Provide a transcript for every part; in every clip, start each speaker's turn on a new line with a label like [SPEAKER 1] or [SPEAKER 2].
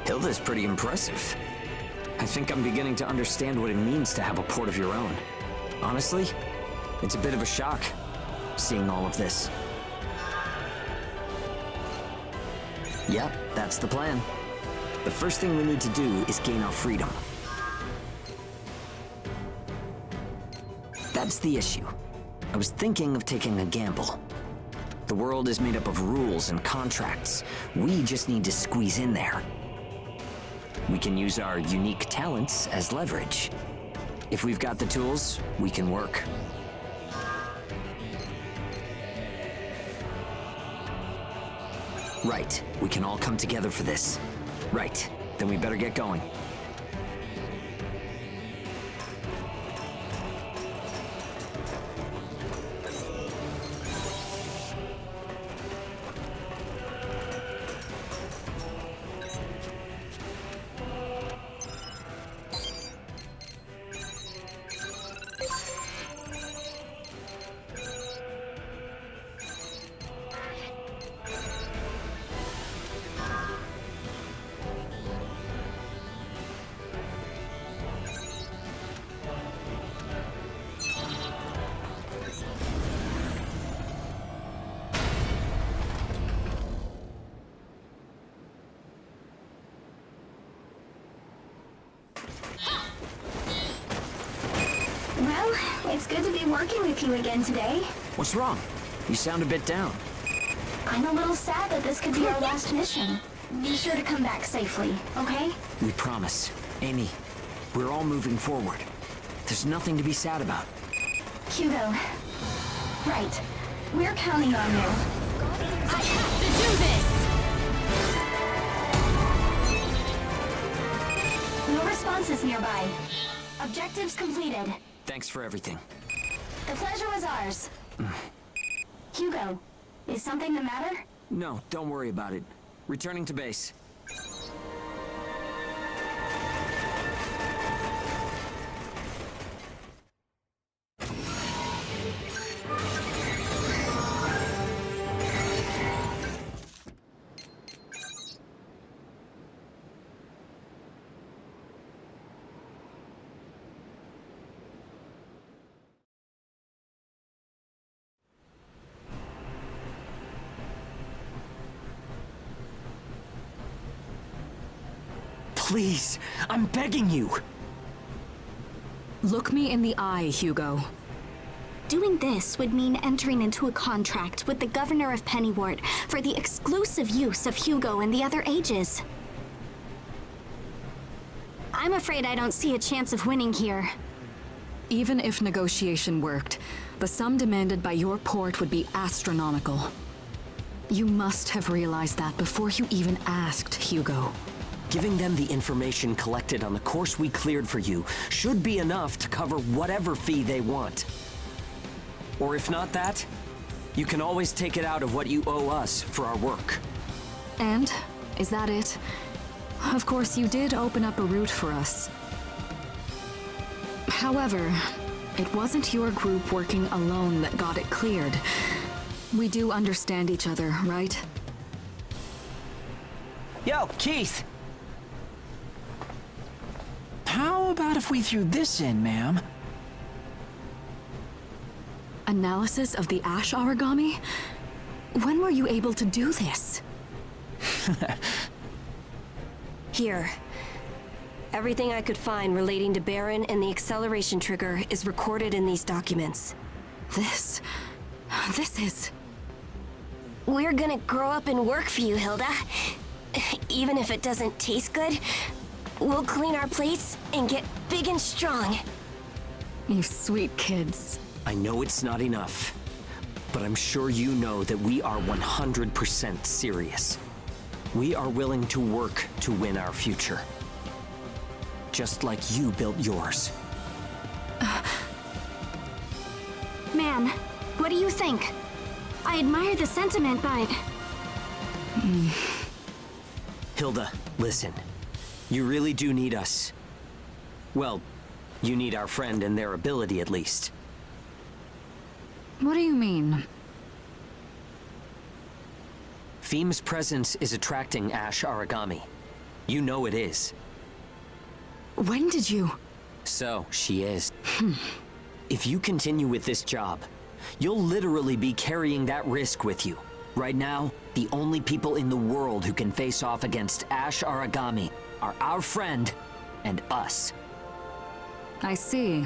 [SPEAKER 1] Hilda's pretty impressive. I think I'm beginning to understand what it means to have a port of your own. Honestly, it's a bit of a shock, seeing all of this. Yep, that's the plan. The first thing we need to do is gain our freedom. That's the issue. I was thinking of taking a gamble. The world is made up of rules and contracts. We just need to squeeze in there. We can use our unique talents as leverage. If we've got the tools, we can work. Right, we can all come together for this. Right, then we better get going.
[SPEAKER 2] Well, it's good to be working with you again today.
[SPEAKER 1] What's wrong? You sound a bit down.
[SPEAKER 2] I'm a little sad that this could be our last mission. Be sure to come back safely, okay?
[SPEAKER 1] We promise. Amy, we're all moving forward. There's nothing to be sad about.
[SPEAKER 2] Hugo. Right. We're counting on you.
[SPEAKER 3] I have to do this!
[SPEAKER 2] No responses nearby. Objectives completed.
[SPEAKER 1] Thanks for everything.
[SPEAKER 2] The pleasure was ours. Hugo, is something the matter?
[SPEAKER 1] No, don't worry about it. Returning to base. Please, I'm begging you.
[SPEAKER 3] Look me in the eye, Hugo.
[SPEAKER 4] Doing this would mean entering into a contract with the governor of Pennywort for the exclusive use of Hugo and the other ages. I'm afraid I don't see a chance of winning here.
[SPEAKER 3] Even if negotiation worked, the sum demanded by your port would be astronomical. You must have realized that before you even asked, Hugo.
[SPEAKER 1] Giving them the information collected on the course we cleared for you should be enough to cover whatever fee they want. Or if not that, you can always take it out of what you owe us for our work.
[SPEAKER 3] And? Is that it? Of course, you did open up a route for us. However, it wasn't your group working alone that got it cleared. We do understand each other, right?
[SPEAKER 5] Yo, Keith! How about if we threw this in, ma'am?
[SPEAKER 3] Analysis of the ash origami? When were you able to do this?
[SPEAKER 6] Here. Everything I could find relating to Baron and the acceleration trigger is recorded in these documents.
[SPEAKER 3] This is...
[SPEAKER 6] We're gonna grow up and work for you, Hilda. Even if it doesn't taste good, we'll clean our plates and get big and strong.
[SPEAKER 3] You sweet kids.
[SPEAKER 1] I know it's not enough, but I'm sure you know that we are 100% serious. We are willing to work to win our future. Just like you built yours.
[SPEAKER 4] Man, what do you think? I admire the sentiment, but...
[SPEAKER 1] Hilda, listen. You really do need us. Well, you need our friend and their ability at least.
[SPEAKER 3] What do you mean?
[SPEAKER 1] Phym's presence is attracting ash origami. You know it is.
[SPEAKER 3] When did you?
[SPEAKER 1] So, she is. If you continue with this job, you'll literally be carrying that risk with you. Right now, the only people in the world who can face off against Ash Aragami are our friend and us.
[SPEAKER 3] I see.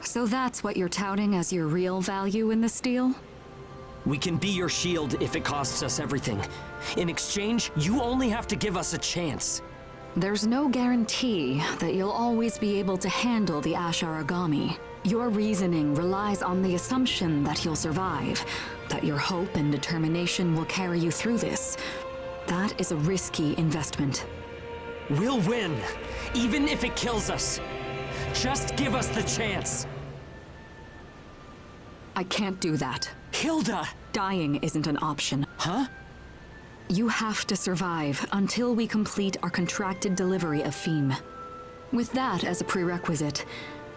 [SPEAKER 3] So that's what you're touting as your real value in this deal?
[SPEAKER 1] We can be your shield if it costs us everything. In exchange, you only have to give us a chance.
[SPEAKER 3] There's no guarantee that you'll always be able to handle the Ash Aragami. Your reasoning relies on the assumption that you'll survive, that your hope and determination will carry you through this. That is a risky investment.
[SPEAKER 1] We'll win, even if it kills us. Just give us the chance.
[SPEAKER 3] I can't do that.
[SPEAKER 1] Hilda!
[SPEAKER 3] Dying isn't an option.
[SPEAKER 1] Huh?
[SPEAKER 3] You have to survive until we complete our contracted delivery of phym. With that as a prerequisite,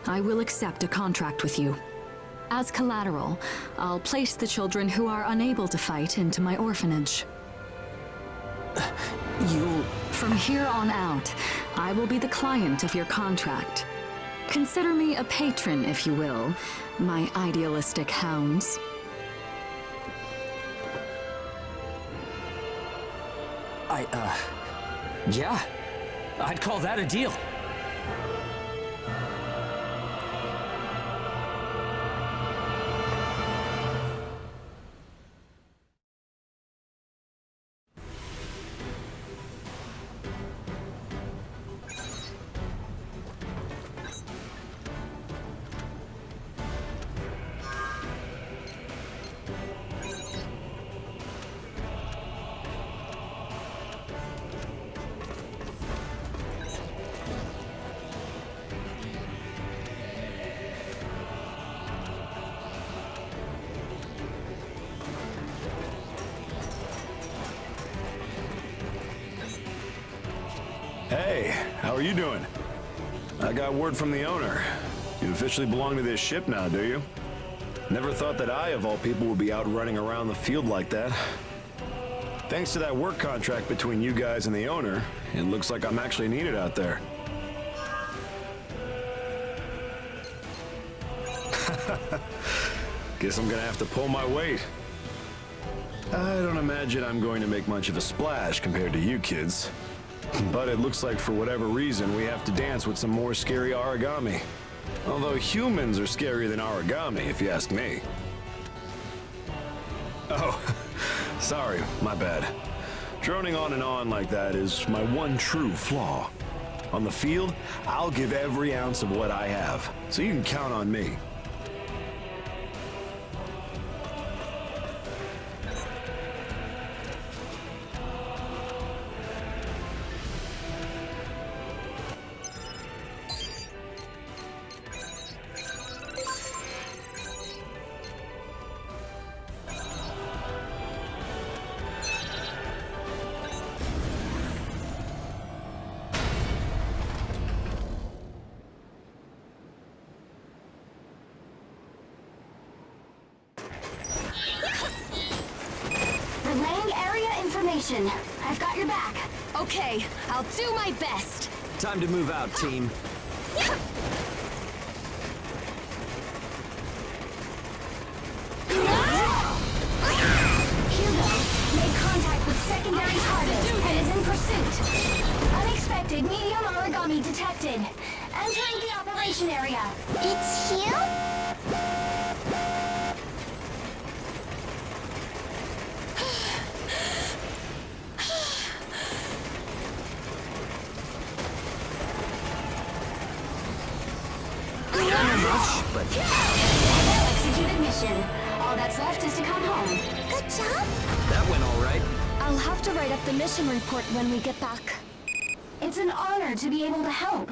[SPEAKER 3] I will accept a contract with you. As collateral, I'll place the children who are unable to fight into my orphanage.
[SPEAKER 1] You'll...
[SPEAKER 3] From here on out, I will be the client of your contract. Consider me a patron, if you will, my idealistic hounds.
[SPEAKER 1] Yeah. I'd call that a deal.
[SPEAKER 7] Hey, how are you doing? I got word from the owner. You officially belong to this ship now, do you? Never thought that I, of all people, would be out running around the field like that. Thanks to that work contract between you guys and the owner, it looks like I'm actually needed out there. Guess I'm gonna have to pull my weight. I don't imagine I'm going to make much of a splash compared to you kids. But it looks like for whatever reason we have to dance with some more scary origami. Although humans are scarier than origami, if you ask me. Oh, sorry, my bad. Droning on and on like that is my one true flaw. On the field, I'll give every ounce of what I have, so you can count on me.
[SPEAKER 2] Relaying area information. I've got your back.
[SPEAKER 6] Okay, I'll do my best.
[SPEAKER 1] Time to move out, team.
[SPEAKER 2] Hugo made contact with secondary target and is in pursuit. Unexpected medium origami detected. Entering the operation area.
[SPEAKER 6] It's you?
[SPEAKER 1] But
[SPEAKER 2] Well executed mission. All that's left is to come home.
[SPEAKER 6] Good job.
[SPEAKER 1] that went all right.
[SPEAKER 6] I'll have to write up the mission report when we get back.
[SPEAKER 2] It's an honor to be able to help.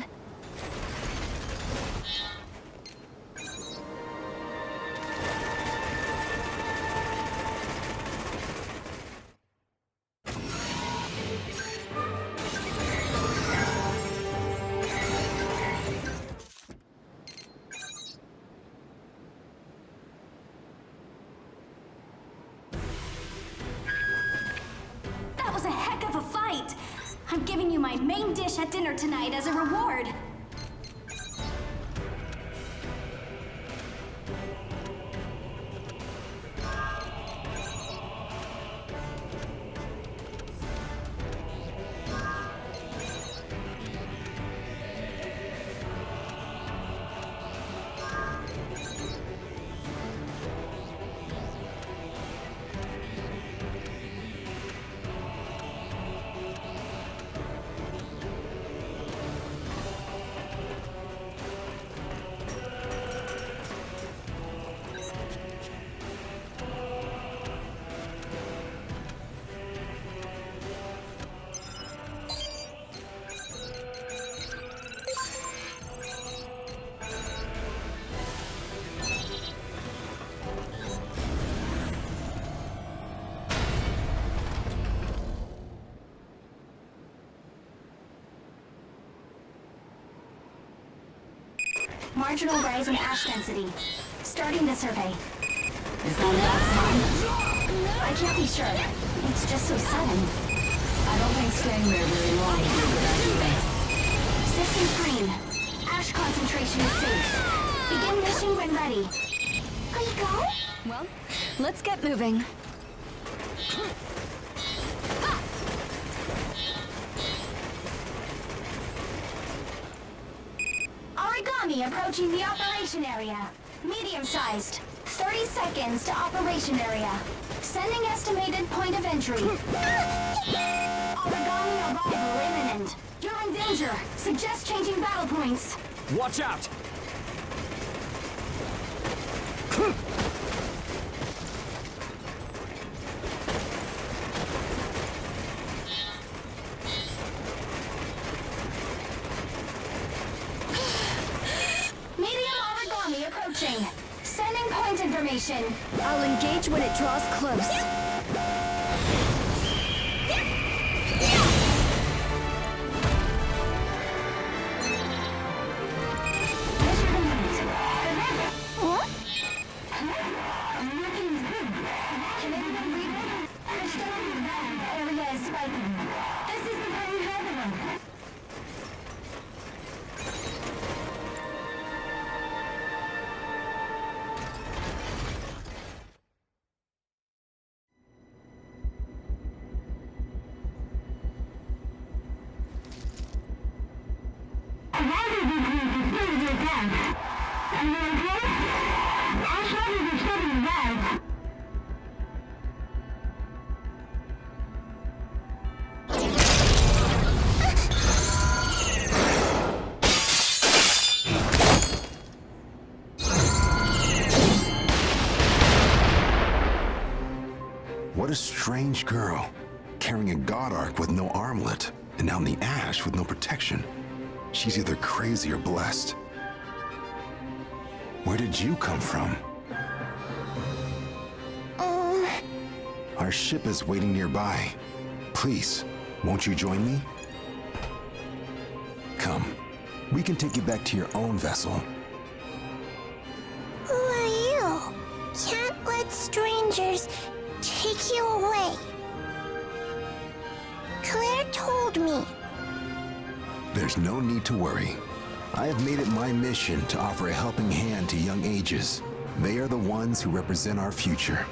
[SPEAKER 4] That was a heck of a fight! I'm giving you my main dish at dinner tonight as a reward.
[SPEAKER 2] Marginal rise in ash density. Starting the survey. Is that a bad sign? I can't be sure. It's just so sudden. I don't think staying there very long will be a good idea. System green. Ash concentration is safe. Begin mission when ready.
[SPEAKER 6] Are you go?
[SPEAKER 3] Well, let's get moving.
[SPEAKER 2] Origami approaching the operation area. Medium-sized. 30 seconds to operation area. Sending estimated point of entry. Origami arrival imminent. You're in danger. Suggest changing battle points.
[SPEAKER 5] Watch out!
[SPEAKER 2] Medium origami approaching. Sending point information.
[SPEAKER 6] I'll engage when it draws close. What?
[SPEAKER 2] Area is spiking. This is the very happening.
[SPEAKER 8] What a strange girl, carrying a god arc with no armlet, and out in the ash with no protection. She's either crazy or blessed. Where did you come from? Our ship is waiting nearby. Please, won't you join me? Come, we can take you back to your own vessel.
[SPEAKER 6] Who are you? Can't let strangers take you away. Claire told me.
[SPEAKER 8] There's no need to worry. I have made it my mission to offer a helping hand to young ages. They are the ones who represent our future.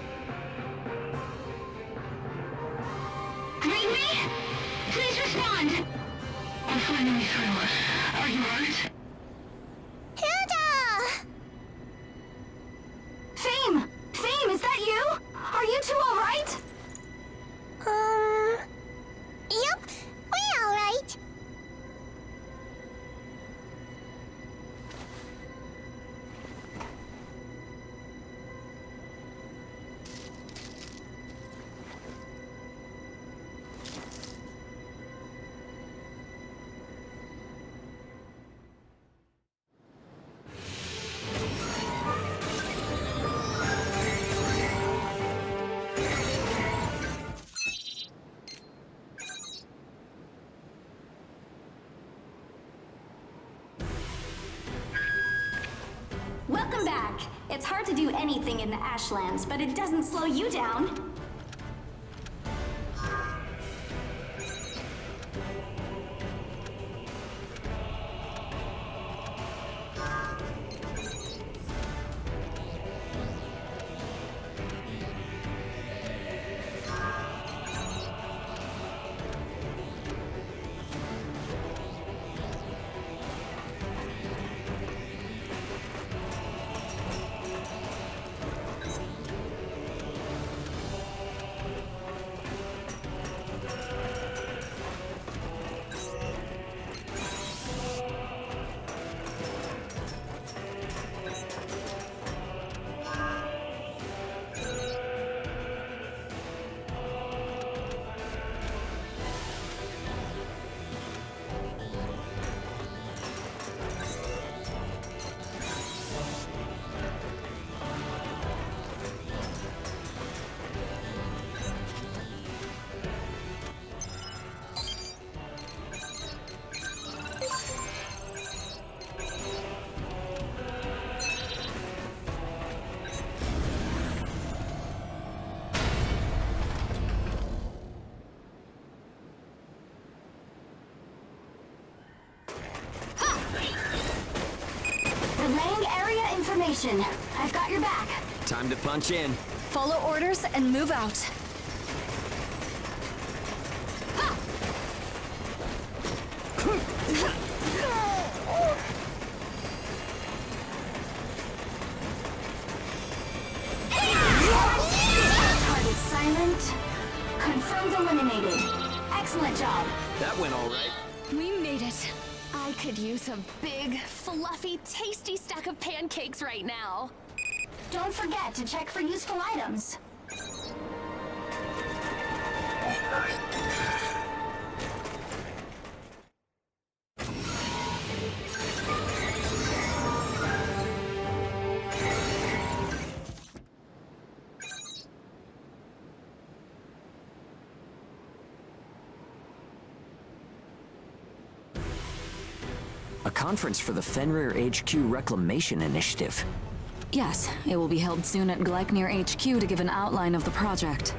[SPEAKER 2] Read me? Please respond. I'm finding me through. Are you hurt?
[SPEAKER 6] Hilda!
[SPEAKER 2] Phym! Phym, is that you? Are you two alright?
[SPEAKER 6] Yep, we're alright.
[SPEAKER 4] Welcome back. It's hard to do anything in the Ashlands, but it doesn't slow you down.
[SPEAKER 2] formation. I've got your back.
[SPEAKER 1] Time to punch in.
[SPEAKER 4] Follow orders and move out.
[SPEAKER 2] Target silent. Confirmed eliminated. Excellent job.
[SPEAKER 1] That went all right.
[SPEAKER 4] We made it. I could use a big, fluffy, tasty stack of pancakes right now.
[SPEAKER 2] Don't forget to check for useful items.
[SPEAKER 1] A conference for the Fenrir HQ Reclamation Initiative.
[SPEAKER 3] Yes, it will be held soon at Gleiknir HQ to give an outline of the project.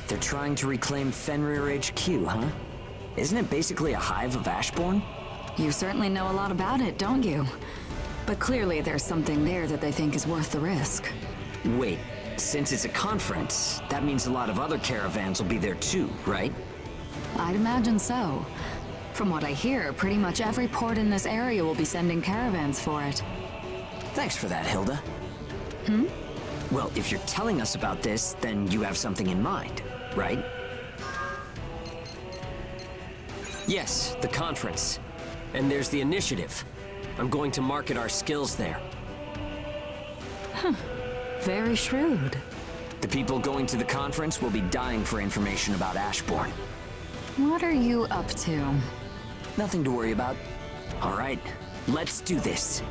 [SPEAKER 1] They're trying to reclaim Fenrir HQ, huh? Isn't it basically a hive of Ashborn?
[SPEAKER 3] You certainly know a lot about it, don't you? But clearly there's something there that they think is worth the risk.
[SPEAKER 1] Wait, since it's a conference, that means a lot of other caravans will be there too, right?
[SPEAKER 3] I'd imagine so. From what I hear, pretty much every port in this area will be sending caravans for it.
[SPEAKER 1] Thanks for that, Hilda. Well, if you're telling us about this, then you have something in mind, right?
[SPEAKER 9] Yes, the conference. And there's the initiative. I'm going to market our skills there.
[SPEAKER 3] Very shrewd.
[SPEAKER 1] The people going to the conference will be dying for information about Ashborn.
[SPEAKER 3] What are you up to?
[SPEAKER 1] Nothing to worry about. All right, let's do this.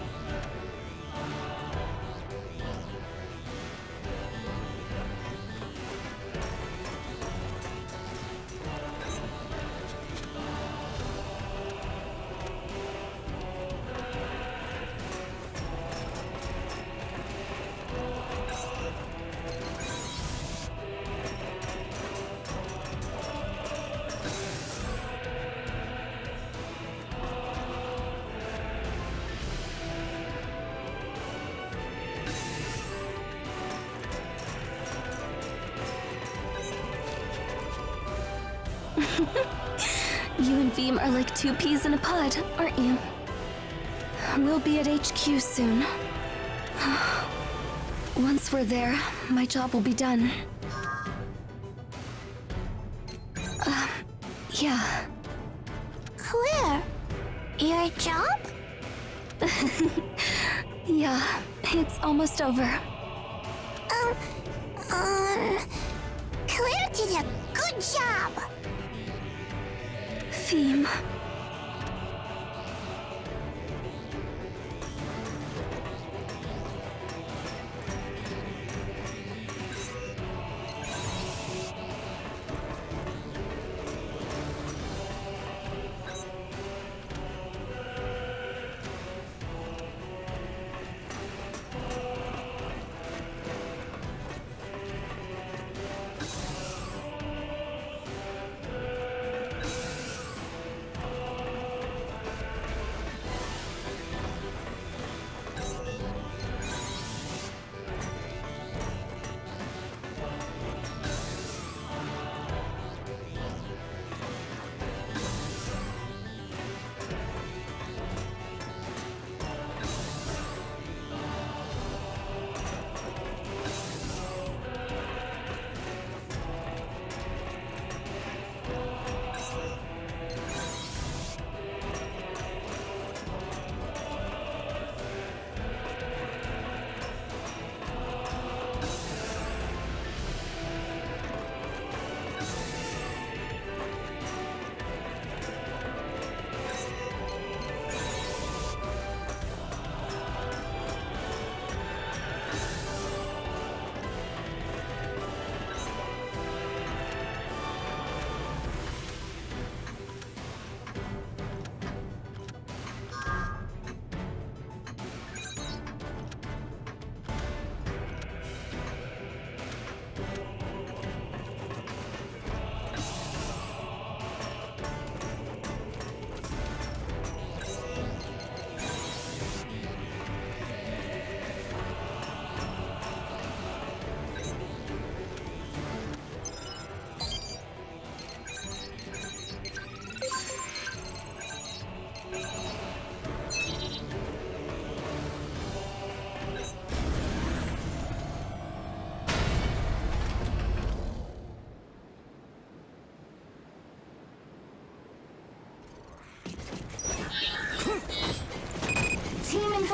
[SPEAKER 4] You and phym are like two peas in a pod, aren't you? We'll be at HQ soon. Once we're there, my job will be done. Yeah.
[SPEAKER 6] Claire, your job?
[SPEAKER 4] Yeah, it's almost over.
[SPEAKER 6] Claire did a good job.
[SPEAKER 4] Phym.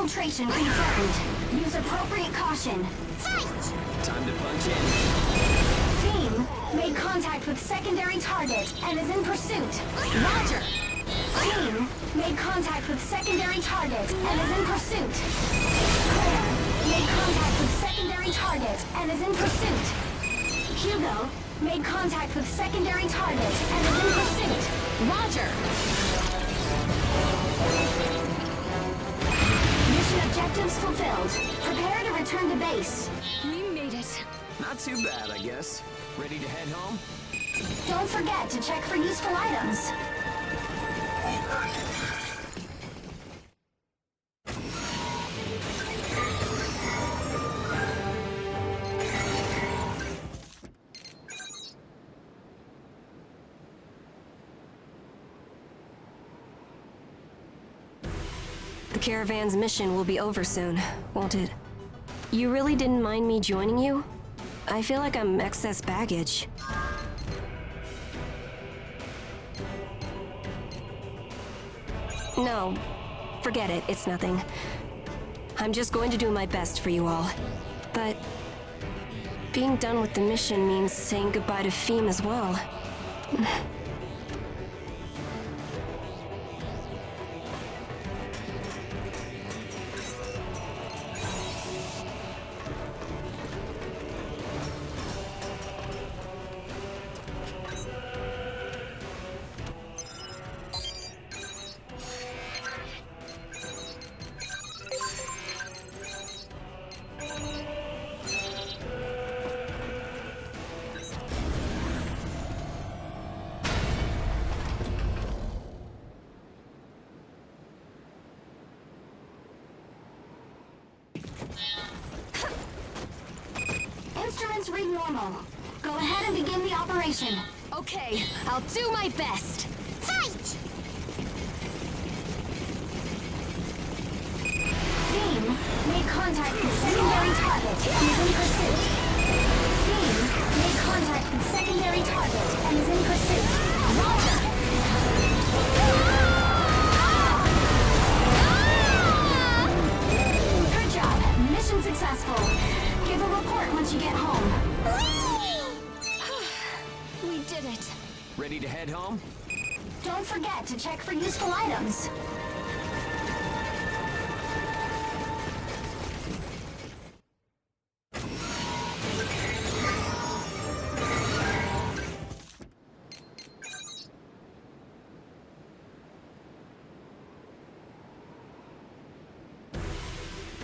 [SPEAKER 2] Infiltration confirmed. Use appropriate caution. Fight!
[SPEAKER 9] Time to punch in.
[SPEAKER 2] Team made contact with secondary target and is in pursuit. Roger! Team made contact with secondary target and is in pursuit. Claire made contact with secondary target and is in pursuit. Hugo made contact with secondary target and is in pursuit. Roger! Mission objectives fulfilled. Prepare to return to base.
[SPEAKER 3] We made it.
[SPEAKER 9] Not too bad, I guess. Ready to head home?
[SPEAKER 2] Don't forget to check for useful items.
[SPEAKER 6] The caravan's mission will be over soon, won't it? You really didn't mind me joining you? I feel like I'm excess baggage. No, forget it, it's nothing. I'm just going to do my best for you all. But being done with the mission means saying goodbye to phym as well.
[SPEAKER 2] Instruments read normal. Go ahead and begin the operation.
[SPEAKER 3] Okay, I'll do my best.
[SPEAKER 2] Fight! Phym made contact with secondary target and is in pursuit. Phym made contact with secondary target and is in pursuit. Roger! Good job. Mission successful. Give a report once you get home.
[SPEAKER 3] We did it.
[SPEAKER 9] Ready to head home?
[SPEAKER 2] Don't forget to check for useful items.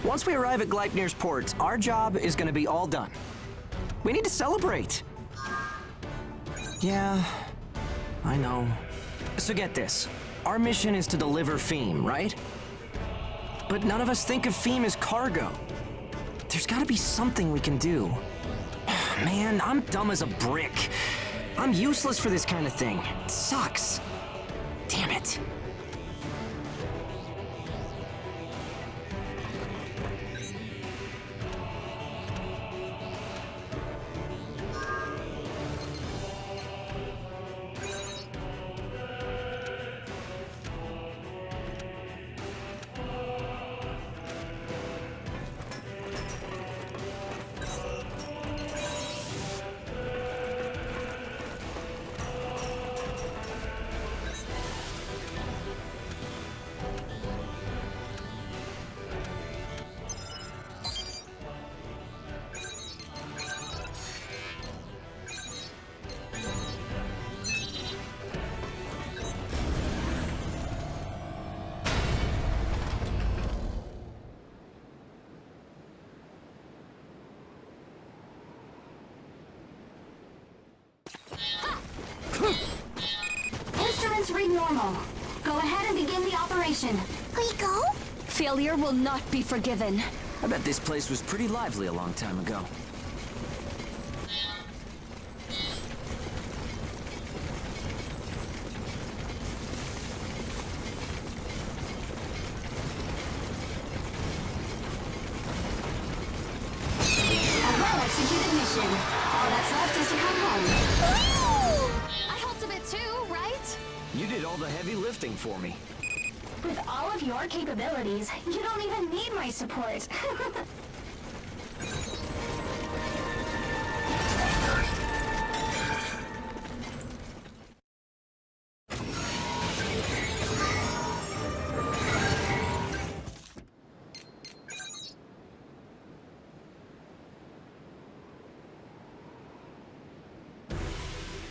[SPEAKER 5] Once we arrive at Gleipnir's port, our job is gonna be all done. We need to celebrate. Yeah, I know. So get this. Our mission is to deliver phym, right? But none of us think of phym as cargo. There's gotta be something we can do. Man, I'm dumb as a brick. I'm useless for this kind of thing. It sucks. Damn it.
[SPEAKER 2] Instruments read normal. Go ahead and begin the operation.
[SPEAKER 4] We go?
[SPEAKER 3] Failure will not be forgiven.
[SPEAKER 5] I bet this place was pretty lively a long time ago.
[SPEAKER 2] A well-executed mission. All that's left is to come home.
[SPEAKER 3] I helped a bit too, right?
[SPEAKER 9] You did all the heavy lifting for me.
[SPEAKER 2] With all of your capabilities, you don't even need my support.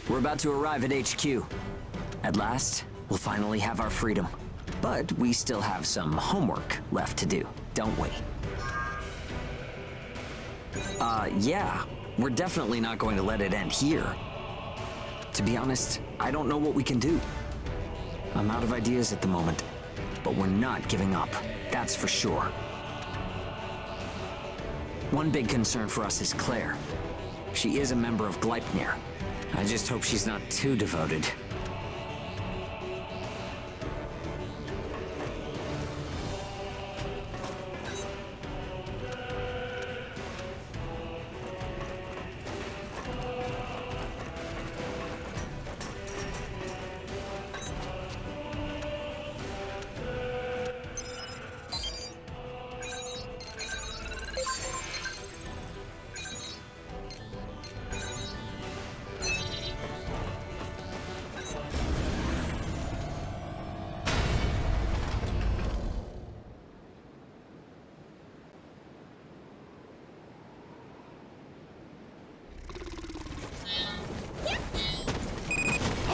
[SPEAKER 1] We're about to arrive at HQ. At last, we'll finally have our freedom. But we still have some homework left to do, don't we? Yeah. We're definitely not going to let it end here. To be honest, I don't know what we can do. I'm out of ideas at the moment, but we're not giving up, that's for sure. One big concern for us is Claire. She is a member of Gleipnir. I just hope she's not too devoted.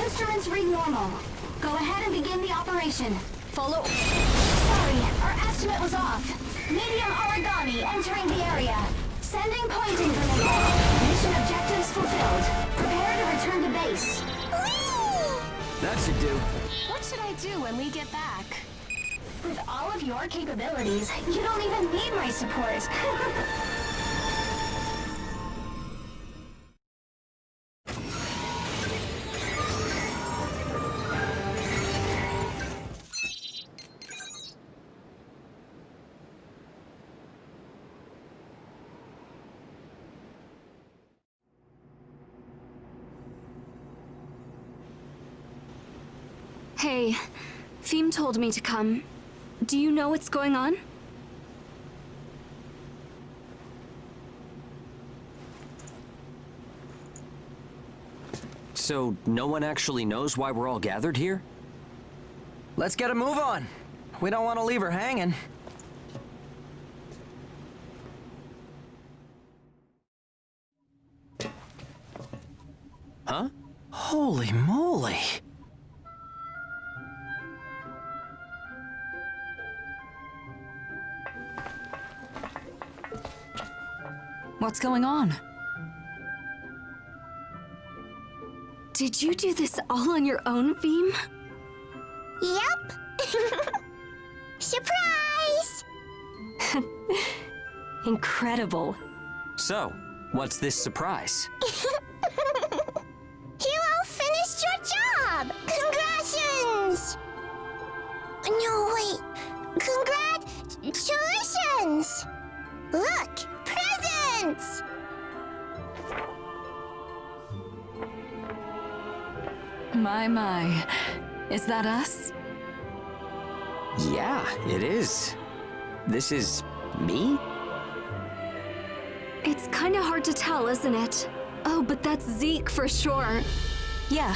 [SPEAKER 2] Instruments read normal. Go ahead and begin the operation.
[SPEAKER 4] Follow.
[SPEAKER 2] Sorry, our estimate was off. Medium origami entering the area. Sending point information. Mission objectives fulfilled. Prepare to return to base.
[SPEAKER 5] That should do.
[SPEAKER 4] What should I do when we get back?
[SPEAKER 2] With all of your capabilities, you don't even need my support.
[SPEAKER 4] Hey, phym told me to come. Do you know what's going on?
[SPEAKER 1] So, no one actually knows why we're all gathered here?
[SPEAKER 5] Let's get a move on. We don't want to leave her hanging.
[SPEAKER 1] Huh?
[SPEAKER 5] Holy moly.
[SPEAKER 3] What's going on?
[SPEAKER 4] Did you do this all on your own, phym?
[SPEAKER 10] Yep. Surprise!
[SPEAKER 6] Incredible.
[SPEAKER 1] So, what's this surprise?
[SPEAKER 10] You all finished your job! Congratulations! No, wait. Congratulations! Look! Presents!
[SPEAKER 3] My. Is that us?
[SPEAKER 1] Yeah, it is. This is me?
[SPEAKER 4] It's kinda hard to tell, isn't it? Oh, but that's Zeke for sure.
[SPEAKER 6] Yeah,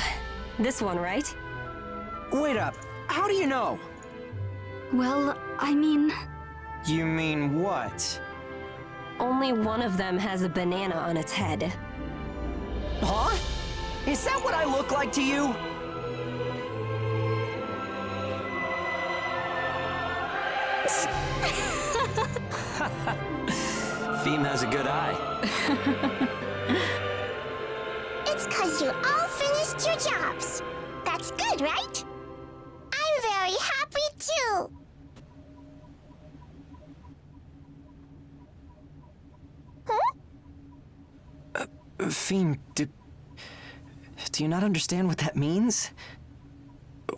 [SPEAKER 6] this one, right?
[SPEAKER 5] Wait up. How do you know?
[SPEAKER 4] Well, I mean...
[SPEAKER 5] You mean what?
[SPEAKER 6] Only one of them has a banana on its head.
[SPEAKER 5] Huh? Is that what I look like to you?
[SPEAKER 1] Phym has a good eye.
[SPEAKER 10] It's 'cause you all finished your jobs. That's good, right? I'm very happy too. Huh?
[SPEAKER 5] Phym, do you not understand what that means?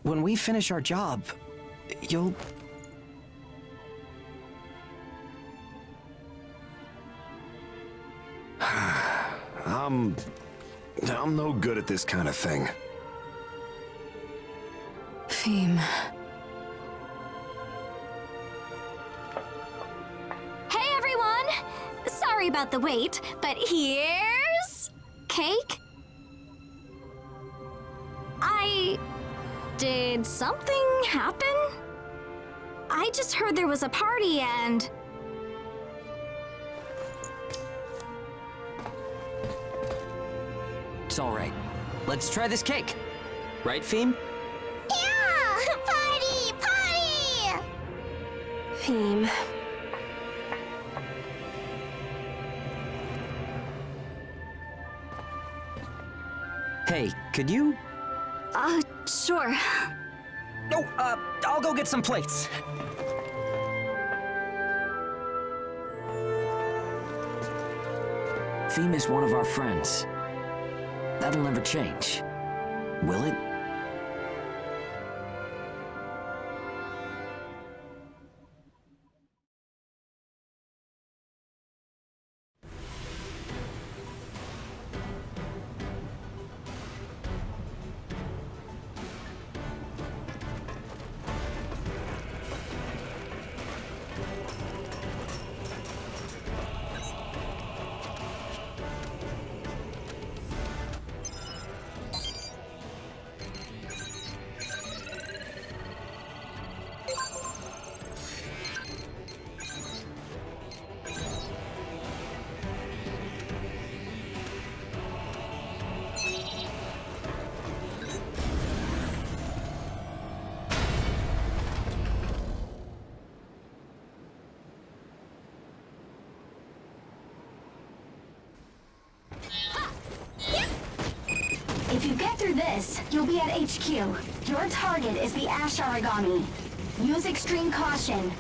[SPEAKER 5] When we finish our job, you'll...
[SPEAKER 7] I'm no good at this kind of thing.
[SPEAKER 3] Phym.
[SPEAKER 4] sorry about the wait, but here's... cake? Did something happen? I just heard there was a party and...
[SPEAKER 9] It's all right. Let's try this cake. Right, phym?
[SPEAKER 10] Yeah! Party! Party!
[SPEAKER 6] Phym.
[SPEAKER 9] Hey, could you...
[SPEAKER 4] Sure.
[SPEAKER 9] No, I'll go get some plates. Phym is one of our friends. That'll never change. Will it?
[SPEAKER 2] If you get through this, you'll be at HQ. Your target is the Ash Origami. Use extreme caution.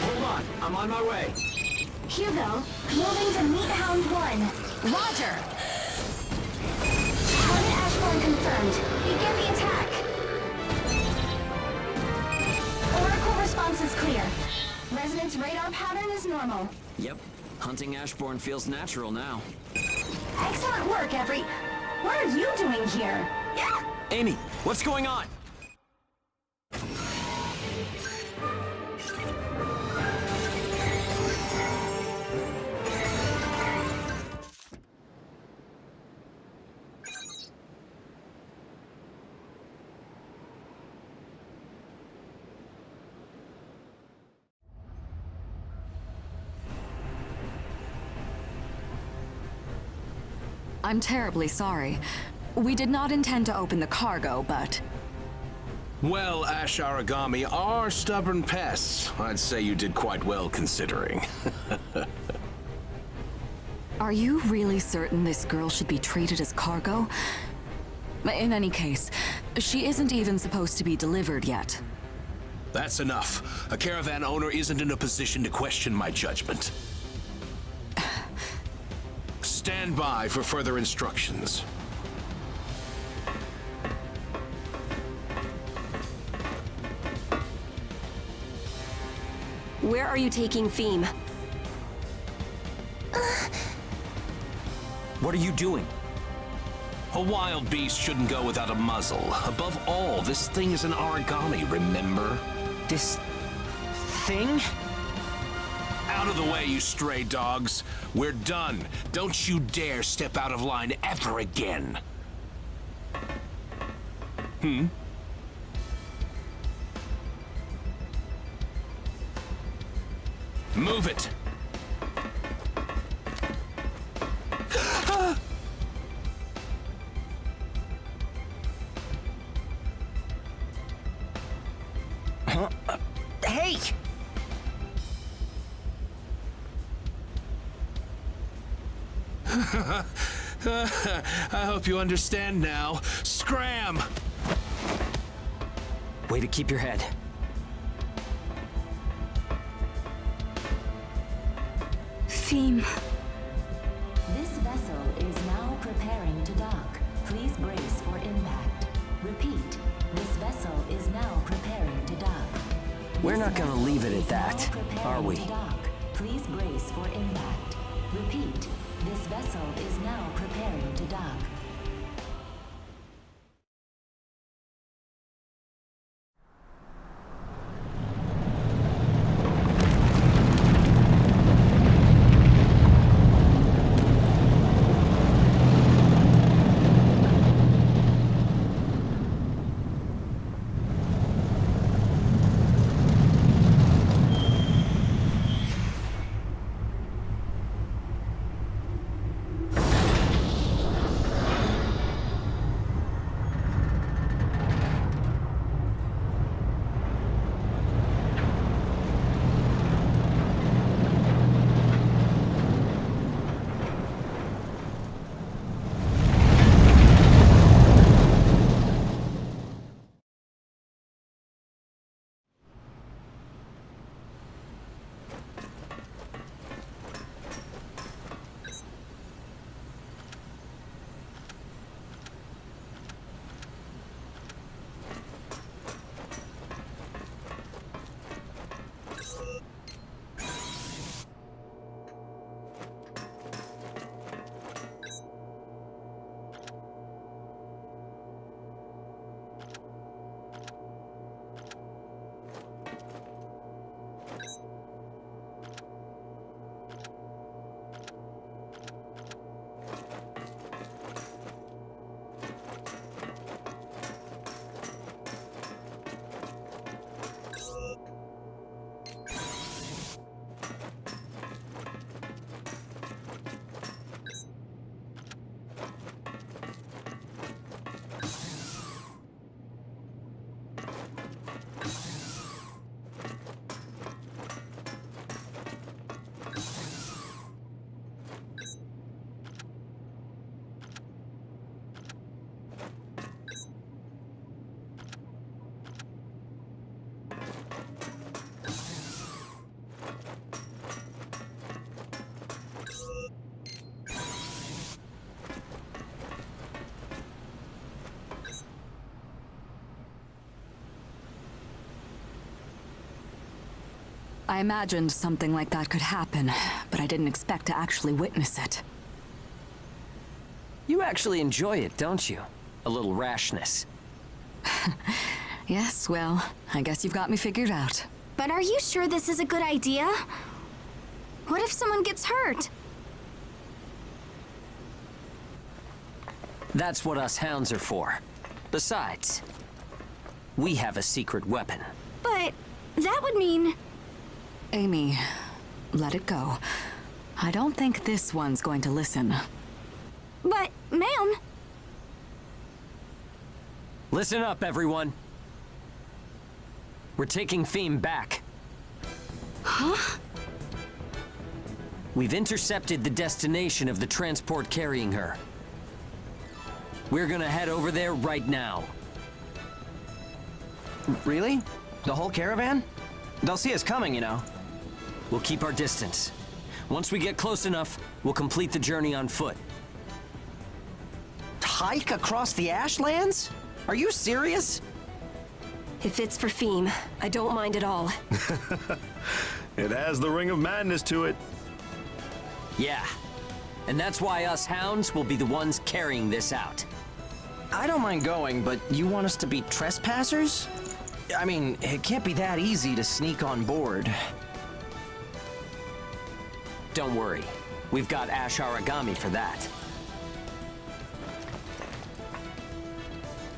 [SPEAKER 5] Hold on, I'm on my way.
[SPEAKER 2] Hugo, moving to Meat Hound 1. Roger! Target Ashborn confirmed. Begin the attack. Oracle response is clear. Resonance radar pattern is normal.
[SPEAKER 1] Yep. Hunting Ashborn feels natural now.
[SPEAKER 2] Excellent work, What are you doing here?
[SPEAKER 9] Amy, what's going on?
[SPEAKER 3] I'm terribly sorry. We did not intend to open the cargo, but...
[SPEAKER 11] Well, Ash Origami are stubborn pests. I'd say you did quite well considering.
[SPEAKER 3] Are you really certain this girl should be treated as cargo? In any case, she isn't even supposed to be delivered yet.
[SPEAKER 11] That's enough. A caravan owner isn't in a position to question my judgment. Stand by for further instructions.
[SPEAKER 6] Where are you taking phym?
[SPEAKER 9] What are you doing?
[SPEAKER 11] A wild beast shouldn't go without a muzzle. Above all, this thing is an origami, remember?
[SPEAKER 9] This... thing?
[SPEAKER 11] Out of the way, you stray dogs. We're done. Don't you dare step out of line ever again. Move it.
[SPEAKER 9] Hey!
[SPEAKER 11] I hope you understand now. Scram!
[SPEAKER 9] Way to keep your head.
[SPEAKER 3] Phym.
[SPEAKER 12] This vessel is now preparing to dock. Please brace for impact. Repeat, this vessel is now preparing to dock.
[SPEAKER 9] We're not gonna leave it at that, are we?
[SPEAKER 12] Please brace for impact. Repeat, This vessel is now preparing to dock.
[SPEAKER 3] I imagined something like that could happen, but I didn't expect to actually witness it.
[SPEAKER 9] You actually enjoy it, don't you? A little rashness.
[SPEAKER 3] Yes, well, I guess you've got me figured out.
[SPEAKER 4] But are you sure this is a good idea? What if someone gets hurt?
[SPEAKER 9] That's what us hounds are for. Besides, we have a secret weapon.
[SPEAKER 4] But that would mean...
[SPEAKER 3] Amy, let it go. I don't think this one's going to listen.
[SPEAKER 4] But, ma'am...
[SPEAKER 9] Listen up, everyone. We're taking phym back.
[SPEAKER 4] Huh?
[SPEAKER 9] We've intercepted the destination of the transport carrying her. We're gonna head over there right now.
[SPEAKER 5] Really? The whole caravan? They'll see us coming, you know.
[SPEAKER 9] We'll keep our distance. Once we get close enough, we'll complete the journey on foot.
[SPEAKER 5] Hike across the Ashlands? Are you serious?
[SPEAKER 6] If it's for phym, I don't mind at all.
[SPEAKER 7] It has the ring of madness to it.
[SPEAKER 9] Yeah. And that's why us hounds will be the ones carrying this out.
[SPEAKER 5] I don't mind going, but you want us to be trespassers? I mean, it can't be that easy to sneak on board.
[SPEAKER 9] Don't worry. We've got Ash Aragami for that.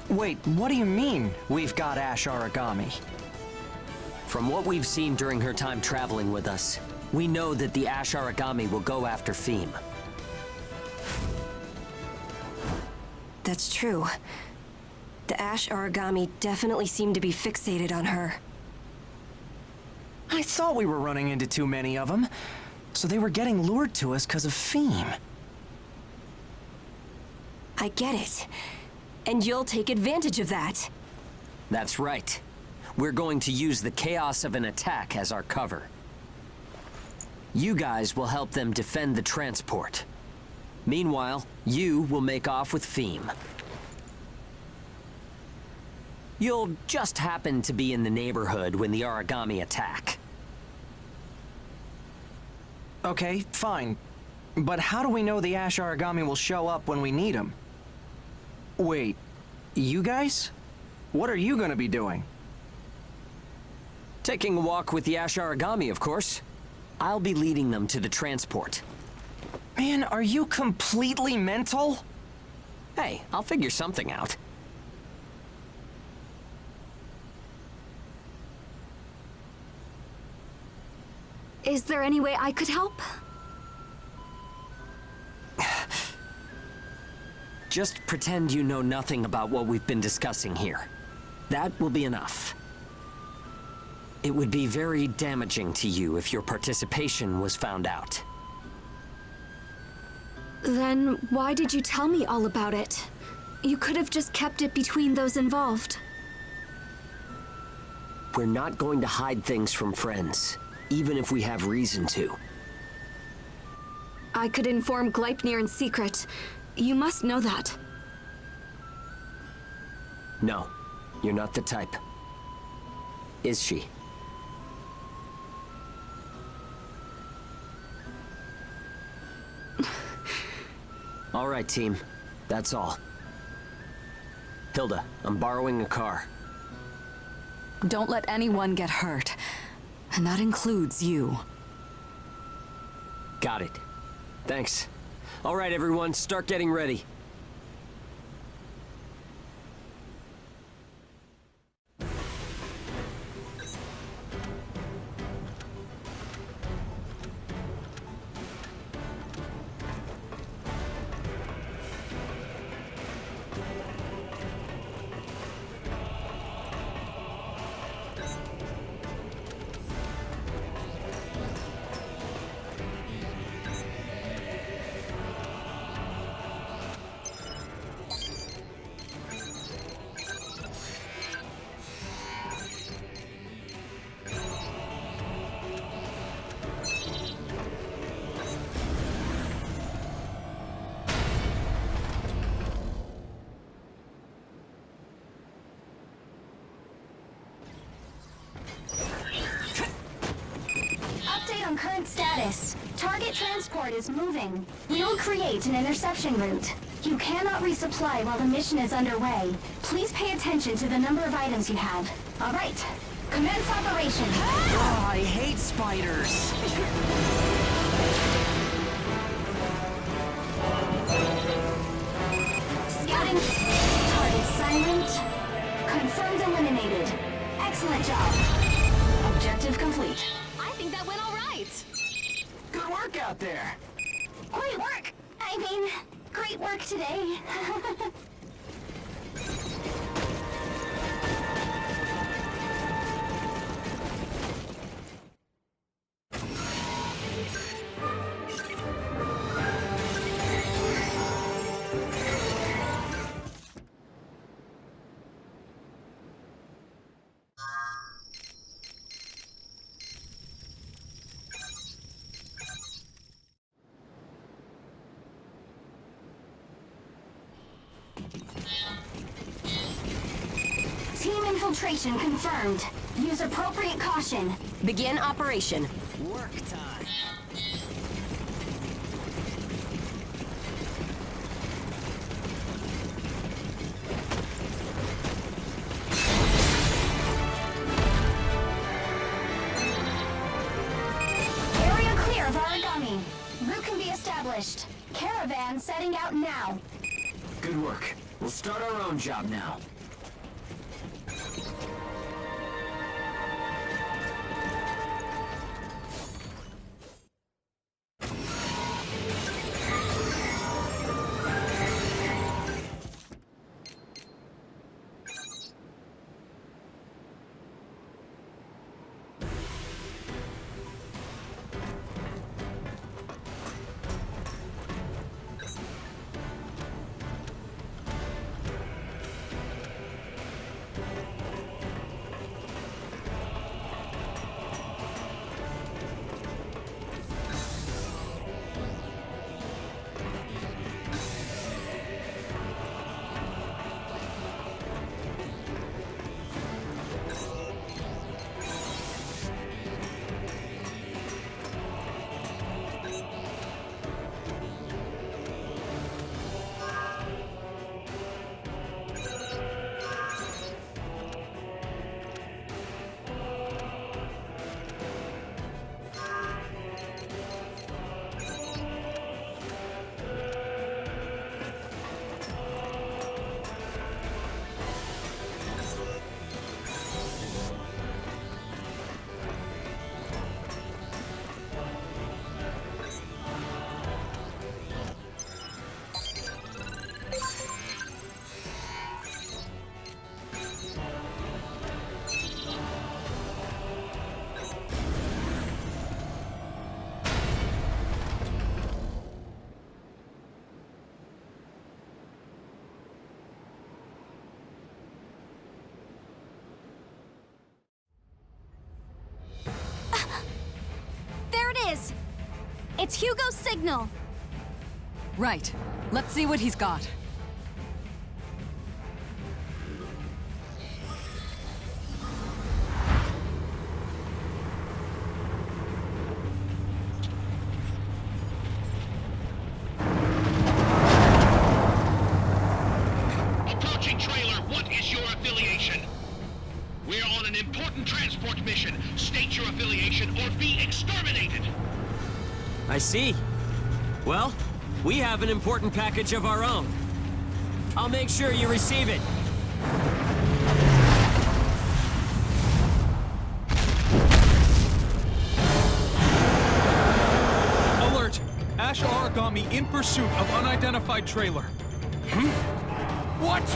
[SPEAKER 5] Wait, what do you mean, we've got Ash Aragami?
[SPEAKER 9] From what we've seen during her time traveling with us, we know that the Ash Aragami will go after phym.
[SPEAKER 6] That's true. The Ash Aragami definitely seem to be fixated on her.
[SPEAKER 5] I thought we were running into too many of them, so they were getting lured to us because of phym.
[SPEAKER 6] I get it. And you'll take advantage of that.
[SPEAKER 9] That's right. We're going to use the chaos of an attack as our cover. You guys will help them defend the transport. Meanwhile, you will make off with phym. You'll just happen to be in the neighborhood when the Aragami attack.
[SPEAKER 5] Okay, fine. But how do we know the Ash Origami will show up when we need him? Wait, you guys? What are you gonna be doing?
[SPEAKER 9] Taking a walk with the Ash Origami, of course. I'll be leading them to the transport.
[SPEAKER 5] Man, are you completely mental?
[SPEAKER 9] Hey, I'll figure something out.
[SPEAKER 3] Is there any way I could help?
[SPEAKER 9] Just pretend you know nothing about what we've been discussing here. That will be enough. It would be very damaging to you if your participation was found out.
[SPEAKER 3] Then why did you tell me all about it? You could have just kept it between those involved.
[SPEAKER 9] We're not going to hide things from friends, even if we have reason to.
[SPEAKER 3] I could inform Gleipnir in secret. You must know that.
[SPEAKER 9] No, you're not the type. Is she? All right, team. That's all. Hilda, I'm borrowing a car.
[SPEAKER 3] Don't let anyone get hurt. And that includes you.
[SPEAKER 9] Got it. Thanks. All right, everyone, start getting ready.
[SPEAKER 2] Current status. Target transport is moving. We'll create an interception route. You cannot resupply while the mission is underway. Please pay attention to the number of items you have. All right. Commence operation.
[SPEAKER 5] Oh, I hate spiders.
[SPEAKER 2] Scouting. Target silent. Confirmed eliminated. Excellent job. Objective complete.
[SPEAKER 3] I think that went all right.
[SPEAKER 5] Good work out there.
[SPEAKER 2] Great work! I mean, great work today. Team infiltration confirmed. Use appropriate caution.
[SPEAKER 6] Begin operation.
[SPEAKER 9] Work time.
[SPEAKER 2] Area clear of Origami. Route can be established. Caravan setting out now.
[SPEAKER 9] Good work. We'll start our own job now.
[SPEAKER 4] It's Hugo's signal!
[SPEAKER 3] Right. Let's see what he's got.
[SPEAKER 13] Approaching trailer, what is your affiliation? We're on an important transport mission. State your affiliation or be exterminated!
[SPEAKER 9] I see. Well, we have an important package of our own. I'll make sure you receive it.
[SPEAKER 14] Alert! Ash Origami in pursuit of unidentified trailer. What?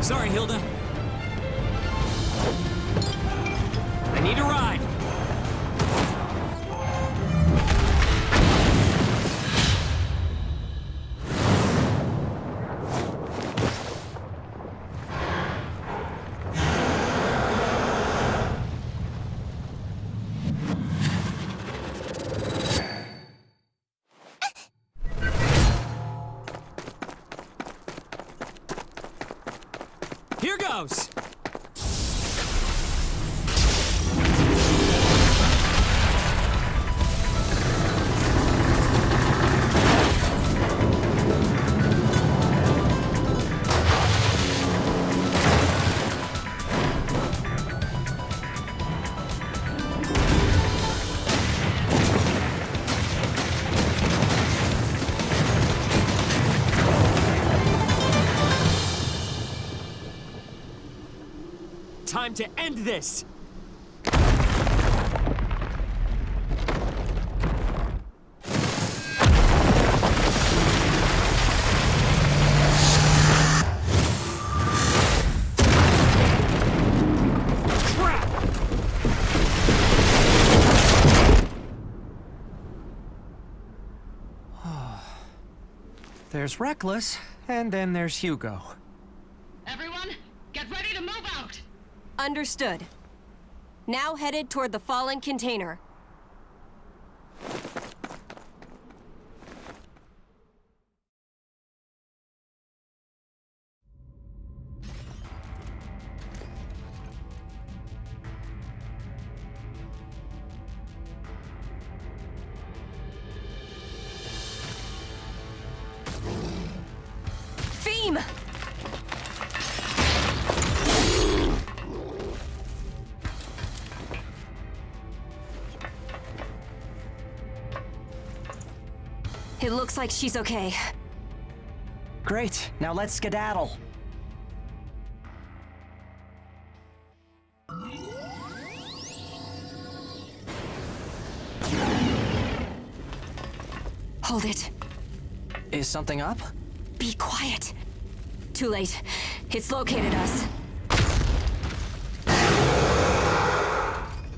[SPEAKER 9] Sorry, Hilda. I need a ride. Here goes! Time to end this! Crap!
[SPEAKER 5] There's Reckless, and then there's Hugo.
[SPEAKER 2] Everyone, get ready to move out!
[SPEAKER 6] Understood. Now headed toward the fallen container. Phym! It looks like she's okay.
[SPEAKER 5] Great, now let's skedaddle.
[SPEAKER 6] Hold it.
[SPEAKER 5] Is something up?
[SPEAKER 6] Be quiet. Too late. It's located us.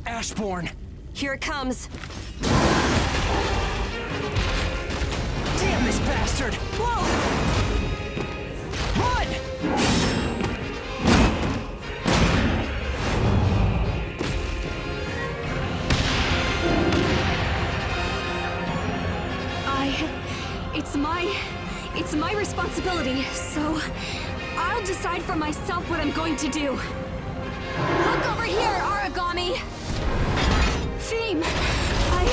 [SPEAKER 5] Ashbourne!
[SPEAKER 6] Here it comes.
[SPEAKER 5] Damn this bastard!
[SPEAKER 6] Whoa!
[SPEAKER 5] Run!
[SPEAKER 4] It's my responsibility, so I'll decide for myself what I'm going to do. Look over here, Origami! Phym! I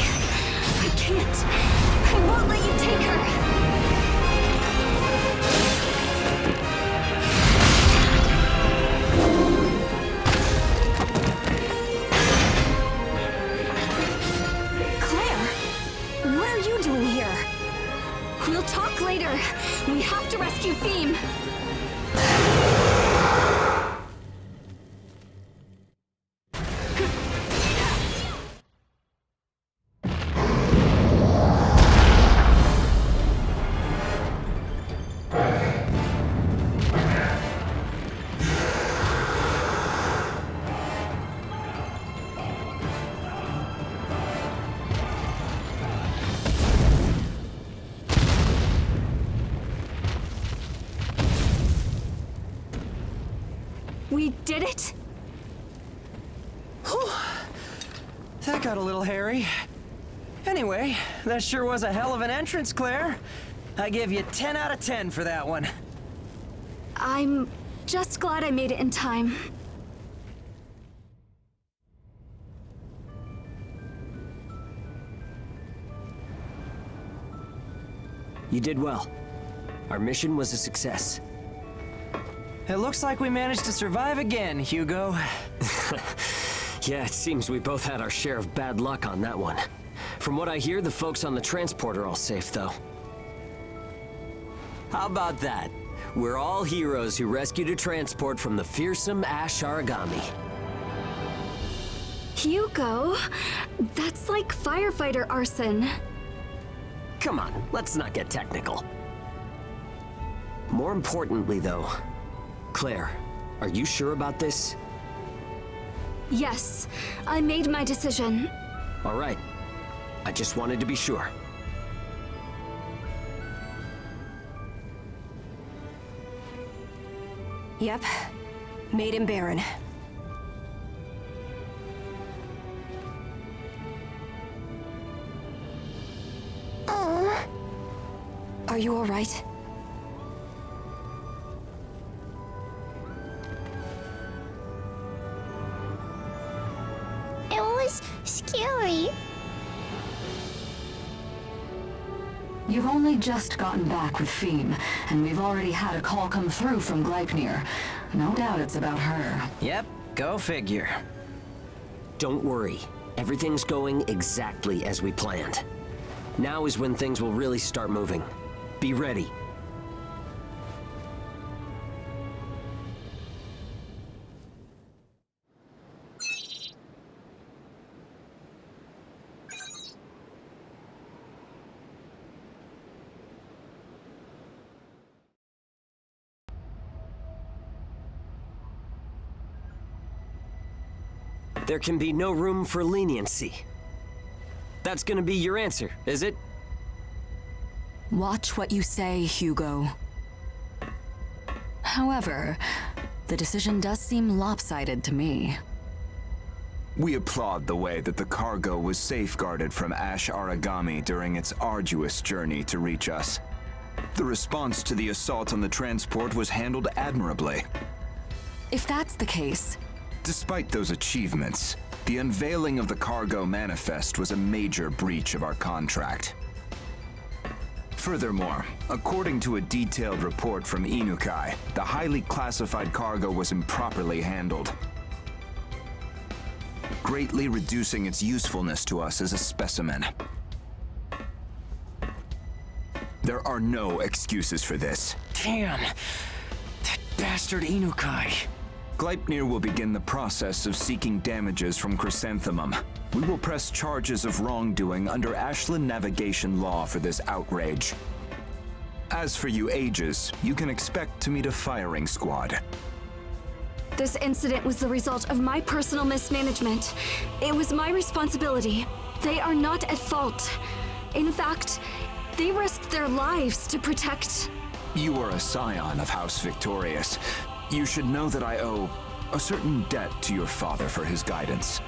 [SPEAKER 4] can't. I won't let you take her. We'll talk later. We have to rescue Phym. did it?
[SPEAKER 5] That got a little hairy. Anyway, that sure was a hell of an entrance, Claire. I give you 10 out of 10 for that one.
[SPEAKER 4] I'm just glad I made it in time.
[SPEAKER 9] You did well. Our mission was a success.
[SPEAKER 5] It looks like we managed to survive again, Hugo.
[SPEAKER 9] Yeah, it seems we both had our share of bad luck on that one. From what I hear, the folks on the transport are all safe, though. How about that? We're all heroes who rescued a transport from the fearsome Ash Aragami.
[SPEAKER 4] Hugo? That's like firefighter arson.
[SPEAKER 9] Come on, let's not get technical. More importantly, though, Claire, are you sure about this?
[SPEAKER 4] Yes, I made my decision.
[SPEAKER 9] All right. I just wanted to be sure.
[SPEAKER 6] Yep. Made him Baron. Are you all right?
[SPEAKER 10] It was scary.
[SPEAKER 3] You've only just gotten back with phym, and we've already had a call come through from Gleipnir. No doubt it's about her.
[SPEAKER 5] Yep, go figure.
[SPEAKER 9] Don't worry. Everything's going exactly as we planned. Now is when things will really start moving. Be ready. There can be no room for leniency. That's gonna be your answer, is it?
[SPEAKER 3] Watch what you say, Hugo. However, the decision does seem lopsided to me.
[SPEAKER 15] We applaud the way that the cargo was safeguarded from Ash Aragami during its arduous journey to reach us. The response to the assault on the transport was handled admirably.
[SPEAKER 3] If that's the case...
[SPEAKER 15] Despite those achievements, the unveiling of the cargo manifest was a major breach of our contract. Furthermore, according to a detailed report from Inukai, the highly classified cargo was improperly handled, greatly reducing its usefulness to us as a specimen. There are no excuses for this.
[SPEAKER 5] Damn! That bastard Inukai!
[SPEAKER 15] Gleipnir will begin the process of seeking damages from Chrysanthemum. We will press charges of wrongdoing under Ashland navigation law for this outrage. As for you Aegis, you can expect to meet a firing squad.
[SPEAKER 4] This incident was the result of my personal mismanagement. It was my responsibility. They are not at fault. In fact, they risked their lives to protect...
[SPEAKER 15] You are a scion of House Victorious. You should know that I owe a certain debt to your father for his guidance.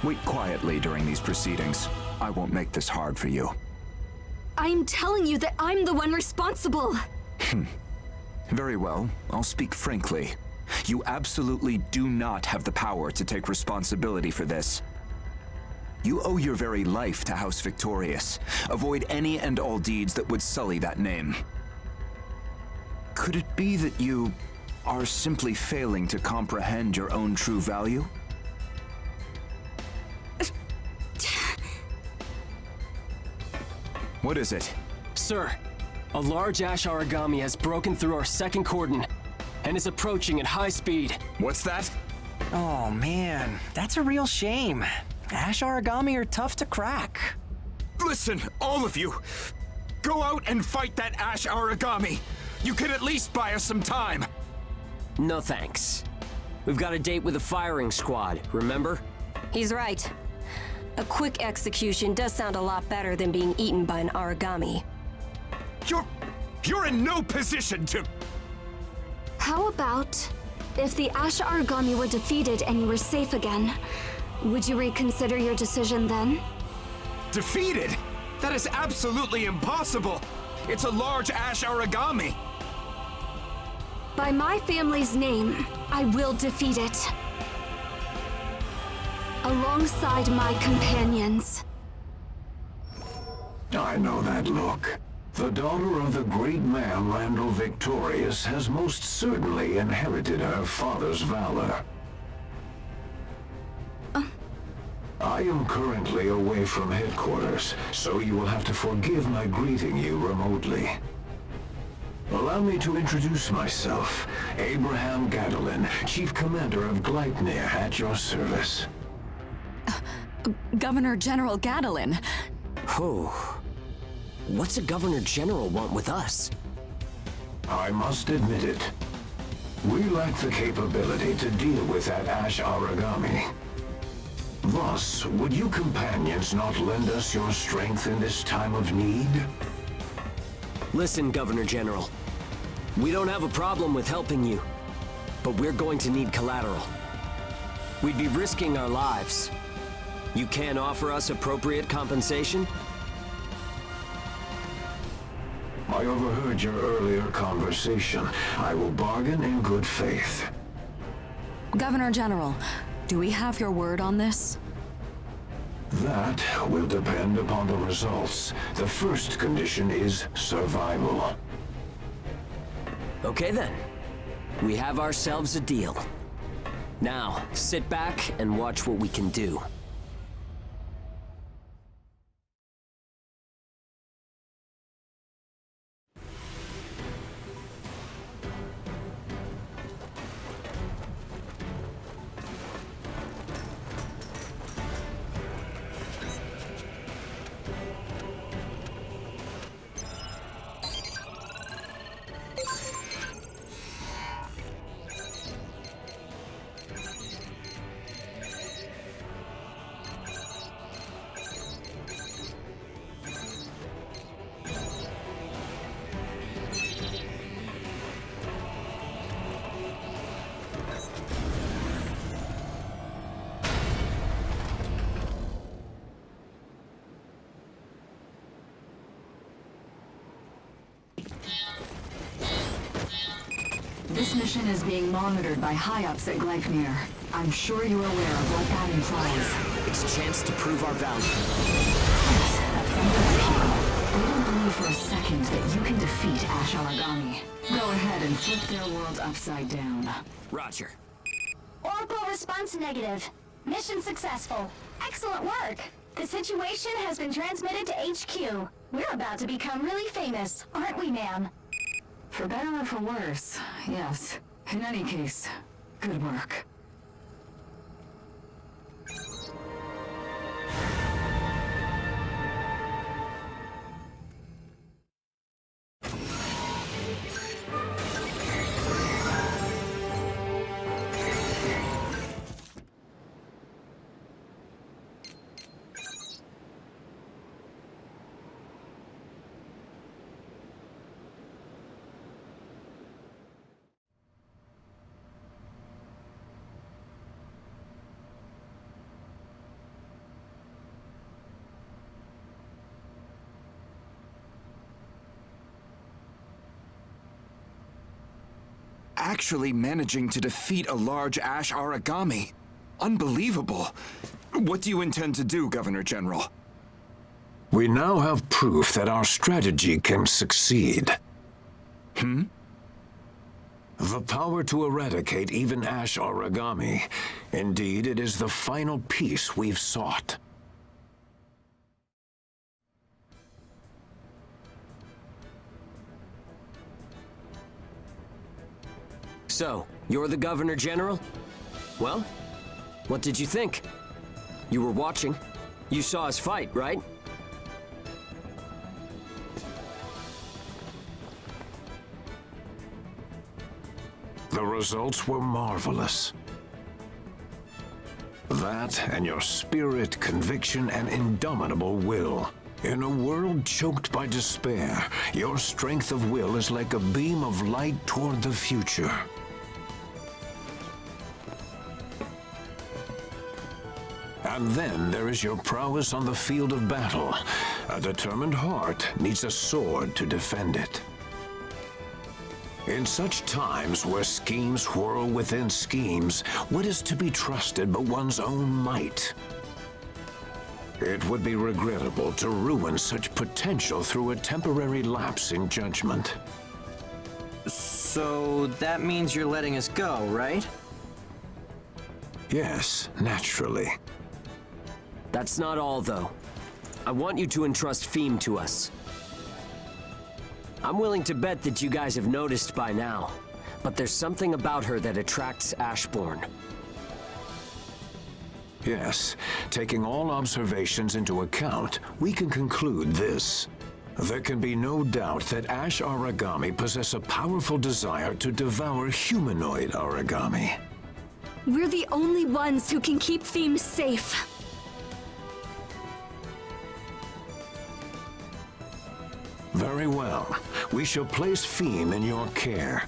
[SPEAKER 15] Wait quietly during these proceedings. I won't make this hard for you.
[SPEAKER 4] I'm telling you that I'm the one responsible.
[SPEAKER 15] Very well, I'll speak frankly. You absolutely do not have the power to take responsibility for this. You owe your very life to House Victorious. Avoid any and all deeds that would sully that name. Could it be that you are simply failing to comprehend your own true value? What is it?
[SPEAKER 16] Sir, a large Ash Aragami has broken through our second cordon and is approaching at high speed.
[SPEAKER 15] What's that?
[SPEAKER 5] Oh man, that's a real shame. Ash Aragami are tough to crack.
[SPEAKER 15] Listen, all of you! Go out and fight that Ash Aragami! You can at least buy us some time!
[SPEAKER 9] No thanks. We've got a date with the firing squad, remember?
[SPEAKER 6] He's right. A quick execution does sound a lot better than being eaten by an Aragami.
[SPEAKER 15] You're in no position to...
[SPEAKER 4] How about If the Ash Aragami were defeated and you were safe again, would you reconsider your decision then?
[SPEAKER 15] Defeated? That is absolutely impossible! It's a large Ash Aragami!
[SPEAKER 4] By my family's name, I will defeat it. Alongside my companions.
[SPEAKER 17] I know that look. The daughter of the great man Randall Victorious has most certainly inherited her father's valor. I am currently away from headquarters, so you will have to forgive my greeting you remotely. Allow me to introduce myself. Abraham Gadolin, Chief Commander of Gleipnir, at your service.
[SPEAKER 3] Governor General Gadolin.
[SPEAKER 5] Oh. What's a Governor General want with us?
[SPEAKER 17] I must admit it. We lack the capability to deal with that Ash Aragami. Thus, would you companions not lend us your strength in this time of need?
[SPEAKER 5] Listen, Governor General. We don't have a problem with helping you, but we're going to need collateral. We'd be risking our lives. You can't offer us appropriate compensation?
[SPEAKER 17] I overheard your earlier conversation. I will bargain in good faith.
[SPEAKER 3] Governor General, do we have your word on this?
[SPEAKER 17] That will depend upon the results. The first condition is survival.
[SPEAKER 5] Okay then. We have ourselves a deal. Now, sit back and watch what we can do.
[SPEAKER 3] This mission is being monitored by high-ups at Gleipnir. I'm sure you're aware of what that implies.
[SPEAKER 5] It's a chance to prove our value.
[SPEAKER 3] Yes, that sounds like a hero. We don't believe for a second that you can defeat Ash Aragami. Go ahead and flip their world upside down.
[SPEAKER 5] Roger.
[SPEAKER 2] Oracle response negative. Mission successful. Excellent work. The situation has been transmitted to HQ. We're about to become really famous, aren't we, ma'am?
[SPEAKER 3] For better or for worse, yes. In any case, good work.
[SPEAKER 15] Actually managing to defeat a large Ash Aragami. Unbelievable. What do you intend to do, Governor General?
[SPEAKER 17] We now have proof that our strategy can succeed.
[SPEAKER 15] Hmm?
[SPEAKER 17] The power to eradicate even Ash Aragami. Indeed, it is the final piece we've sought.
[SPEAKER 5] So, you're the Governor General? Well, what did you think? You were watching. You saw us fight, right?
[SPEAKER 17] The results were marvelous. That and your spirit, conviction, and indomitable will. In a world choked by despair, your strength of will is like a beam of light toward the future. And then there is your prowess on the field of battle. A determined heart needs a sword to defend it. In such times where schemes whirl within schemes, what is to be trusted but one's own might? It would be regrettable to ruin such potential through a temporary lapse in judgment.
[SPEAKER 5] So that means you're letting us go, right?
[SPEAKER 17] Yes, naturally.
[SPEAKER 9] That's not all, though. I want you to entrust Phym to us. I'm willing to bet that you guys have noticed by now, but there's something about her that attracts Ashborn.
[SPEAKER 17] Yes, taking all observations into account, we can conclude this. There can be no doubt that Ash Origami possess a powerful desire to devour humanoid origami.
[SPEAKER 4] We're the only ones who can keep Phym safe.
[SPEAKER 17] Very well. We shall place Phym in your care.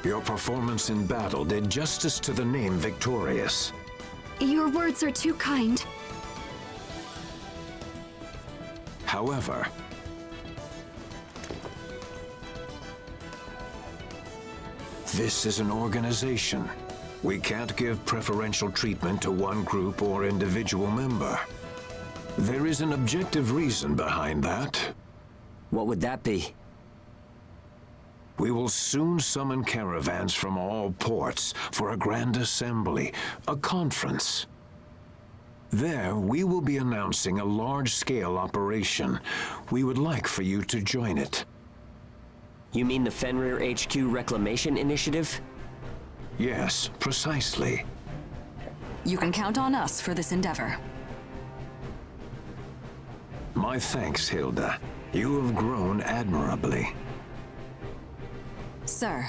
[SPEAKER 17] Your performance in battle did justice to the name Victorious.
[SPEAKER 4] Your words are too kind.
[SPEAKER 17] However, this is an organization. We can't give preferential treatment to one group or individual member. There is an objective reason behind that.
[SPEAKER 9] What would that be?
[SPEAKER 17] We will soon summon caravans from all ports for a grand assembly, a conference. There, we will be announcing a large-scale operation. We would like for you to join it.
[SPEAKER 9] You mean the Fenrir HQ Reclamation Initiative?
[SPEAKER 17] Yes, precisely.
[SPEAKER 3] You can count on us for this endeavor.
[SPEAKER 17] My thanks, Hilda. You have grown admirably.
[SPEAKER 3] Sir.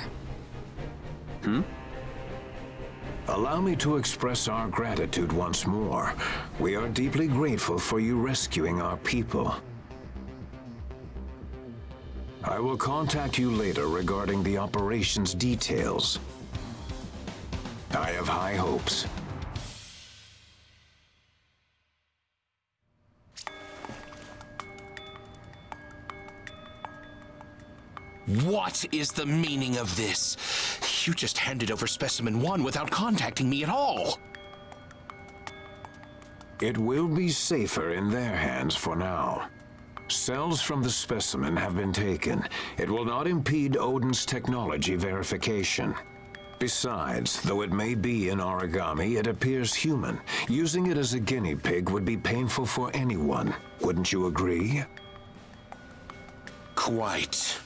[SPEAKER 17] Allow me to express our gratitude once more. We are deeply grateful for you rescuing our people. I will contact you later regarding the operation's details. I have high hopes.
[SPEAKER 11] What is the meaning of this? You just handed over Specimen 1 without contacting me at all.
[SPEAKER 17] It will be safer in their hands for now. Cells from the specimen have been taken. It will not impede Odin's technology verification. Besides, though it may be in origami, it appears human. Using it as a guinea pig would be painful for anyone. Wouldn't you agree?
[SPEAKER 11] Quite.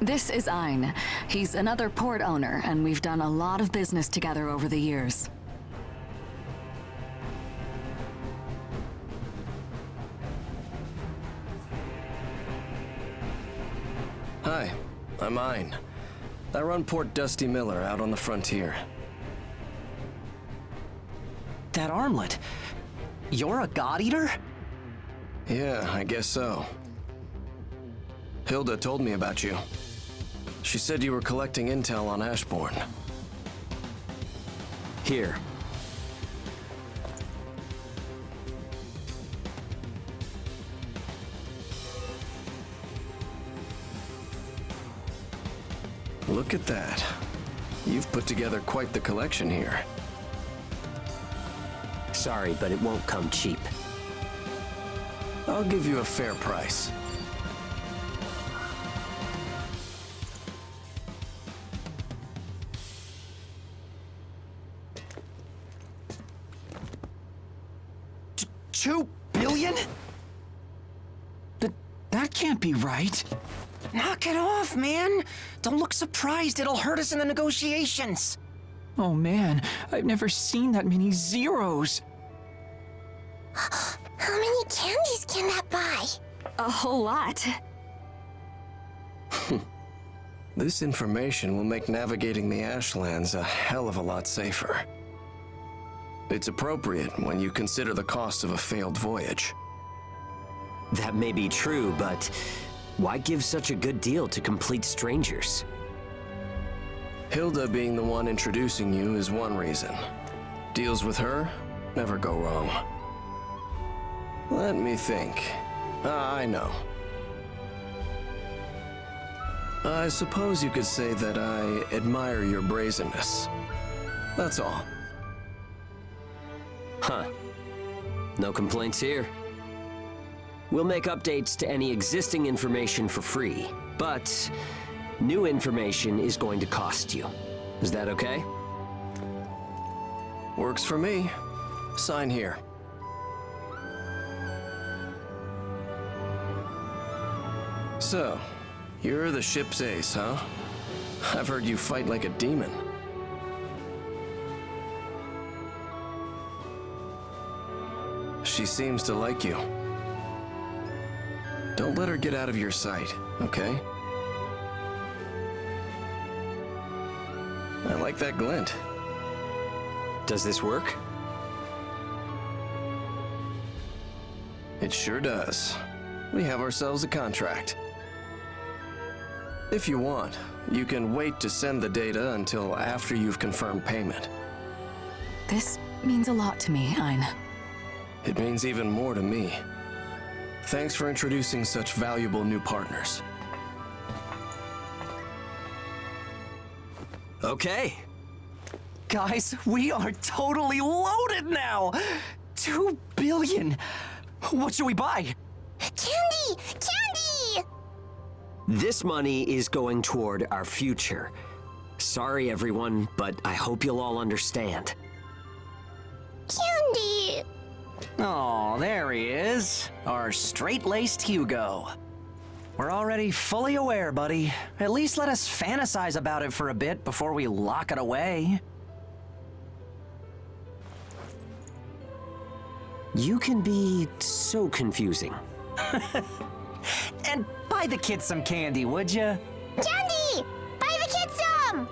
[SPEAKER 3] This is Ein. He's another port owner, and we've done a lot of business together over the years.
[SPEAKER 18] Hi, I'm Ein. I run Port Dusty Miller out on the frontier.
[SPEAKER 5] That armlet. You're a god eater?
[SPEAKER 18] Yeah, I guess so. Hilda told me about you. She said you were collecting intel on Ashbourne.
[SPEAKER 9] Here.
[SPEAKER 18] Look at that. You've put together quite the collection here.
[SPEAKER 9] Sorry, but it won't come cheap.
[SPEAKER 18] I'll give you a fair price.
[SPEAKER 5] $2 billion? That can't be right. Knock it off, man. Don't look surprised. It'll hurt us in the negotiations. Oh man, I've never seen that many zeros.
[SPEAKER 10] How many candies can that buy?
[SPEAKER 4] A whole lot.
[SPEAKER 18] This information will make navigating the Ashlands a hell of a lot safer. It's appropriate when you consider the cost of a failed voyage.
[SPEAKER 9] That may be true, but why give such a good deal to complete strangers?
[SPEAKER 18] Hilda being the one introducing you is one reason. Deals with her never go wrong. Let me think. I know. I suppose you could say that I admire your brazenness. That's all.
[SPEAKER 9] Huh. No complaints here. We'll make updates to any existing information for free, but new information is going to cost you. Is that okay?
[SPEAKER 18] Works for me. Sign here. So, you're the ship's ace, huh? I've heard you fight like a demon. She seems to like you. Don't let her get out of your sight, okay? I like that glint.
[SPEAKER 9] Does this work?
[SPEAKER 18] It sure does. We have ourselves a contract. If you want, you can wait to send the data until after you've confirmed payment.
[SPEAKER 3] This means a lot to me, Ein.
[SPEAKER 18] It means even more to me. Thanks for introducing such valuable new partners.
[SPEAKER 5] Okay. Guys, we are totally loaded now! 2 billion! What should we buy?
[SPEAKER 10] Candy! Candy!
[SPEAKER 9] This money is going toward our future. Sorry, everyone, but I hope you'll all understand.
[SPEAKER 10] Candy!
[SPEAKER 5] Oh, there he is. Our straight-laced Hugo. We're already fully aware, buddy. At least let us fantasize about it for a bit before we lock it away.
[SPEAKER 9] You can be so confusing.
[SPEAKER 5] And buy the kids some candy, would ya?
[SPEAKER 10] Candy! Buy the kids some!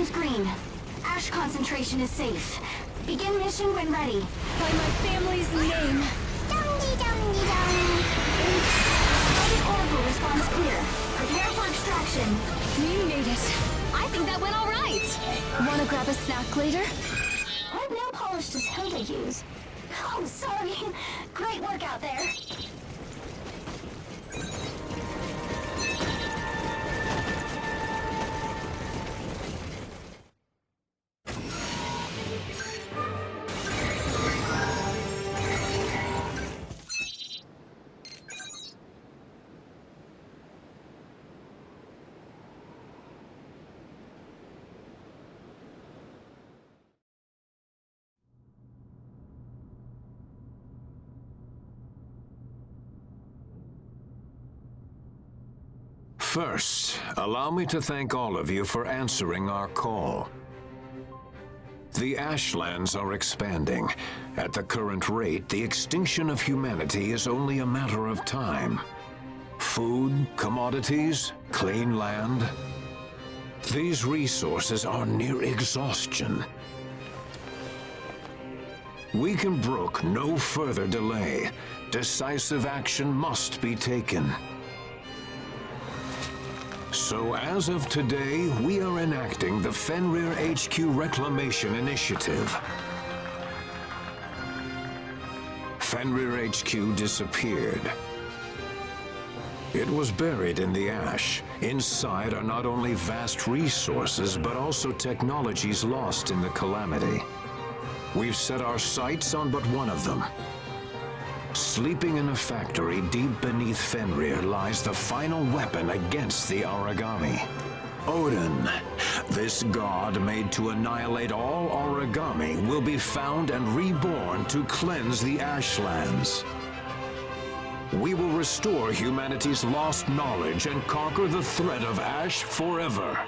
[SPEAKER 2] is green. Ash concentration is safe. Begin mission when ready.
[SPEAKER 4] By my family's name.
[SPEAKER 2] Target Oracle response clear. Prepare for extraction.
[SPEAKER 4] We made it. I think that went all right. Wanna grab a snack later?
[SPEAKER 2] What nail polish does Hilda use? Oh, sorry. Great work out there.
[SPEAKER 17] First, allow me to thank all of you for answering our call. The Ashlands are expanding. At the current rate, the extinction of humanity is only a matter of time. Food, commodities, clean land. These resources are near exhaustion. We can brook no further delay. Decisive action must be taken. So as of today, we are enacting the Fenrir HQ Reclamation Initiative. Fenrir HQ disappeared. It was buried in the ash. Inside are not only vast resources, but also technologies lost in the calamity. We've set our sights on but one of them. Sleeping in a factory deep beneath Fenrir lies the final weapon against the origami. Odin, this god made to annihilate all origami, will be found and reborn to cleanse the Ashlands. We will restore humanity's lost knowledge and conquer the threat of ash forever.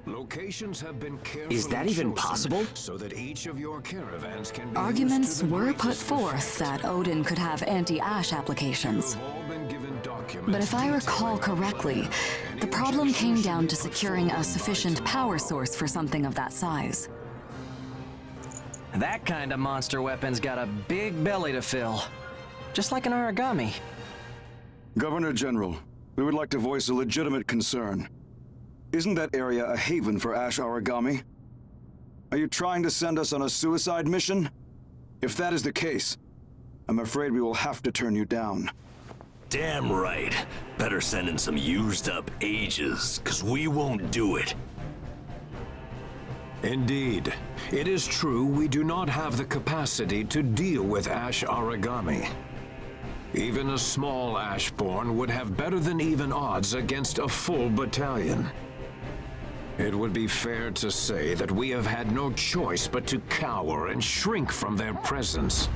[SPEAKER 17] Locations have been carefully
[SPEAKER 9] Is that even possible?
[SPEAKER 17] So that each of your caravans can be
[SPEAKER 3] Arguments were put forth that Odin could have anti-ash applications. But if I recall correctly, the problem came down to securing a sufficient power source for something of that size.
[SPEAKER 5] That kind of monster weapon's got a big belly to fill. Just like an origami.
[SPEAKER 19] Governor General, we would like to voice a legitimate concern. Isn't that area a haven for ash origami? Are you trying to send us on a suicide mission? If that is the case, I'm afraid we will have to turn you down.
[SPEAKER 20] Damn right. Better send in some used up ages, 'cause we won't do it.
[SPEAKER 17] Indeed. It is true we do not have the capacity to deal with ash origami. Even a small Ashborn would have better than even odds against a full battalion. It would be fair to say that we have had no choice but to cower and shrink from their presence.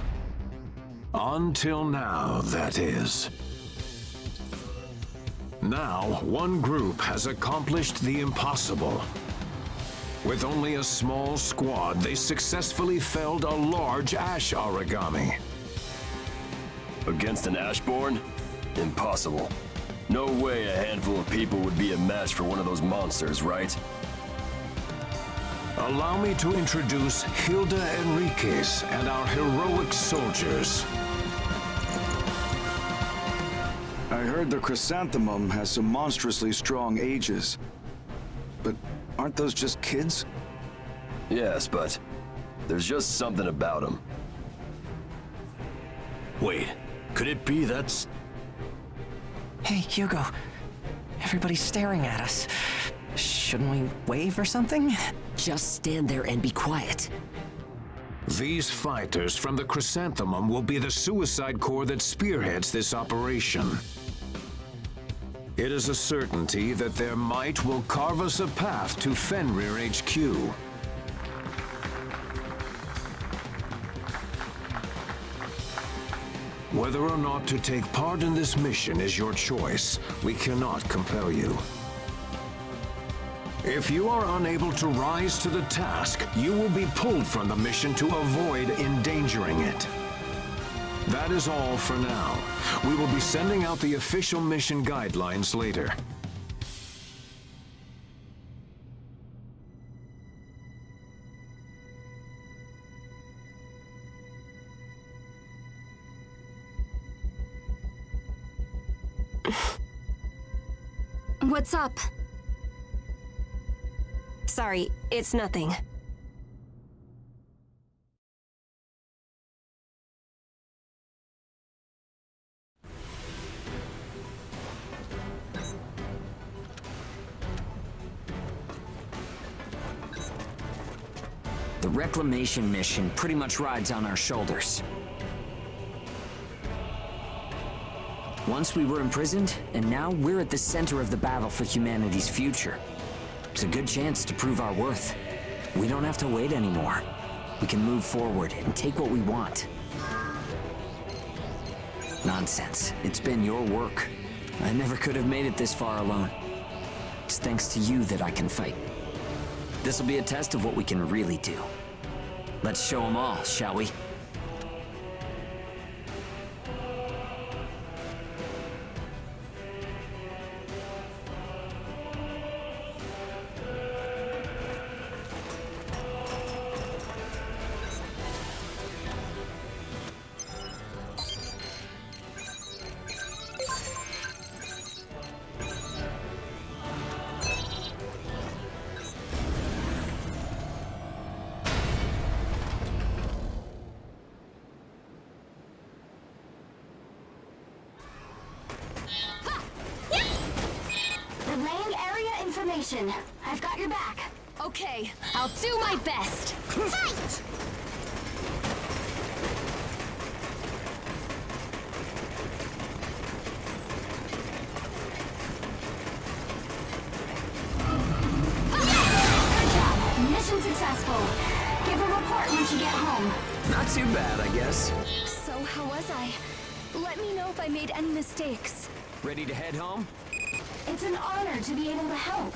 [SPEAKER 17] Until now, that is. Now, one group has accomplished the impossible. With only a small squad, they successfully felled a large ash origami.
[SPEAKER 20] Against an Ashborn? Impossible. No way a handful of people would be a match for one of those monsters, right?
[SPEAKER 17] Allow me to introduce Hilda Enriquez and our heroic soldiers.
[SPEAKER 19] I heard the chrysanthemum has some monstrously strong ages. But aren't those just kids?
[SPEAKER 20] Yes, but there's just something about them. Wait, could it be that's...
[SPEAKER 5] Hey, Hugo. Everybody's staring at us. Shouldn't we wave or something?
[SPEAKER 9] Just stand there and be quiet.
[SPEAKER 17] These fighters from the chrysanthemum will be the suicide corps that spearheads this operation. It is a certainty that their might will carve us a path to Fenrir HQ. Whether or not to take part in this mission is your choice. We cannot compel you. If you are unable to rise to the task, you will be pulled from the mission to avoid endangering it. That is all for now. We will be sending out the official mission guidelines later.
[SPEAKER 4] What's up?
[SPEAKER 6] Sorry, it's nothing.
[SPEAKER 1] The reclamation mission pretty much rides on our shoulders. Once we were imprisoned, and now we're at the center of the battle for humanity's future. It's a good chance to prove our worth. We don't have to wait anymore. We can move forward and take what we want. Nonsense. It's been your work. I never could have made it this far alone. It's thanks to you that I can fight. This'll be a test of what we can really do. Let's show them all, shall we?
[SPEAKER 2] Relaying area information. I've got your back.
[SPEAKER 4] Okay, I'll do my best.
[SPEAKER 10] Fight!
[SPEAKER 2] Good job. Mission successful. Give a report once you get home.
[SPEAKER 1] Not too bad, I guess.
[SPEAKER 4] So how was I? Let me know if I made any mistakes.
[SPEAKER 1] Ready to head home?
[SPEAKER 2] It's an honor to be able to help.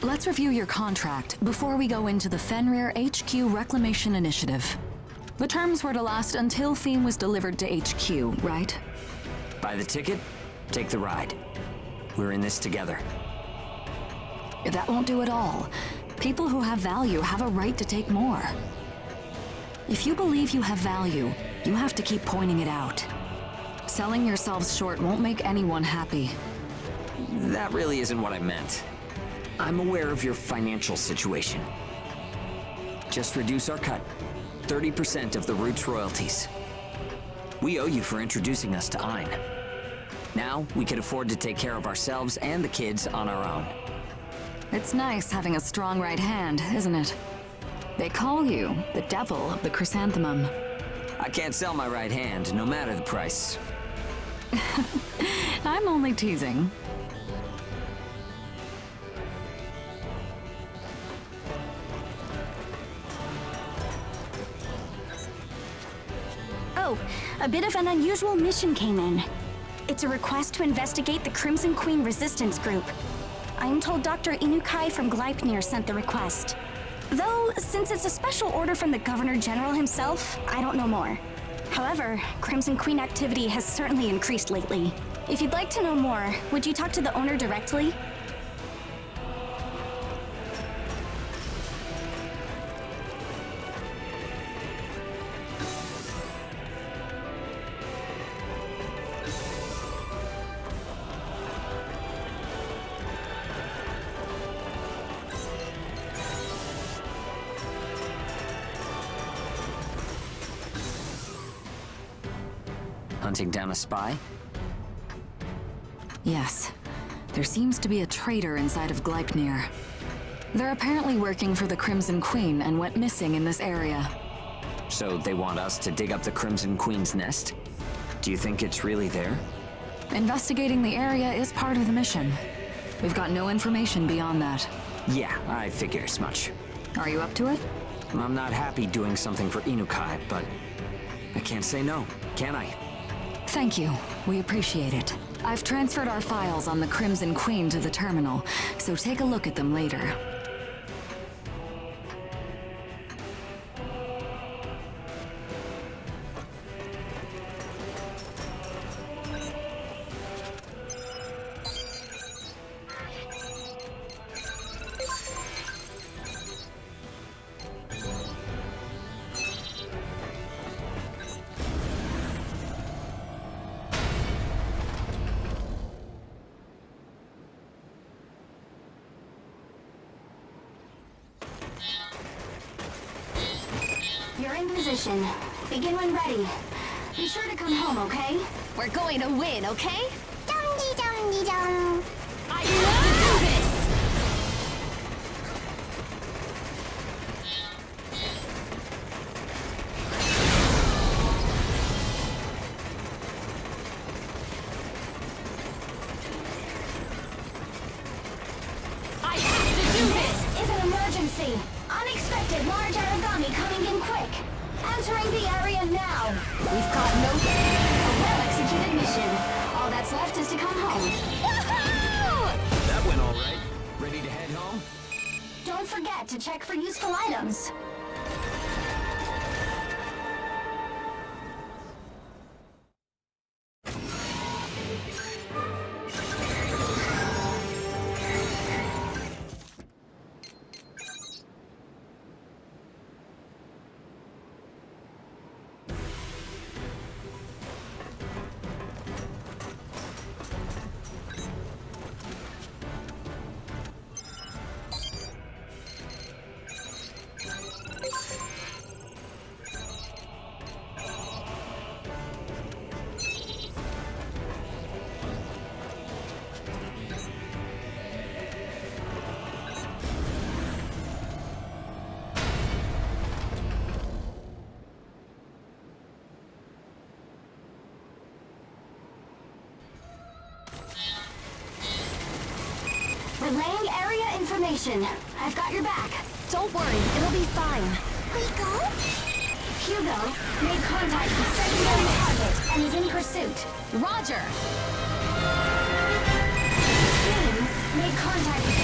[SPEAKER 3] Let's review your contract before we go into the Fenrir HQ Reclamation Initiative. The terms were to last until phym was delivered to HQ, right?
[SPEAKER 1] Buy the ticket, take the ride. We're in this together.
[SPEAKER 3] That won't do it all. People who have value have a right to take more. If you believe you have value, you have to keep pointing it out. Selling yourselves short won't make anyone happy.
[SPEAKER 1] That really isn't what I meant. I'm aware of your financial situation. Just reduce our cut. 30% of the Root's royalties. We owe you for introducing us to Ein. Now, we can afford to take care of ourselves and the kids on our own.
[SPEAKER 3] It's nice having a strong right hand, isn't it? They call you the devil of the chrysanthemum.
[SPEAKER 1] I can't sell my right hand, no matter the price.
[SPEAKER 3] I'm only teasing.
[SPEAKER 2] Oh, a bit of an unusual mission came in. It's a request to investigate the Crimson Queen Resistance Group. I'm told Dr. Inukai from Gleipnir sent the request. Though, since it's a special order from the Governor General himself, I don't know more. However, Crimson Queen activity has certainly increased lately. If you'd like to know more, would you talk to the owner directly?
[SPEAKER 1] Hunting down a spy?
[SPEAKER 3] Yes. There seems to be a traitor inside of Gleipnir. They're apparently working for the Crimson Queen and went missing in this area.
[SPEAKER 1] So they want us to dig up the Crimson Queen's nest? Do you think it's really there?
[SPEAKER 3] Investigating the area is part of the mission. We've got no information beyond that.
[SPEAKER 1] Yeah, I figure as much.
[SPEAKER 3] Are you up to it?
[SPEAKER 1] I'm not happy doing something for Inukai, but I can't say no, can I?
[SPEAKER 3] Thank you. We appreciate it. I've transferred our files on the Crimson Queen to the terminal, so take a look at them later.
[SPEAKER 2] in position. Begin when ready. Be sure to come home, okay?
[SPEAKER 4] We're going to win, okay?
[SPEAKER 10] Dum-dee-dum-dee-dum.
[SPEAKER 4] I love to do this!
[SPEAKER 2] I have to do this! This is an emergency! Unexpected large origami coming in quick! Entering the area now! We've got no... A well-executed mission. All that's left is to come home.
[SPEAKER 4] Woohoo!
[SPEAKER 9] That went all right. Ready to head home?
[SPEAKER 2] Don't forget to check for useful items. Relaying area information. I've got your back.
[SPEAKER 4] Don't worry, it'll be fine.
[SPEAKER 10] We go?
[SPEAKER 2] Hugo made contact with secondary target and is in pursuit.
[SPEAKER 4] Roger!
[SPEAKER 2] Phym made contact with...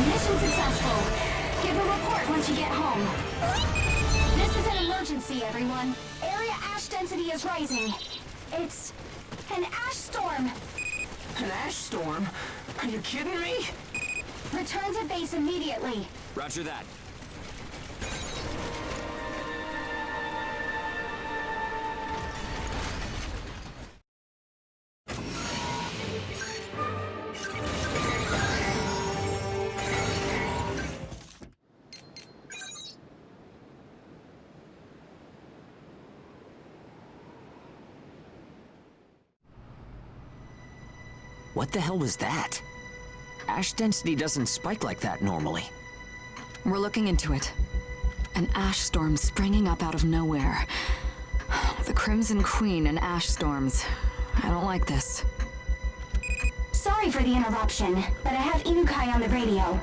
[SPEAKER 2] Mission successful. Give a report once you get home. This is an emergency, everyone. Area ash density is rising. It's an ash storm.
[SPEAKER 5] An ash storm? Are you kidding me?
[SPEAKER 2] Return to base immediately.
[SPEAKER 9] Roger that. What the hell was that? Ash density doesn't spike like that normally.
[SPEAKER 3] We're looking into it. An ash storm springing up out of nowhere. The Crimson Queen and ash storms. I don't like this.
[SPEAKER 2] Sorry for the interruption, but I have Inukai on the radio.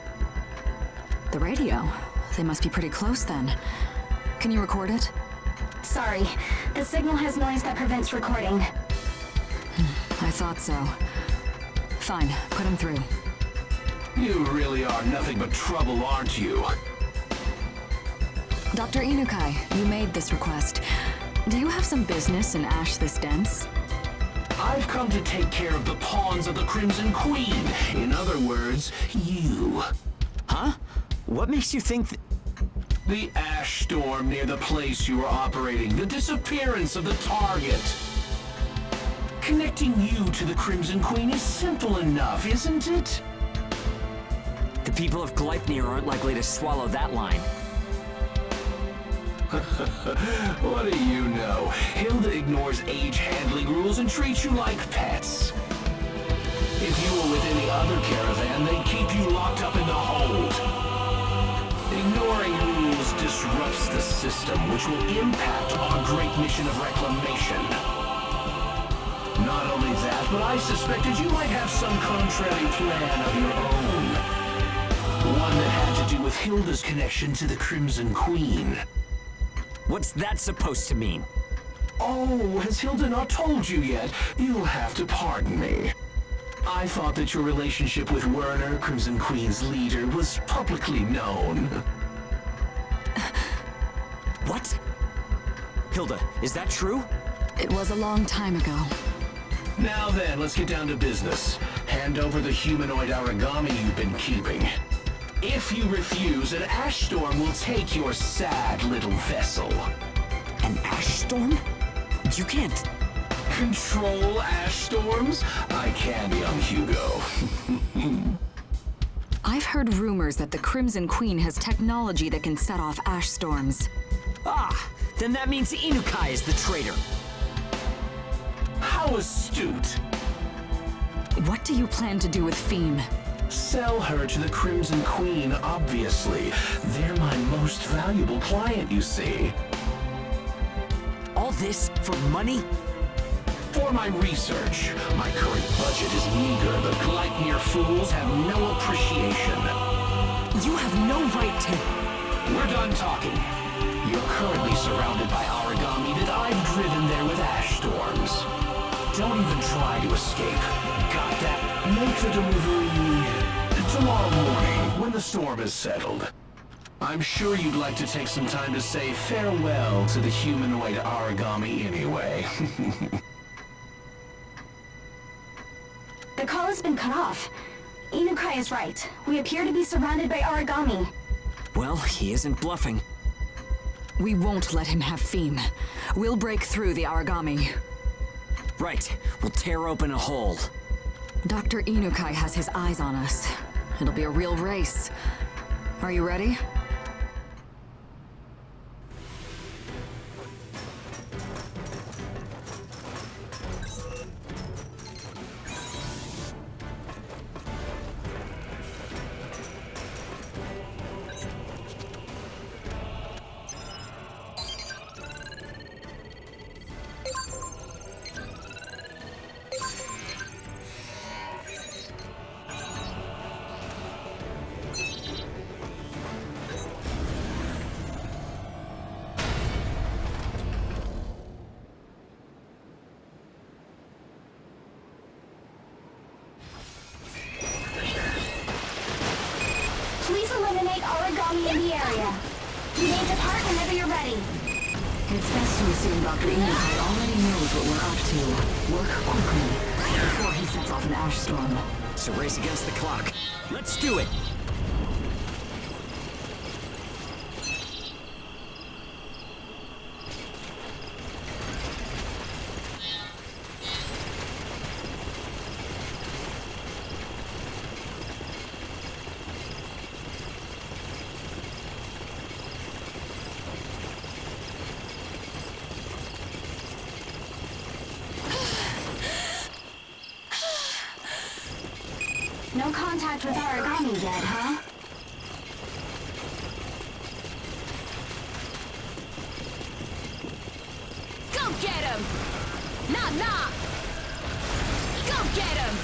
[SPEAKER 3] The radio? They must be pretty close then. Can you record it?
[SPEAKER 2] Sorry, the signal has noise that prevents recording.
[SPEAKER 3] I thought so. Fine, put him through.
[SPEAKER 11] You really are nothing but trouble, aren't you?
[SPEAKER 3] Dr. Inukai, you made this request. Do you have some business in ash this dense?
[SPEAKER 11] I've come to take care of the pawns of the Crimson Queen. In other words, you.
[SPEAKER 9] Huh? What makes you think
[SPEAKER 11] The ash storm near the place you are operating, the disappearance of the target. Connecting you to the Crimson Queen is simple enough, isn't it?
[SPEAKER 9] The people of Gleipnir aren't likely to swallow that line.
[SPEAKER 11] What do you know? Hilda ignores age handling rules and treats you like pets. If you were with any other caravan, they'd keep you locked up in the hold. Ignoring rules disrupts the system, which will impact our great mission of reclamation. Not only that, but I suspected you might have some contrary plan of your own. One that had to do with Hilda's connection to the Crimson Queen.
[SPEAKER 9] What's that supposed to mean?
[SPEAKER 11] Oh, has Hilda not told you yet? You'll have to pardon me. I thought that your relationship with Werner, Crimson Queen's leader, was publicly known.
[SPEAKER 9] What? Hilda, is that true?
[SPEAKER 3] It was a long time ago.
[SPEAKER 11] Now then, let's get down to business. Hand over the humanoid origami you've been keeping. If you refuse, an ash storm will take your sad little vessel.
[SPEAKER 9] An ash storm? You can't...
[SPEAKER 11] Control ash storms? I can, young Hugo.
[SPEAKER 3] I've heard rumors that the Crimson Queen has technology that can set off ash storms.
[SPEAKER 9] Ah, then that means Inukai is the traitor.
[SPEAKER 11] How astute.
[SPEAKER 3] What do you plan to do with phym?
[SPEAKER 11] Sell her to the Crimson Queen, obviously. They're my most valuable client, you see.
[SPEAKER 9] All this for money?
[SPEAKER 11] For my research. My current budget is meager, but Gleipnir fools have no appreciation.
[SPEAKER 3] You have no right to...
[SPEAKER 11] We're done talking. You're currently surrounded by origami that I've driven there with ash storms. Don't even try to escape. Got that? Make the delivery tomorrow morning when the storm is settled. I'm sure you'd like to take some time to say farewell to the humanoid origami anyway.
[SPEAKER 2] The call has been cut off. Inukai is right. We appear to be surrounded by origami.
[SPEAKER 9] Well, he isn't bluffing.
[SPEAKER 3] We won't let him have phym. We'll break through the origami.
[SPEAKER 9] Right. We'll tear open a hole.
[SPEAKER 3] Dr. Inukai has his eyes on us. It'll be a real race. Are you ready?
[SPEAKER 2] Please eliminate origami in the area. You may depart whenever you're ready.
[SPEAKER 3] It's best to assume Dr. Inukai already knows what we're up to. Work quickly, before he sets off an ash storm.
[SPEAKER 9] It's a race against the clock. Let's do it!
[SPEAKER 2] No contact with origami yet, huh?
[SPEAKER 4] Go get him! Nah! Go get him!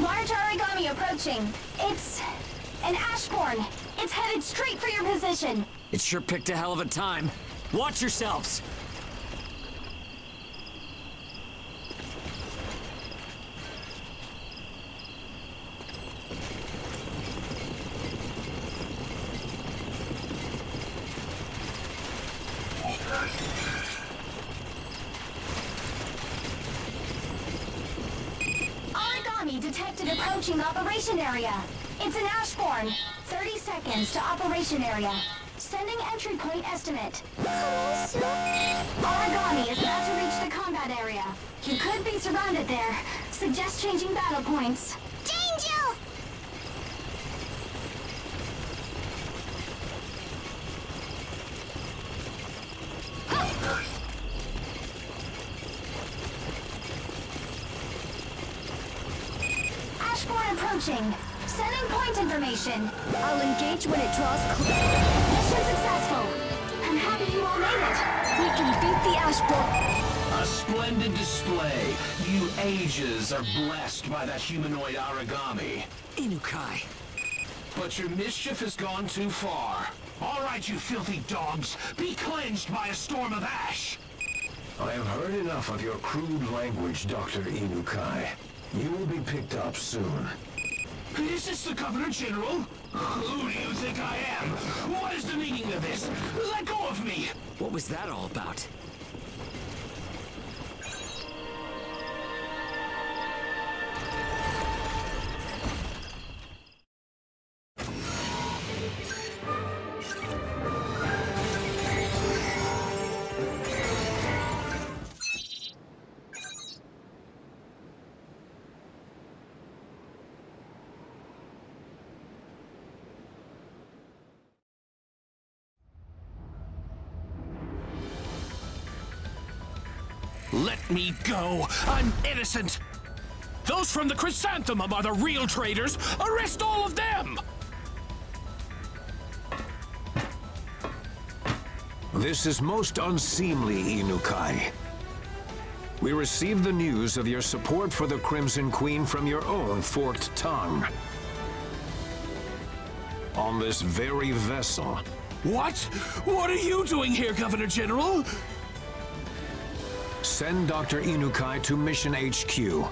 [SPEAKER 2] Large origami approaching. It's an ashborn. It's headed straight for your position.
[SPEAKER 9] It sure picked a hell of a time. Watch yourselves!
[SPEAKER 2] Origami detected approaching operation area. It's an ashborn. 30 seconds to operation area. Sending entry point estimate. Origami is about to reach the combat area. You could be surrounded there. Suggest changing battle points.
[SPEAKER 10] Danger!
[SPEAKER 2] Ashborn approaching. Sending point information.
[SPEAKER 4] I'll engage when it draws close.
[SPEAKER 2] Mission successful. I'm happy you all made it.
[SPEAKER 4] We can beat the Ashborn.
[SPEAKER 11] A splendid display. You ages are blessed by that humanoid origami.
[SPEAKER 9] Inukai.
[SPEAKER 11] But your mischief has gone too far. All right, you filthy dogs. Be cleansed by a storm of ash.
[SPEAKER 17] I have heard enough of your crude language, Dr. Inukai. You will be picked up soon.
[SPEAKER 11] Is this the Governor General? Who do you think I am? What is the meaning of this? Let go of me!
[SPEAKER 9] What was that all about?
[SPEAKER 11] Let me go! I'm innocent! Those from the Chrysanthemum are the real traitors! Arrest all of them!
[SPEAKER 17] This is most unseemly, Inukai. We received the news of your support for the Crimson Queen from your own forked tongue. On this very vessel.
[SPEAKER 11] What? What are you doing here, Governor General?
[SPEAKER 17] Send Dr. Inukai to Mission HQ.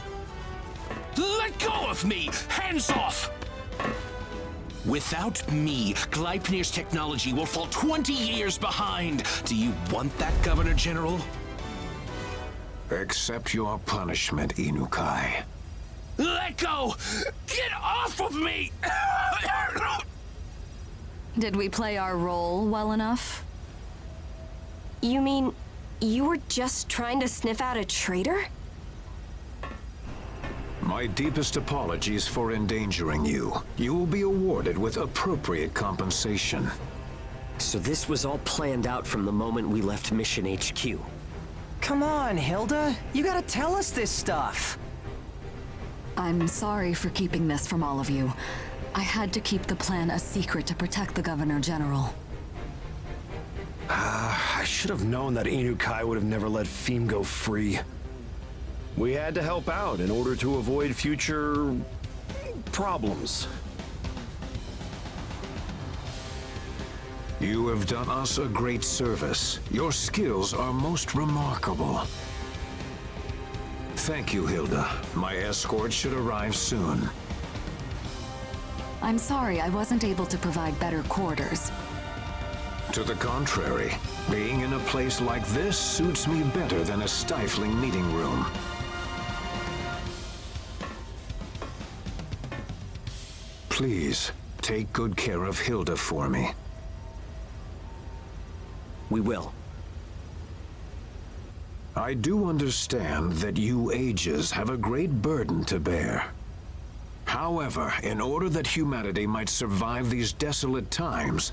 [SPEAKER 11] Let go of me! Hands off! Without me, Gleipnir's technology will fall 20 years behind. Do you want that, Governor General?
[SPEAKER 17] Accept your punishment, Inukai.
[SPEAKER 11] Let go! Get off of me!
[SPEAKER 3] Did we play our role well enough?
[SPEAKER 6] You mean you were just trying to sniff out a traitor?
[SPEAKER 17] My deepest apologies for endangering you. You will be awarded with appropriate compensation.
[SPEAKER 9] So this was all planned out from the moment we left Mission HQ.
[SPEAKER 5] Come on, Hilda. You gotta tell us this stuff.
[SPEAKER 3] I'm sorry for keeping this from all of you. I had to keep the plan a secret to protect the Governor General.
[SPEAKER 7] I should have known that Inukai would have never let phym go free. We had to help out in order to avoid future problems.
[SPEAKER 17] You have done us a great service. Your skills are most remarkable. Thank you, Hilda. My escort should arrive soon.
[SPEAKER 3] I'm sorry I wasn't able to provide better quarters.
[SPEAKER 17] To the contrary, being in a place like this suits me better than a stifling meeting room. Please, take good care of Hilda for me.
[SPEAKER 9] We will.
[SPEAKER 17] I do understand that you ages have a great burden to bear. However, in order that humanity might survive these desolate times,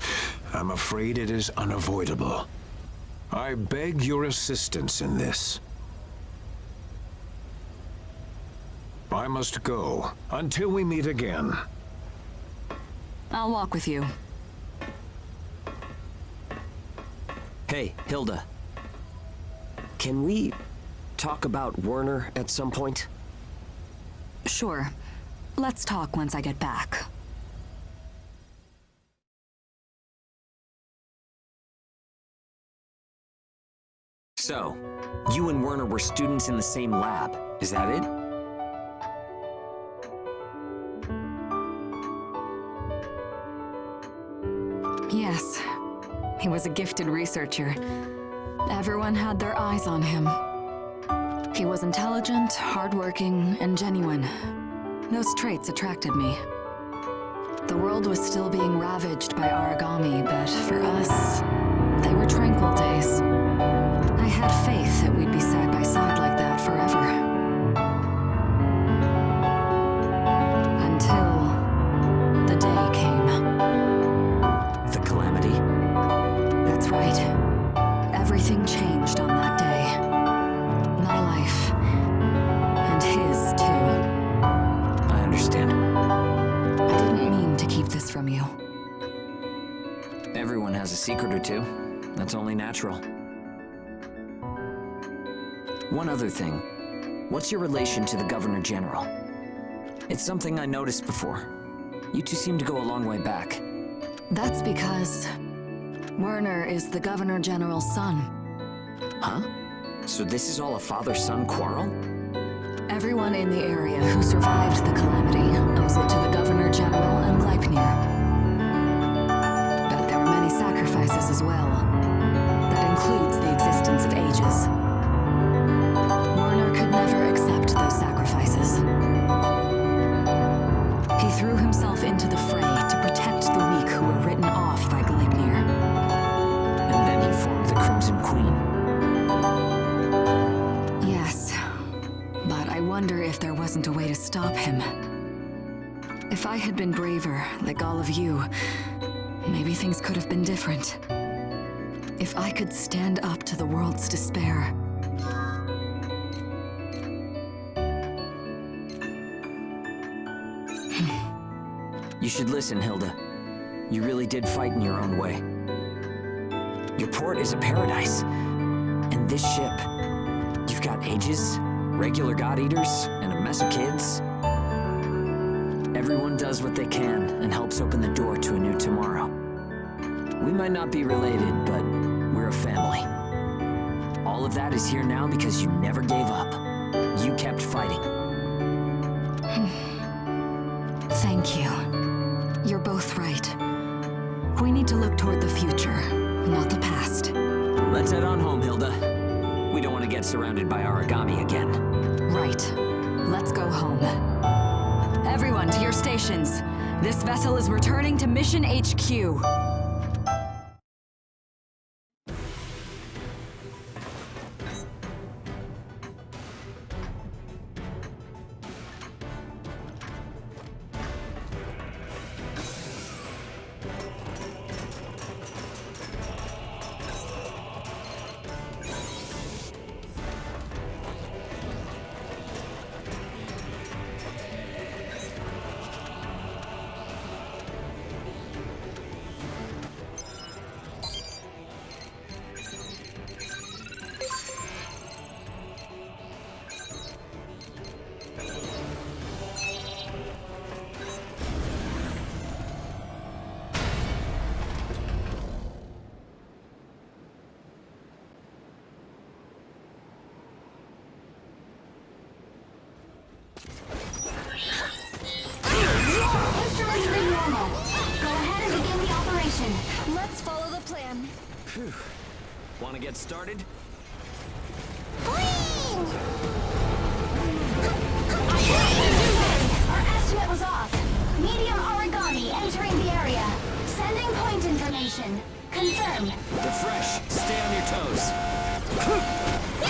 [SPEAKER 17] I'm afraid it is unavoidable. I beg your assistance in this. I must go until we meet again.
[SPEAKER 3] I'll walk with you.
[SPEAKER 9] Hey, Hilda. Can we talk about Werner at some point?
[SPEAKER 3] Sure. Let's talk once I get back.
[SPEAKER 1] So, you and Werner were students in the same lab, is that it?
[SPEAKER 3] Yes. He was a gifted researcher. Everyone had their eyes on him. He was intelligent, hardworking, and genuine. Those traits attracted me. The world was still being ravaged by origami, but for us, they were tranquil days. I had faith that we'd be side by side like that forever. Until the day came.
[SPEAKER 1] The calamity?
[SPEAKER 3] That's right. Everything changed on that day. My life. And his, too.
[SPEAKER 1] I understand.
[SPEAKER 3] I didn't mean to keep this from you.
[SPEAKER 1] Everyone has a secret or two. That's only natural. One other thing. What's your relation to the Governor General? It's something I noticed before. You two seem to go a long way back.
[SPEAKER 3] That's because Werner is the Governor General's son.
[SPEAKER 1] Huh? So this is all a father-son quarrel?
[SPEAKER 3] Everyone in the area who survived the calamity owes it to the Governor General and Gleipnir. But there were many sacrifices as well. That includes the existence of ages. Werner could never accept those sacrifices. He threw himself into the fray to protect the weak who were written off by Gleipnir.
[SPEAKER 1] And then he formed the Crimson Queen.
[SPEAKER 3] Yes, but I wonder if there wasn't a way to stop him. If I had been braver, like all of you, maybe things could have been different. If I could stand up to the world's despair.
[SPEAKER 1] You should listen, Hilda. You really did fight in your own way. Your port is a paradise. And this ship, you've got ages, regular God-Eaters, and a mess of kids. Everyone does what they can and helps open the door to a new tomorrow. We might not be related, but we're a family. All of that is here now because you never gave up. You kept fighting.
[SPEAKER 3] Thank you. You're both right. We need to look toward the future, not the past.
[SPEAKER 1] Let's head on home, Hilda. We don't want to get surrounded by origami again.
[SPEAKER 3] Right. Let's go home. Everyone, to your stations. This vessel is returning to Mission HQ.
[SPEAKER 2] Instruments are normal. Go ahead and begin the operation.
[SPEAKER 4] Let's follow the plan.
[SPEAKER 1] Phew. Want to get started?
[SPEAKER 2] Our estimate was off. Medium origami entering the area. Sending point information. Confirmed.
[SPEAKER 1] They're fresh. Stay on your toes.
[SPEAKER 2] A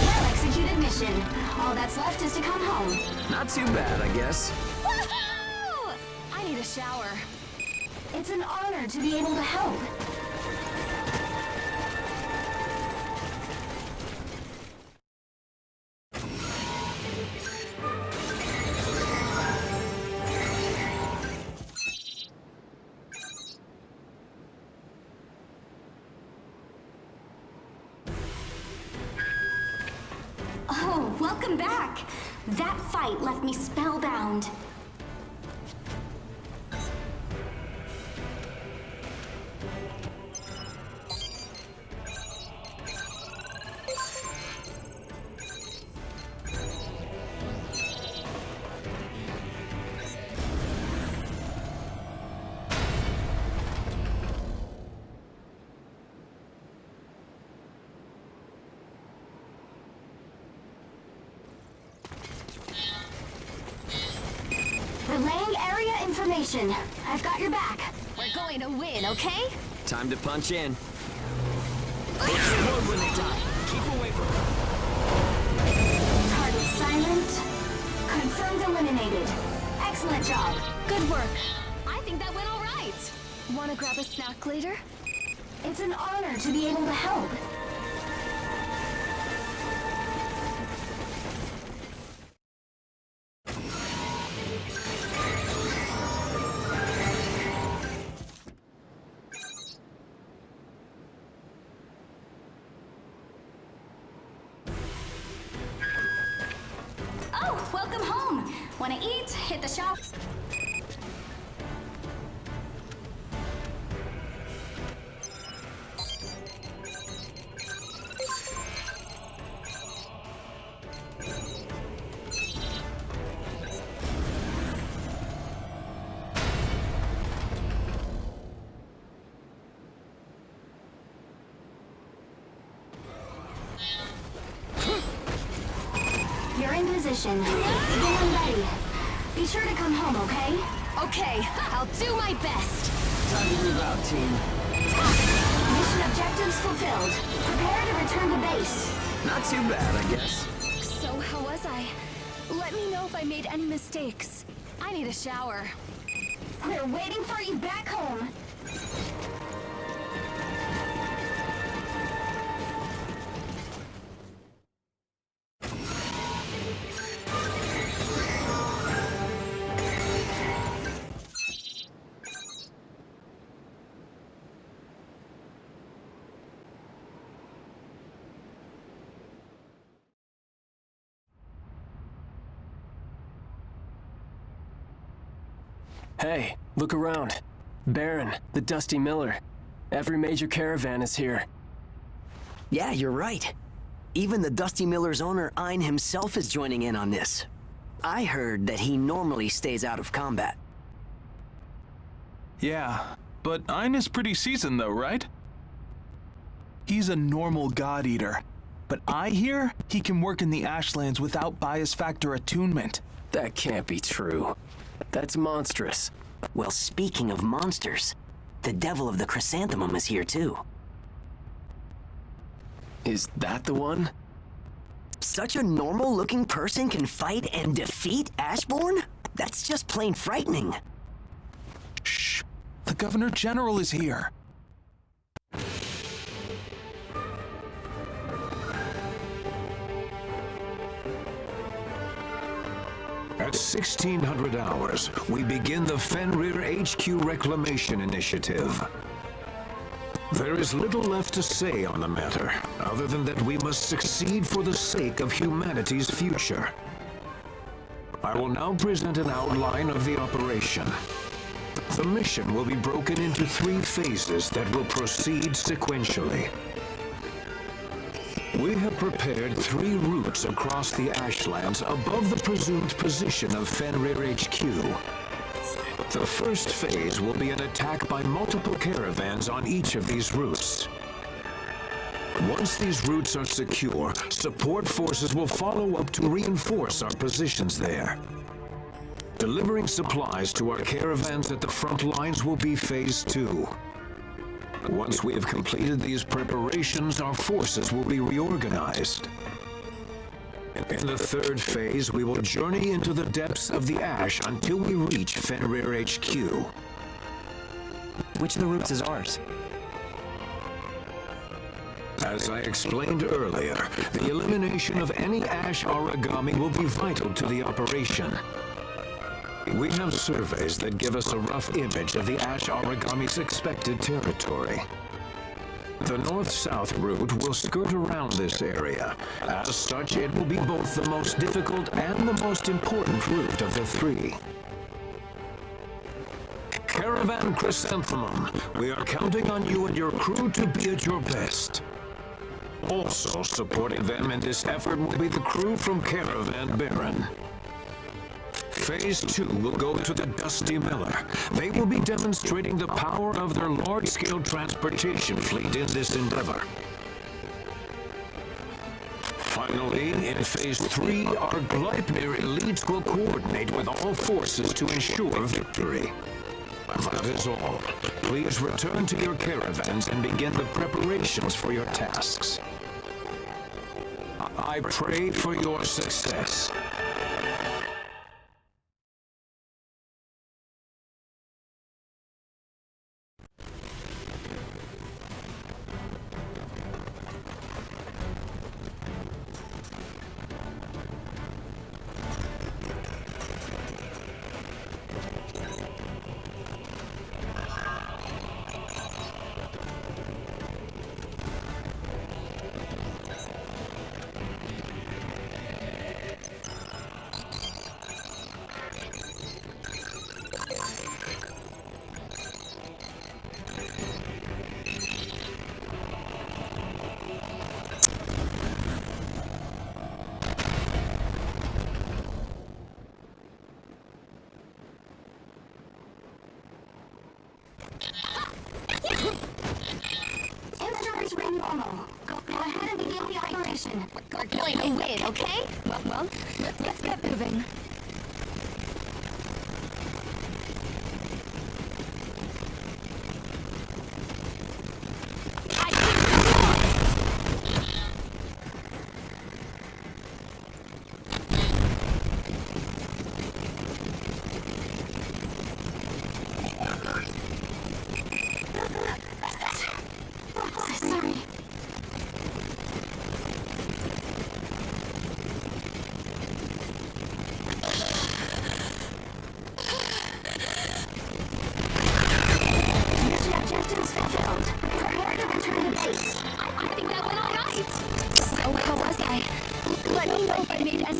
[SPEAKER 2] well-executed mission. All that's left is to come home.
[SPEAKER 1] Not too bad, I guess.
[SPEAKER 4] Woohoo! I need a shower.
[SPEAKER 2] It's an honor to be able to help.
[SPEAKER 10] Oh, welcome back. That fight left me spellbound.
[SPEAKER 2] Relaying area information. I've got your back.
[SPEAKER 4] We're going to win, okay?
[SPEAKER 1] Time to punch in. They explode when they die. Keep away from them.
[SPEAKER 2] Target silent. Confirmed eliminated. Excellent job.
[SPEAKER 4] Good work. I think that went all right. Want to grab a snack later?
[SPEAKER 2] It's an honor to be able to help.
[SPEAKER 10] Oh, welcome home. Wanna eat? Hit the shop.
[SPEAKER 2] You're in position. Begin when ready. Be sure to come home, okay?
[SPEAKER 4] Okay, I'll do my best.
[SPEAKER 1] Time to move out, team.
[SPEAKER 2] Mission objectives fulfilled. Prepare to return to base.
[SPEAKER 1] Not too bad, I guess.
[SPEAKER 4] So, how was I? Let me know if I made any mistakes. I need a shower.
[SPEAKER 2] We're waiting for you back home.
[SPEAKER 16] Hey, look around. Baron, the Dusty Miller. Every major caravan is here.
[SPEAKER 9] Yeah, you're right. Even the Dusty Miller's owner, Ein himself, is joining in on this. I heard that he normally stays out of combat.
[SPEAKER 14] Yeah, but Ein is pretty seasoned though, right? He's a normal god eater, but I hear he can work in the Ashlands without bias factor attunement.
[SPEAKER 16] That can't be true. That's monstrous.
[SPEAKER 1] Well, speaking of monsters, the Devil of the Chrysanthemum is here too.
[SPEAKER 16] Is that the one?
[SPEAKER 1] Such a normal-looking person can fight and defeat Ashborn? That's just plain frightening.
[SPEAKER 14] Shh! The Governor General is here.
[SPEAKER 17] At 1600 hours, we begin the Fenrir HQ Reclamation Initiative. There is little left to say on the matter, other than that we must succeed for the sake of humanity's future. I will now present an outline of the operation. The mission will be broken into 3 phases that will proceed sequentially. We have prepared 3 routes across the Ashlands above the presumed position of Fenrir HQ. The first phase will be an attack by multiple caravans on each of these routes. Once these routes are secure, support forces will follow up to reinforce our positions there. Delivering supplies to our caravans at the front lines will be phase 2. Once we have completed these preparations, our forces will be reorganized. In the third phase, we will journey into the depths of the ash until we reach Fenrir HQ.
[SPEAKER 5] Which of the routes is ours?
[SPEAKER 17] As I explained earlier, the elimination of any ash origami will be vital to the operation. We have surveys that give us a rough image of the ash origami's expected territory. The north-south route will skirt around this area. As such, it will be both the most difficult and the most important route of the 3. Caravan Chrysanthemum, we are counting on you and your crew to be at your best. Also supporting them in this effort will be the crew from Caravan Baron. Phase 2 will go to the Dusty Miller. They will be demonstrating the power of their large-scale transportation fleet in this endeavor. Finally, in Phase 3, our Gleipnir elites will coordinate with all forces to ensure victory. That is all. Please return to your caravans and begin the preparations for your tasks. I pray for your success.
[SPEAKER 2] Inventory's running normal. Go ahead and begin the operation. We're going to win, okay? Well, let's get moving.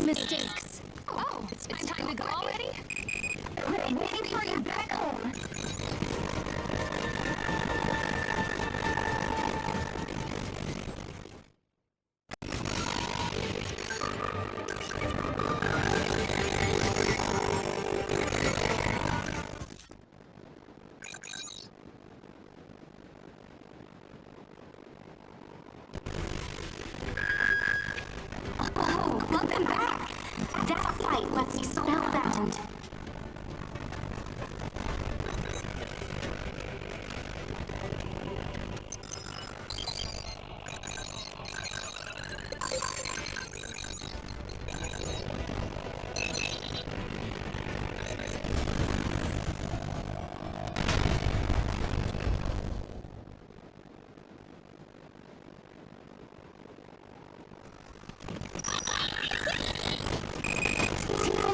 [SPEAKER 4] Mistakes. Oh, it's time to go already?
[SPEAKER 2] Waiting for your backup. fight left me spellbound.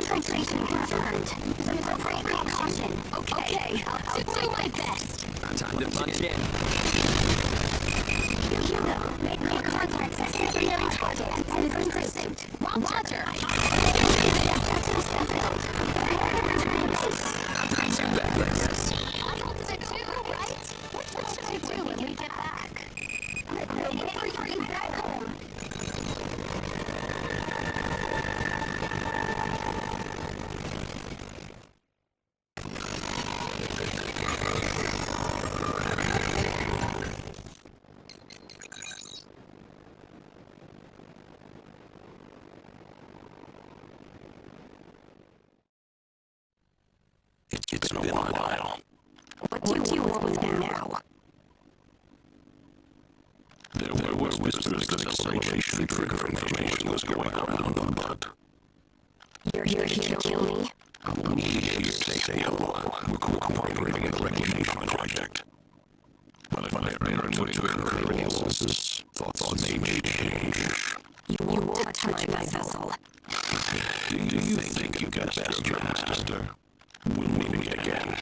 [SPEAKER 2] Concentration confirmed. Use appropriate caution. Okay, I'll do my best.
[SPEAKER 9] Time to punch in.
[SPEAKER 2] Hugo, make contact secondary target and is in pursuit. Roger. Sector fulfilled. I told it too, right? What should I do when we get back? Wait for you back home.
[SPEAKER 20] It's been a while.
[SPEAKER 6] What do you want with me now?
[SPEAKER 20] There was whispers that acceleration trigger information was going around, but...
[SPEAKER 6] You're here to kill me?
[SPEAKER 20] I'm only here to say hello. We're cooperating in the reclamation project. But if I ever to incur any losses, thoughts may change.
[SPEAKER 6] You won't touch my vessel.
[SPEAKER 20] Do you think you got best your master? We'll meet again.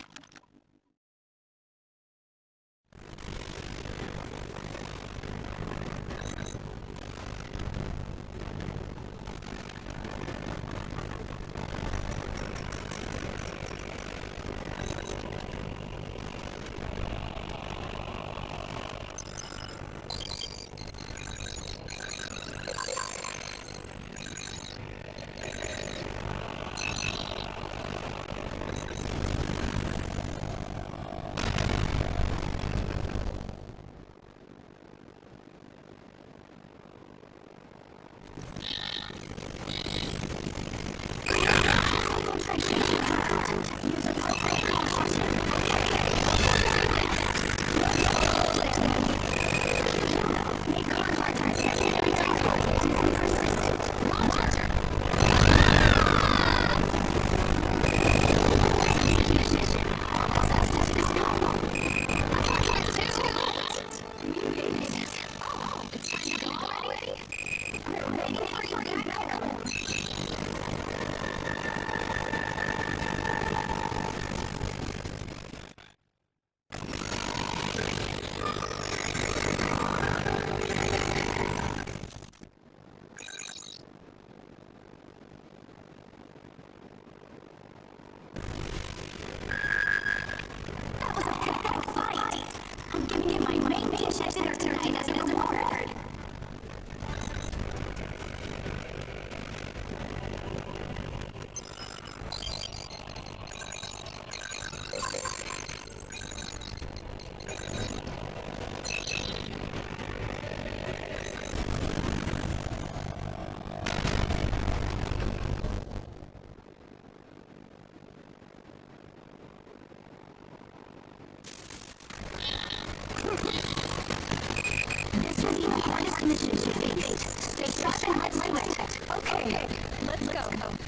[SPEAKER 2] This will be the hardest mission to face. Stay sharp and let's do it.
[SPEAKER 6] Okay, let's go.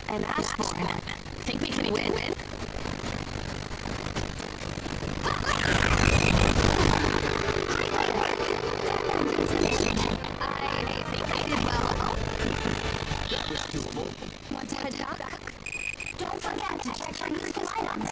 [SPEAKER 6] I'm Ashborn.
[SPEAKER 2] Think we can win?
[SPEAKER 4] I think I did well.
[SPEAKER 9] That was doable.
[SPEAKER 4] Want to head back?
[SPEAKER 2] Don't forget to check your useful items.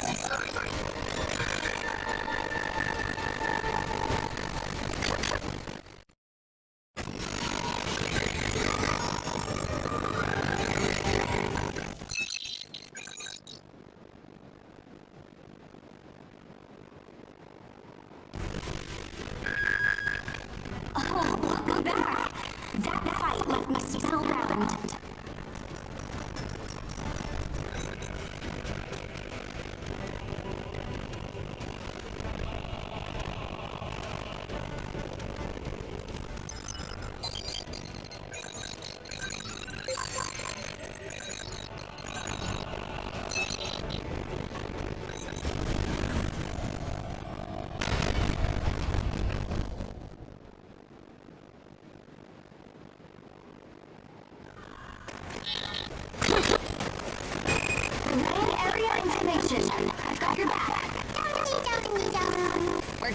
[SPEAKER 2] That fight left me spellbound.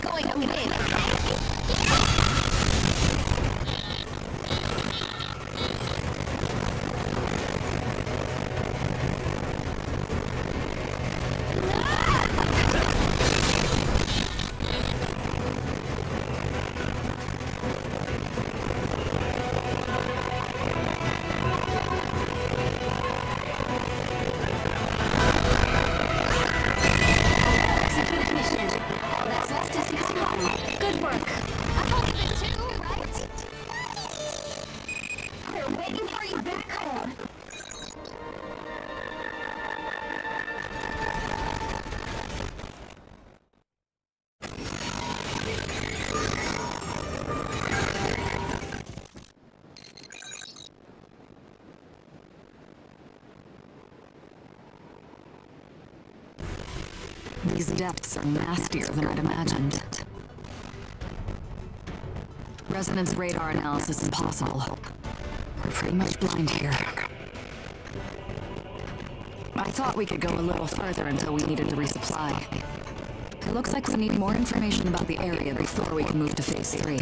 [SPEAKER 4] going to win, okay? Good work. I'll give it two, right? They're waiting for you back home.
[SPEAKER 3] These depths are nastier than I'd imagined. Resonance radar analysis impossible. We're pretty much blind here. I thought we could go a little further until we needed to resupply. It looks like we need more information about the area before we can move to Phase 3.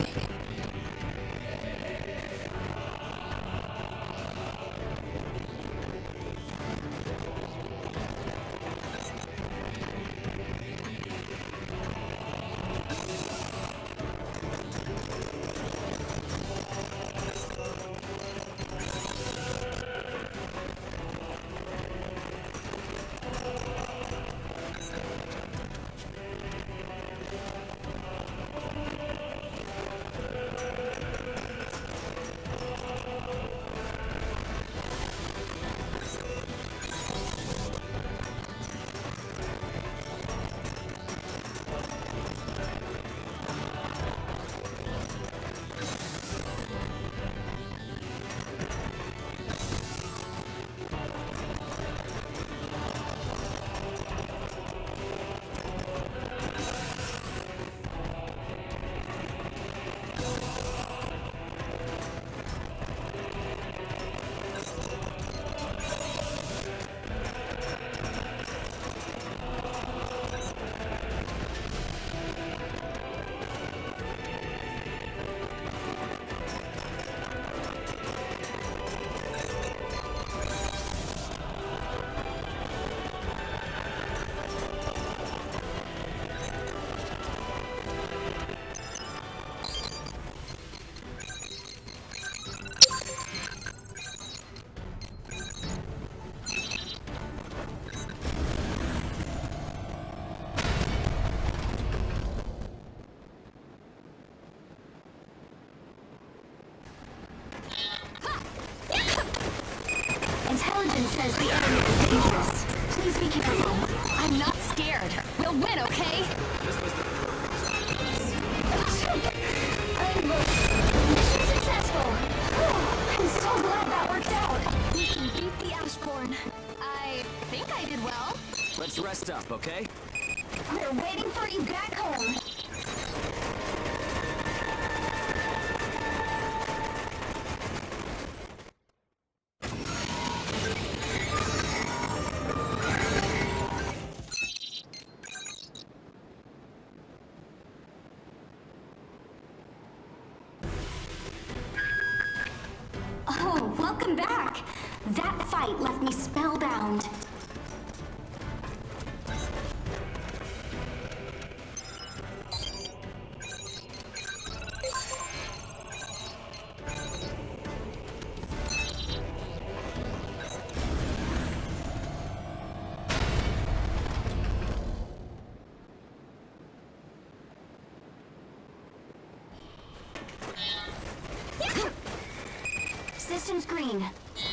[SPEAKER 2] Intelligence says the enemy is dangerous. Please be careful.
[SPEAKER 4] I'm not scared. We'll win, okay?
[SPEAKER 2] Mission successful. I'm so glad that worked out.
[SPEAKER 4] We can beat the Ashborn. I think I did well.
[SPEAKER 9] Let's rest up, okay?
[SPEAKER 2] We're waiting for you back home. Oh, welcome back. That fight left me spellbound. Systems green.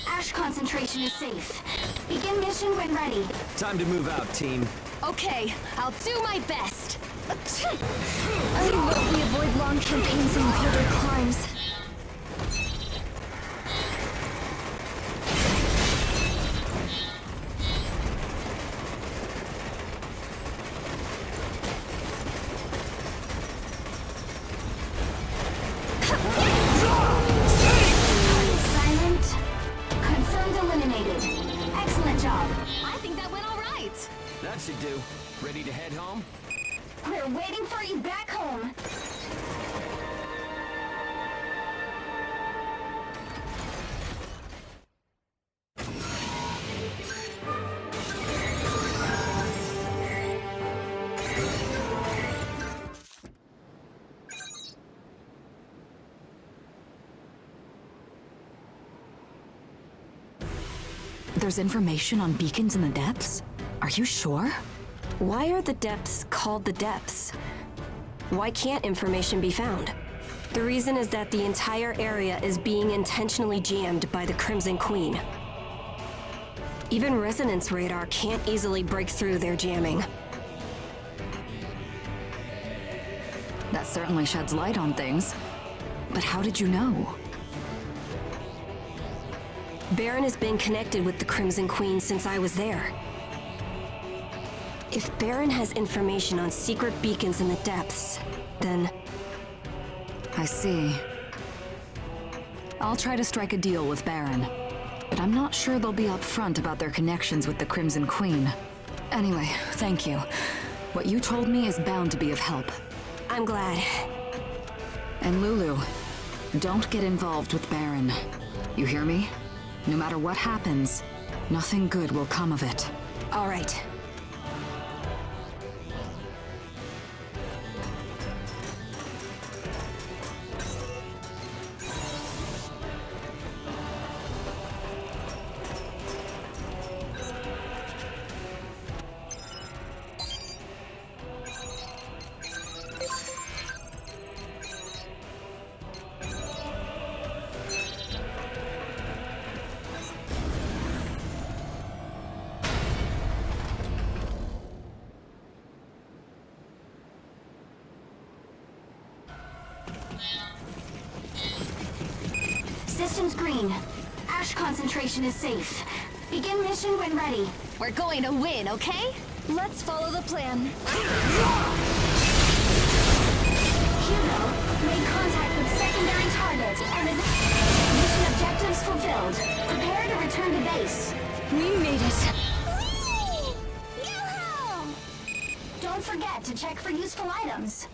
[SPEAKER 2] Ash concentration is safe. Begin mission when ready.
[SPEAKER 9] Time to move out, team.
[SPEAKER 4] Okay, I'll do my best. I hope we avoid long campaigns and colder climes.
[SPEAKER 2] Silent. Confirmed eliminated. Excellent job.
[SPEAKER 4] I think that went all right.
[SPEAKER 9] That should do. Ready to head home?
[SPEAKER 2] We're They're waiting for you back home.
[SPEAKER 3] There's information on beacons in the depths? Are you sure?
[SPEAKER 6] Why are the depths called the depths? Why can't information be found? The reason is that the entire area is being intentionally jammed by the Crimson Queen. Even resonance radar can't easily break through their jamming.
[SPEAKER 3] That certainly sheds light on things. But how did you know?
[SPEAKER 6] Baron has been connected with the Crimson Queen since I was there. If Baron has information on secret beacons in the depths, then...
[SPEAKER 3] I see. I'll try to strike a deal with Baron, but I'm not sure they'll be upfront about their connections with the Crimson Queen. Anyway, thank you. What you told me is bound to be of help.
[SPEAKER 6] I'm glad.
[SPEAKER 3] And Lulu, don't get involved with Baron. You hear me? No matter what happens, nothing good will come of it.
[SPEAKER 6] All right.
[SPEAKER 2] Systems green. Ash concentration is safe. Begin mission when ready.
[SPEAKER 4] We're going to win, okay? Let's follow the plan.
[SPEAKER 2] Hugo made contact with secondary target and is... Mission objectives fulfilled. Prepare to return to base.
[SPEAKER 4] We made it.
[SPEAKER 10] Go home!
[SPEAKER 2] Don't forget to check for useful items.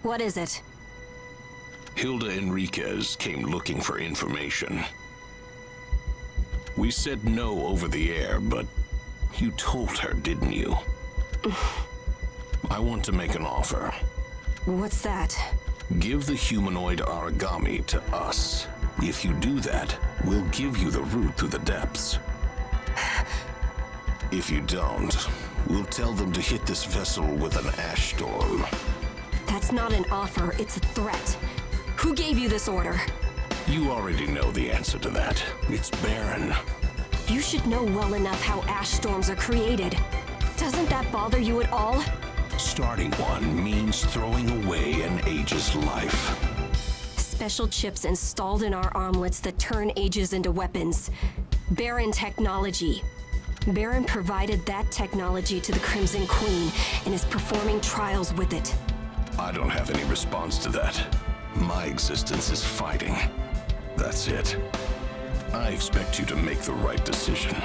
[SPEAKER 6] What is it?
[SPEAKER 20] Hilda Enriquez came looking for information. We said no over the air, but you told her, didn't you? I want to make an offer.
[SPEAKER 6] What's that?
[SPEAKER 20] Give the humanoid origami to us. If you do that, we'll give you the route through the depths. If you don't, we'll tell them to hit this vessel with an ash storm.
[SPEAKER 6] That's not an offer, it's a threat. Who gave you this order?
[SPEAKER 20] You already know the answer to that. It's Baron.
[SPEAKER 6] You should know well enough how ash storms are created. Doesn't that bother you at all?
[SPEAKER 20] Starting one means throwing away an Age's life.
[SPEAKER 6] Special chips installed in our armlets that turn Ages into weapons. Baron technology. Baron provided that technology to the Crimson Queen and is performing trials with it.
[SPEAKER 20] I don't have any response to that. My existence is fighting. That's it. I expect you to make the right decision.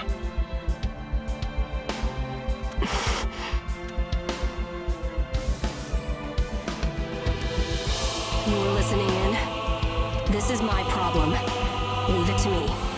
[SPEAKER 6] You were listening in? This is my problem. Leave it to me.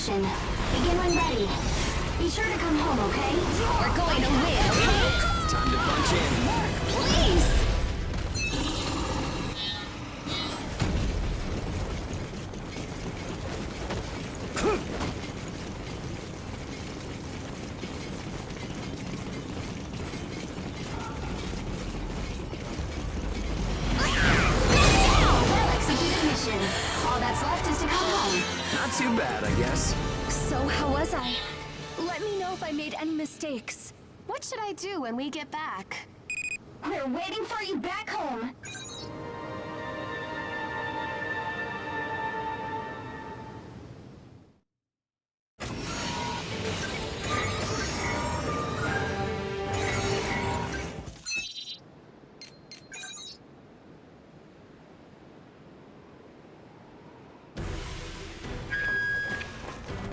[SPEAKER 2] mission. Begin when ready. Be sure to come home, okay?
[SPEAKER 4] We're going to win, okay?
[SPEAKER 5] Time to punch in.
[SPEAKER 4] Please!
[SPEAKER 2] Well executed mission. All that's left is to come home.
[SPEAKER 5] Not too bad, I guess.
[SPEAKER 4] So, how was I? Let me know if I made any mistakes.
[SPEAKER 6] What should I do when we get back?
[SPEAKER 2] We're waiting for you back home.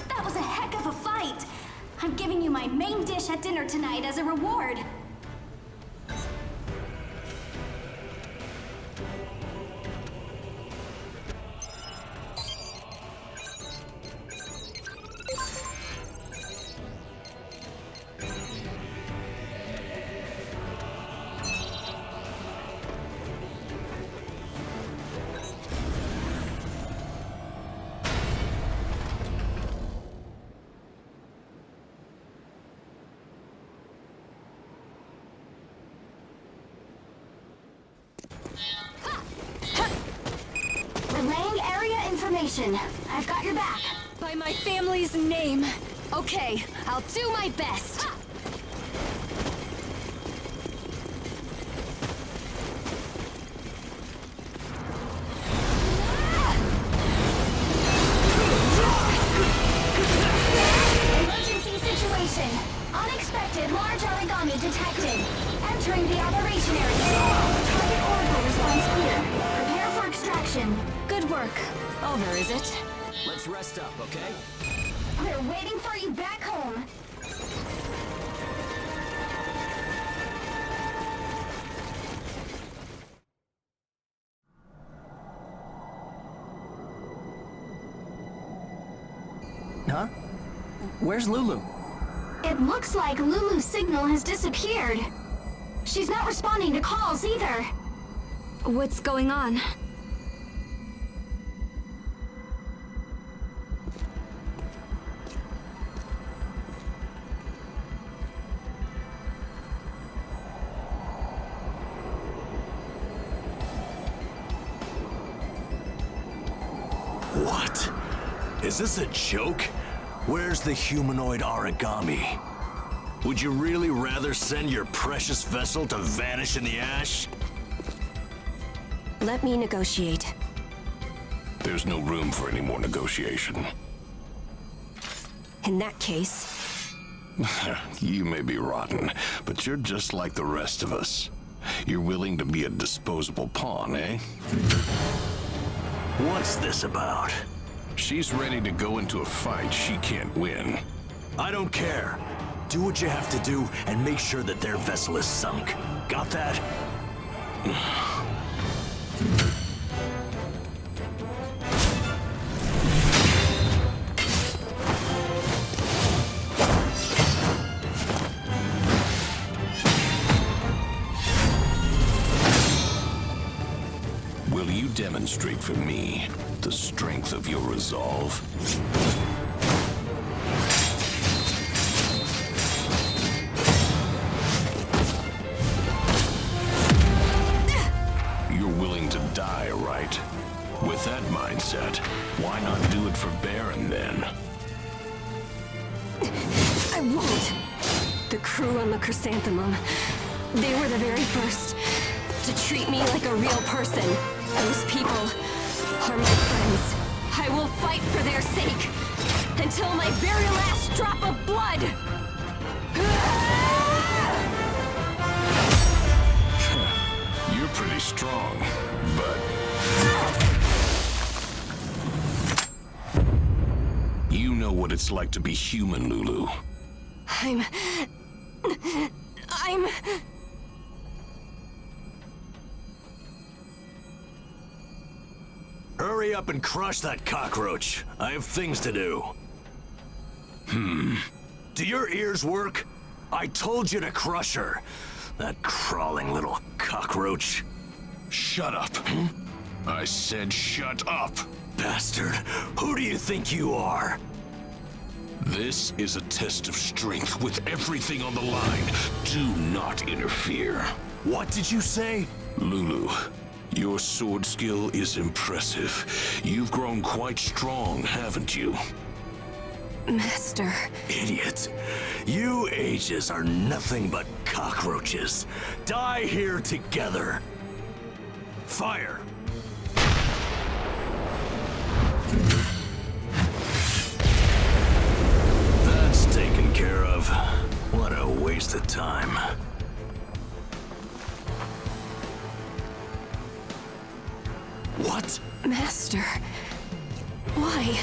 [SPEAKER 2] That was a heck of a fight. I'm giving you my main dish at dinner tonight as a reward. Relaying area information. I've got your back.
[SPEAKER 4] By my family's name. Okay, I'll do my best.
[SPEAKER 2] Emergency situation. Unexpected large origami detected. Entering the operation area. Target orbital response clear. Prepare for extraction.
[SPEAKER 4] Good work. Over, is it?
[SPEAKER 5] Let's rest up, okay?
[SPEAKER 2] We're waiting for you back home.
[SPEAKER 5] Huh? Where's Lulu?
[SPEAKER 2] It looks like Lulu's signal has disappeared. She's not responding to calls either.
[SPEAKER 4] What's going on?
[SPEAKER 21] What? Is this a joke? Where's the humanoid origami? Would you really rather send your precious vessel to vanish in the ash?
[SPEAKER 6] Let me negotiate.
[SPEAKER 20] There's no room for any more negotiation.
[SPEAKER 6] In that case...
[SPEAKER 20] You may be rotten, but you're just like the rest of us. You're willing to be a disposable pawn, eh?
[SPEAKER 21] What's this about?
[SPEAKER 20] She's ready to go into a fight she can't win.
[SPEAKER 21] I don't care. Do what you have to do and make sure that their vessel is sunk. Got that?
[SPEAKER 20] Will you demonstrate for me the strength of your resolve? You're willing to die, right? With that mindset, why not do it for Baron then?
[SPEAKER 6] I won't. The crew on the Chrysanthemum, they were the very first to treat me like a real person. Those people are my friends. I will fight for their sake until my very last drop of blood.
[SPEAKER 20] You're pretty strong, but... You know what it's like to be human, Lulu.
[SPEAKER 6] I'm...
[SPEAKER 21] Hurry up and crush that cockroach. I have things to do. Do your ears work? I told you to crush her. That crawling little cockroach.
[SPEAKER 20] Shut up. I said shut up.
[SPEAKER 21] Bastard, who do you think you are?
[SPEAKER 20] This is a test of strength with everything on the line. Do not interfere.
[SPEAKER 21] What did you say?
[SPEAKER 20] Lulu, your sword skill is impressive. You've grown quite strong, haven't you?
[SPEAKER 6] Master.
[SPEAKER 21] Idiot. You ages are nothing but cockroaches. Die here together. Fire. That's taken care of. What a waste of time. What?
[SPEAKER 6] Master. Why?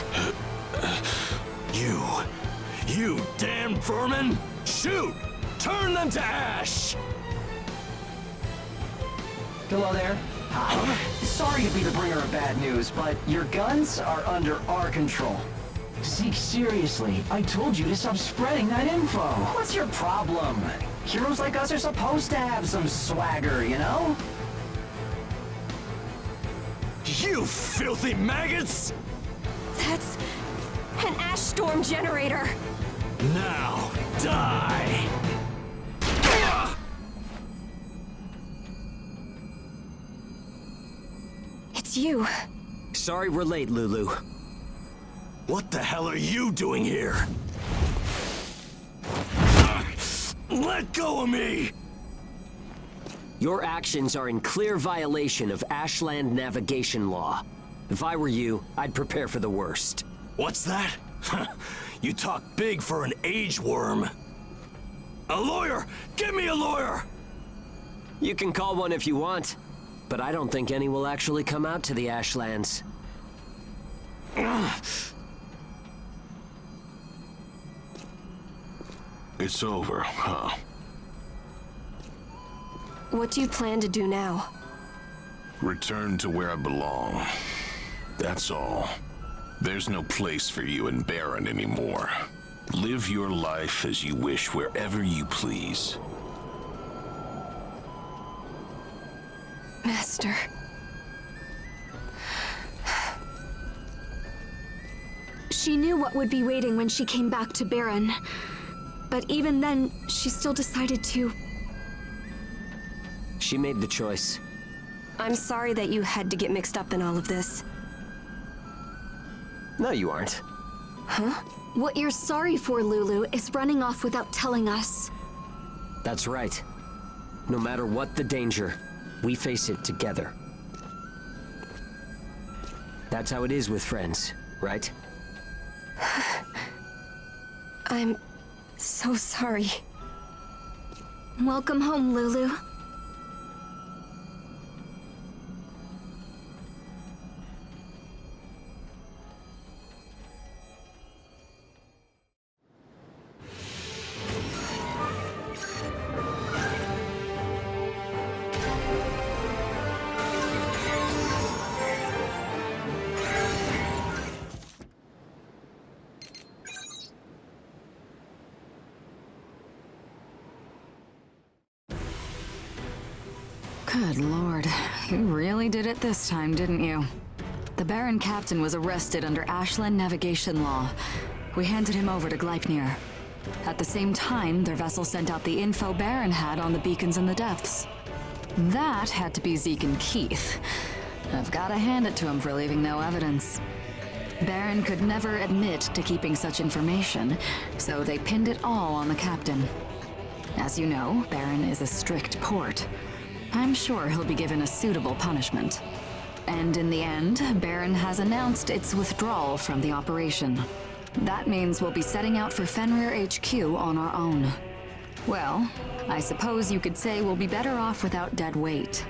[SPEAKER 21] You damn vermin! Shoot! Turn them to ash!
[SPEAKER 8] Hello there. Hi. Sorry to be the bringer of bad news, but your guns are under our control. Zeke, seriously, I told you to stop spreading that info. What's your problem? Heroes like us are supposed to have some swagger, you know?
[SPEAKER 21] You filthy maggots!
[SPEAKER 6] That's an ash storm generator.
[SPEAKER 21] Now, die!
[SPEAKER 6] It's you.
[SPEAKER 9] Sorry we're late, Lulu.
[SPEAKER 21] What the hell are you doing here? Let go of me!
[SPEAKER 9] Your actions are in clear violation of Ashland navigation law. If I were you, I'd prepare for the worst.
[SPEAKER 21] What's that? You talk big for an age worm. A lawyer! Get me a lawyer!
[SPEAKER 9] You can call one if you want, but I don't think any will actually come out to the Ashlands.
[SPEAKER 20] It's over, huh?
[SPEAKER 6] What do you plan to do now?
[SPEAKER 20] Return to where I belong. That's all. There's no place for you in Baron anymore. Live your life as you wish wherever you please.
[SPEAKER 6] Master.
[SPEAKER 4] She knew what would be waiting when she came back to Baron. But even then, she still decided to...
[SPEAKER 9] She made the choice.
[SPEAKER 6] I'm sorry that you had to get mixed up in all of this.
[SPEAKER 9] No, you aren't.
[SPEAKER 6] Huh?
[SPEAKER 4] What you're sorry for, Lulu, is running off without telling us.
[SPEAKER 9] That's right. No matter what the danger, we face it together. That's how it is with friends, right?
[SPEAKER 6] I'm so sorry.
[SPEAKER 4] Welcome home, Lulu.
[SPEAKER 3] Good lord, you really did it this time, didn't you? The Baron Captain was arrested under Ashland navigation law. We handed him over to Gleipnir. At the same time, their vessel sent out the info Baron had on the beacons in the depths. That had to be Zeke and Keith. I've gotta hand it to him for leaving no evidence. Baron could never admit to keeping such information, so they pinned it all on the captain. As you know, Baron is a strict port. I'm sure he'll be given a suitable punishment. And in the end, Baron has announced its withdrawal from the operation. That means we'll be setting out for Fenrir HQ on our own. Well, I suppose you could say we'll be better off without dead weight.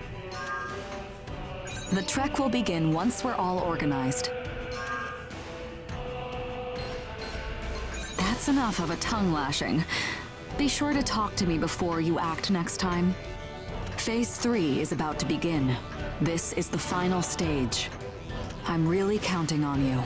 [SPEAKER 3] The trek will begin once we're all organized. That's enough of a tongue lashing. Be sure to talk to me before you act next time. Phase 3 is about to begin. This is the final stage. I'm really counting on you.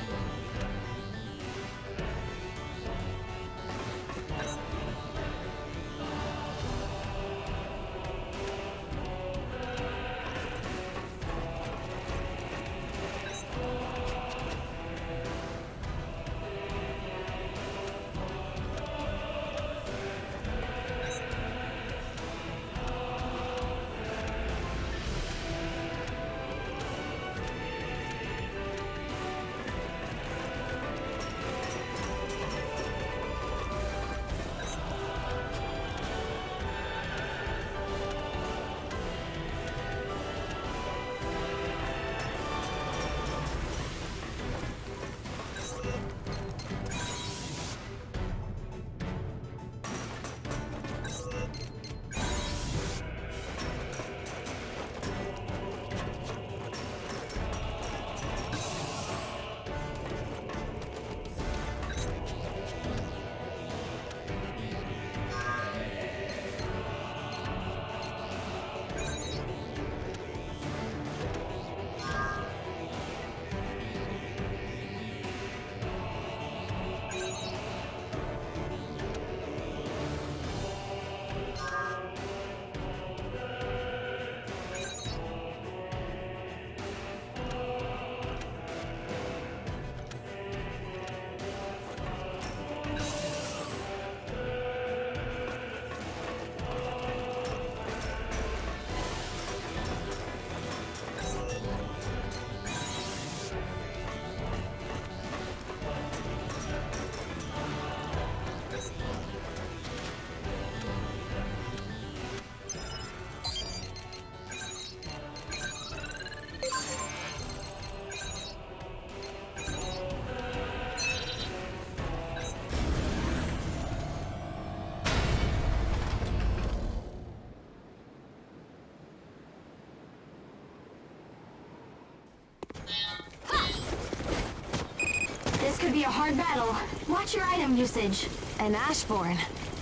[SPEAKER 2] could be a hard battle. Watch your item usage.
[SPEAKER 6] An Ashborn.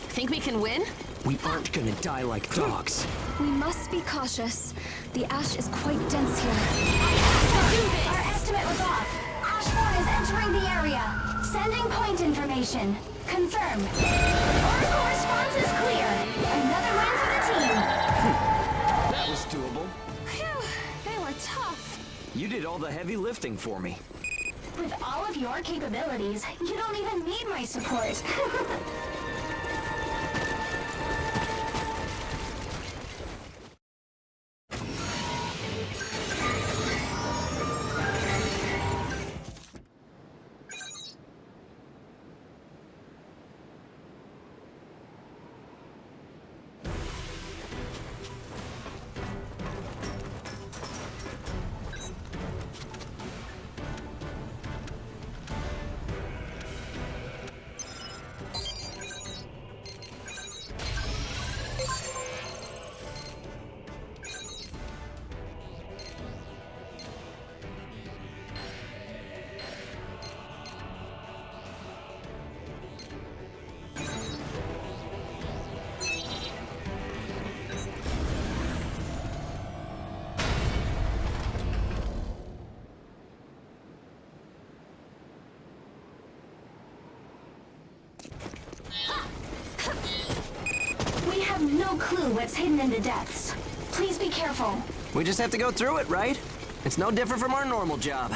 [SPEAKER 6] Think we can win?
[SPEAKER 5] We aren't gonna die like dogs.
[SPEAKER 4] We must be cautious. The ash is quite dense here.
[SPEAKER 2] Our estimate was off. Ashborn is entering the area. Sending point information. Confirmed. Oracle response is clear. Another win for the team.
[SPEAKER 5] That was doable.
[SPEAKER 4] Phew, they were tough.
[SPEAKER 5] You did all the heavy lifting for me.
[SPEAKER 2] With all of your capabilities, you don't even need my support. We have no clue what's hidden in the depths. Please be careful.
[SPEAKER 5] We just have to go through it, right? It's no different from our normal job.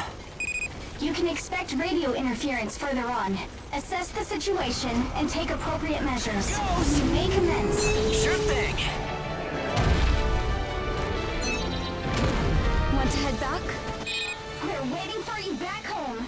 [SPEAKER 2] You can expect radio interference further on. Assess the situation and take appropriate measures. You may commence.
[SPEAKER 5] Sure thing.
[SPEAKER 4] Want to head back?
[SPEAKER 2] We're waiting for you back home.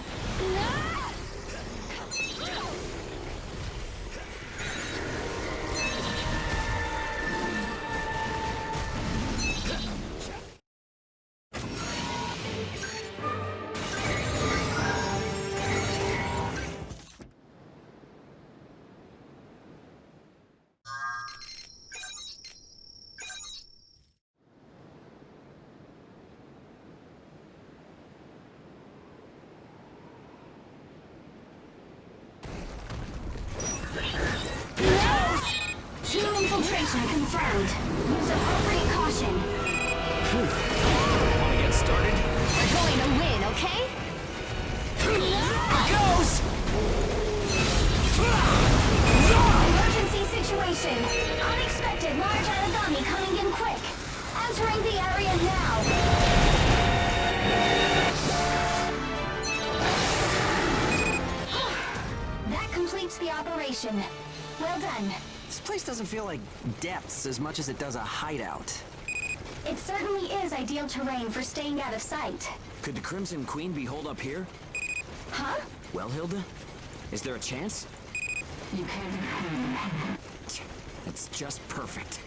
[SPEAKER 2] Team infiltration confirmed. Use appropriate caution.
[SPEAKER 5] Wanna get started?
[SPEAKER 4] We're going to win, okay?
[SPEAKER 5] Goes!
[SPEAKER 2] Emergency situation. Unexpected large origami coming in quick. Entering the area now. That completes the operation. Well done.
[SPEAKER 5] This place doesn't feel like depths as much as it does a hideout.
[SPEAKER 2] It certainly is ideal terrain for staying out of sight.
[SPEAKER 5] Could the Crimson Queen be holed up here?
[SPEAKER 2] Huh?
[SPEAKER 5] Well, Hilda, is there a chance?
[SPEAKER 2] You can't.
[SPEAKER 5] It's just perfect.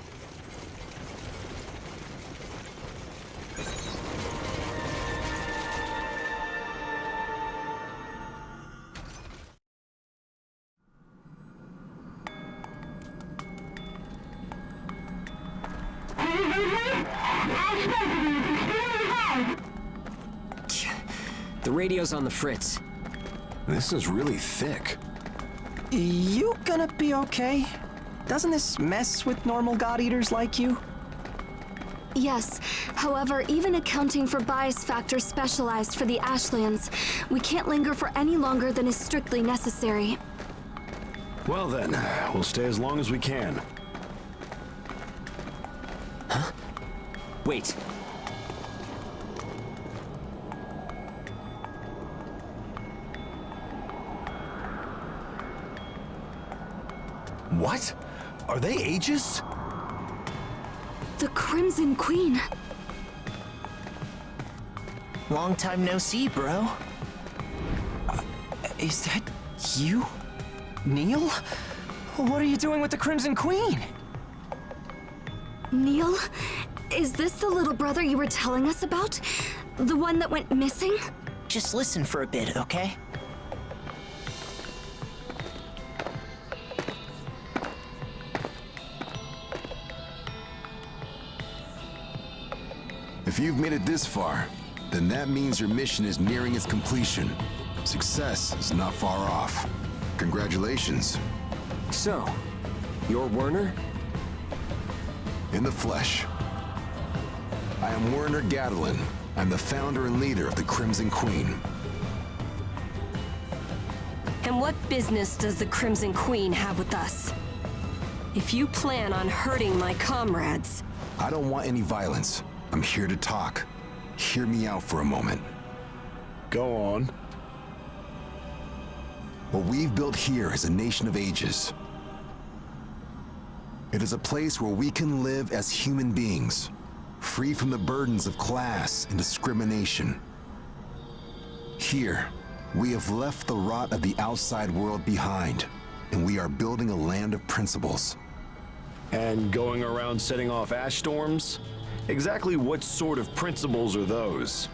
[SPEAKER 5] The radio's on the fritz.
[SPEAKER 7] This is really thick.
[SPEAKER 5] You gonna be okay? Doesn't this mess with normal God Eaters like you?
[SPEAKER 4] Yes. However, even accounting for bias factors specialized for the Ashlands, we can't linger for any longer than is strictly necessary.
[SPEAKER 7] Well then, we'll stay as long as we can.
[SPEAKER 5] Huh? Wait.
[SPEAKER 21] What? Are they Aegis?
[SPEAKER 4] The Crimson Queen.
[SPEAKER 5] Long time no see, bro. Is that you? Neil? What are you doing with the Crimson Queen?
[SPEAKER 4] Neil? Is this the little brother you were telling us about? The one that went missing?
[SPEAKER 12] Just listen for a bit, okay?
[SPEAKER 22] If you've made it this far,
[SPEAKER 13] Then that means your mission is nearing its completion. Success is not far off. Congratulations.
[SPEAKER 5] So, you're Werner?
[SPEAKER 13] In the flesh. I am Werner Gadelin. I'm the founder and leader of the Crimson Queen.
[SPEAKER 6] And what business does the Crimson Queen have with us? If you plan on hurting my comrades...
[SPEAKER 13] I don't want any violence. I'm here to talk. Hear me out for a moment.
[SPEAKER 7] Go on.
[SPEAKER 13] What we've built here is a nation of ages. It is a place where we can live as human beings, free from the burdens of class and discrimination. Here, we have left the rot of the outside world behind, and we are building a land of principles.
[SPEAKER 7] And going around setting off ash storms? Exactly what sort of principles are those?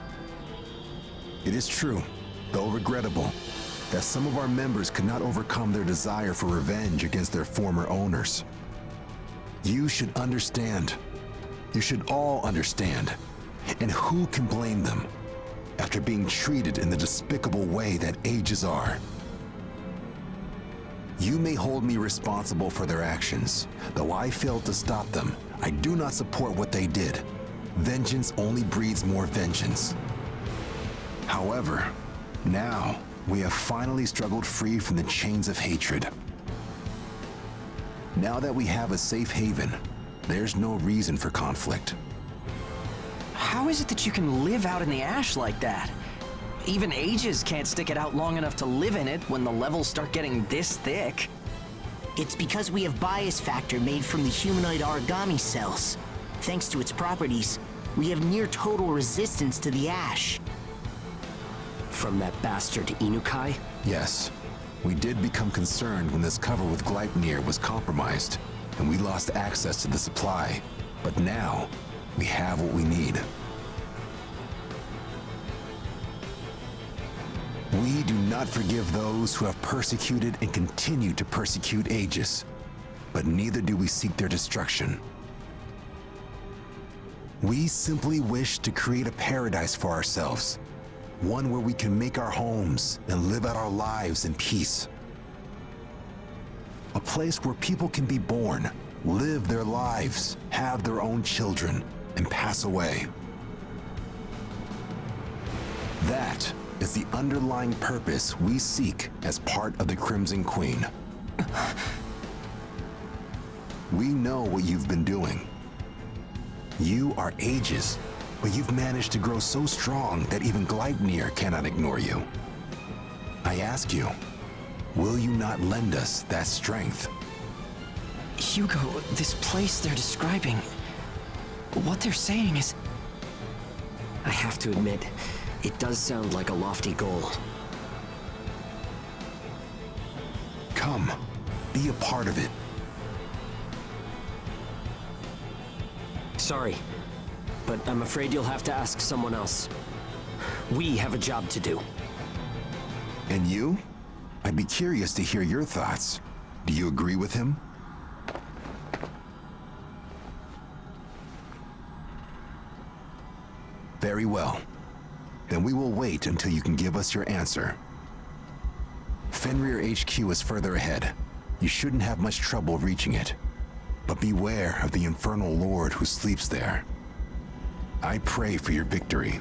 [SPEAKER 13] It is true, though regrettable, that some of our members could not overcome their desire for revenge against their former owners. You should understand. You should all understand. And who can blame them after being treated in the despicable way that ages are? You may hold me responsible for their actions. Though I failed to stop them, I do not support what they did. Vengeance only breeds more vengeance. However, now we have finally struggled free from the chains of hatred. Now that we have a safe haven, there's no reason for conflict.
[SPEAKER 5] How is it that you can live out in the ash like that? Even ages can't stick it out long enough to live in it when the levels start getting this thick.
[SPEAKER 12] It's because we have bias factor made from the humanoid origami cells. Thanks to its properties, we have near total resistance to the ash.
[SPEAKER 9] From that bastard Inukai?
[SPEAKER 13] Yes. We did become concerned when this cover with Gleipnir was compromised, and we lost access to the supply. But now, we have what we need. We do not forgive those who have persecuted and continue to persecute Aegis, but neither do we seek their destruction. We simply wish to create a paradise for ourselves, one where we can make our homes and live out our lives in peace. A place where people can be born, live their lives, have their own children, and pass away. That is the underlying purpose we seek as part of the Crimson Queen. We know what you've been doing. You are Aegis, but you've managed to grow so strong that even Gleipnir cannot ignore you. I ask you, will you not lend us that strength?
[SPEAKER 5] Hugo, this place they're describing, what they're saying is...
[SPEAKER 9] I have to admit, it does sound like a lofty goal.
[SPEAKER 13] Come, be a part of it.
[SPEAKER 9] Sorry, but I'm afraid you'll have to ask someone else. We have a job to do.
[SPEAKER 13] And you? I'd be curious to hear your thoughts. Do you agree with him? Very well. Then we will wait until you can give us your answer. Fenrir HQ is further ahead. You shouldn't have much trouble reaching it. But beware of the Infernal Lord who sleeps there. I pray for your victory.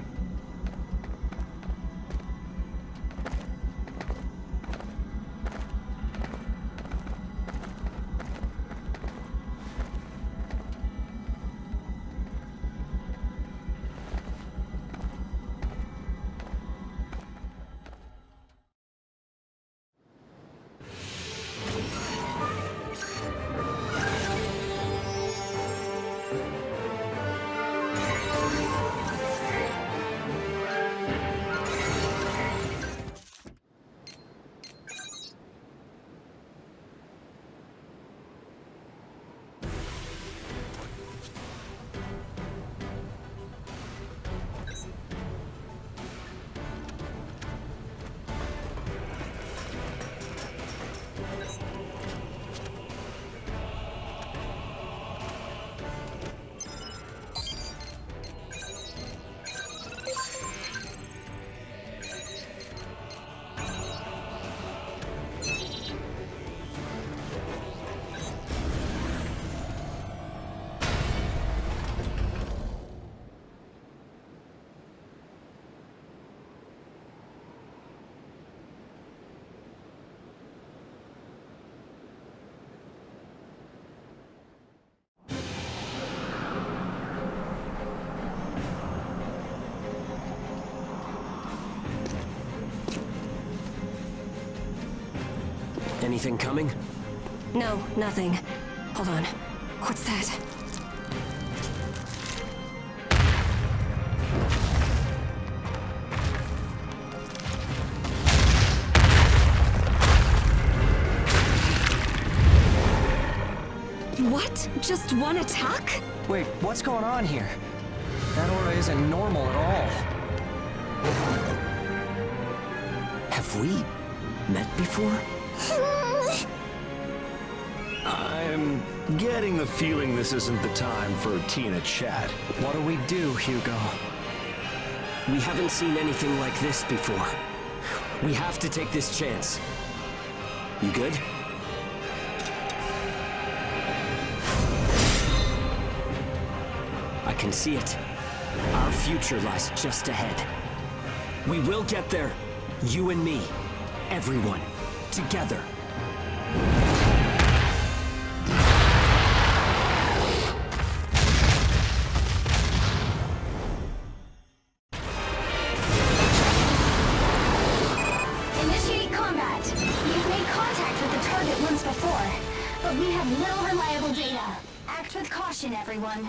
[SPEAKER 16] Anything coming?
[SPEAKER 6] No, nothing. Hold on. What's that?
[SPEAKER 4] What? Just one attack?
[SPEAKER 5] Wait, what's going on here? That aura isn't normal at all.
[SPEAKER 1] Have we met before?
[SPEAKER 7] I'm getting the feeling this isn't the time for Tina chat.
[SPEAKER 5] What do we do, Hugo?
[SPEAKER 16] We haven't seen anything like this before. We have to take this chance. You good? I can see it. Our future lies just ahead. We will get there. You and me. Everyone. Together.
[SPEAKER 2] Initiate combat. We've made contact with the target once before, but we have little reliable data. Act with caution, everyone.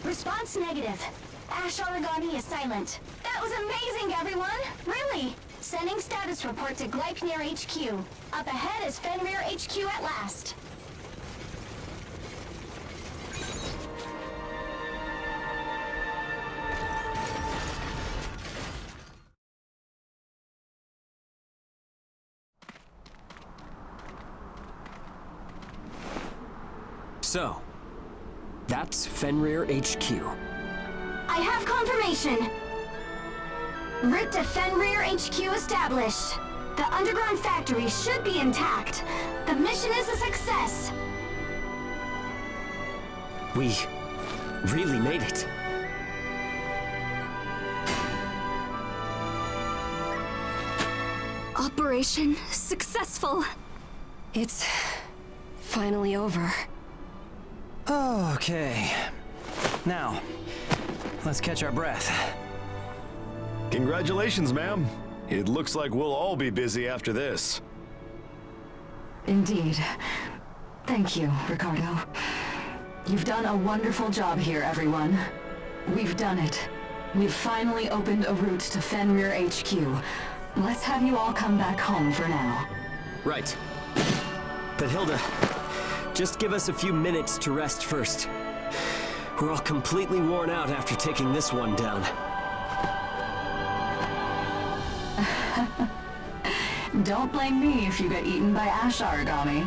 [SPEAKER 2] Response negative. Ash Origami is silent. That was amazing, everyone! Really! Sending status report to Gleipnir HQ. Up ahead is Fenrir HQ at last.
[SPEAKER 16] So, that's Fenrir HQ.
[SPEAKER 2] I have confirmation. Route to Fenrir HQ established. The underground factory should be intact. The mission is a success.
[SPEAKER 16] We really made it.
[SPEAKER 4] Operation successful.
[SPEAKER 6] It's finally over.
[SPEAKER 5] Okay. Now, let's catch our breath.
[SPEAKER 7] Congratulations, ma'am. It looks like we'll all be busy after this.
[SPEAKER 3] Indeed. Thank you, Ricardo. You've done a wonderful job here, everyone. We've done it. We've finally opened a route to Fenrir HQ. Let's have you all come back home for now.
[SPEAKER 16] Right. But Hilda, just give us a few minutes to rest first. We're all completely worn out after taking this one down.
[SPEAKER 3] Don't blame me if you get eaten by Ash Origami.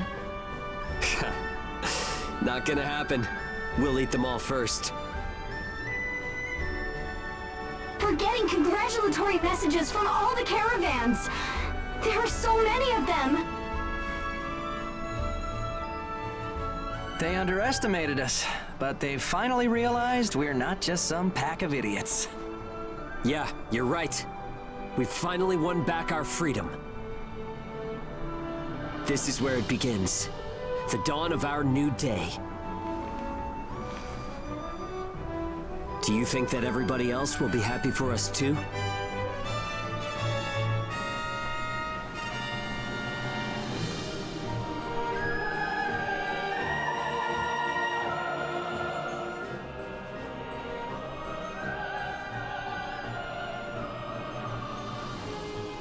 [SPEAKER 16] Not gonna happen. We'll eat them all first.
[SPEAKER 2] We're getting congratulatory messages from all the caravans. There are so many of them.
[SPEAKER 5] They underestimated us, but they've finally realized we're not just some pack of idiots.
[SPEAKER 16] Yeah, you're right. We've finally won back our freedom. This is where it begins. The dawn of our new day. Do you think that everybody else will be happy for us too?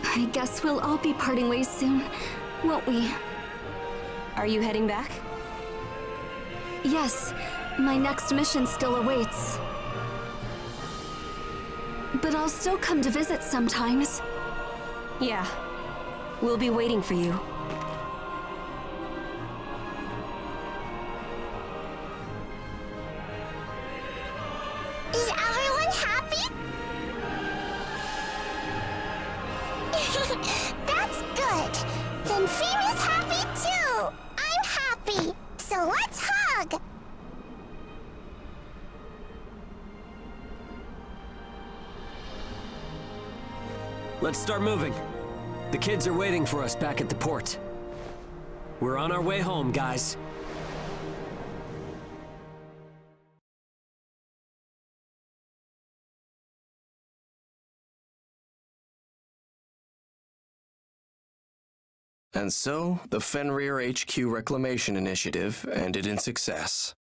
[SPEAKER 4] I guess we'll all be parting ways soon, won't we?
[SPEAKER 6] Are you heading back?
[SPEAKER 4] Yes, my next mission still awaits. But I'll still come to visit sometimes.
[SPEAKER 6] Yeah. We'll be waiting for you.
[SPEAKER 10] Is everyone happy? That's good. Then phym is happy too. I'm happy. So let's hug.
[SPEAKER 16] Let's start moving. The kids are waiting for us back at the port. We're on our way home, guys.
[SPEAKER 18] And so, the Fenrir HQ Reclamation Initiative ended in success.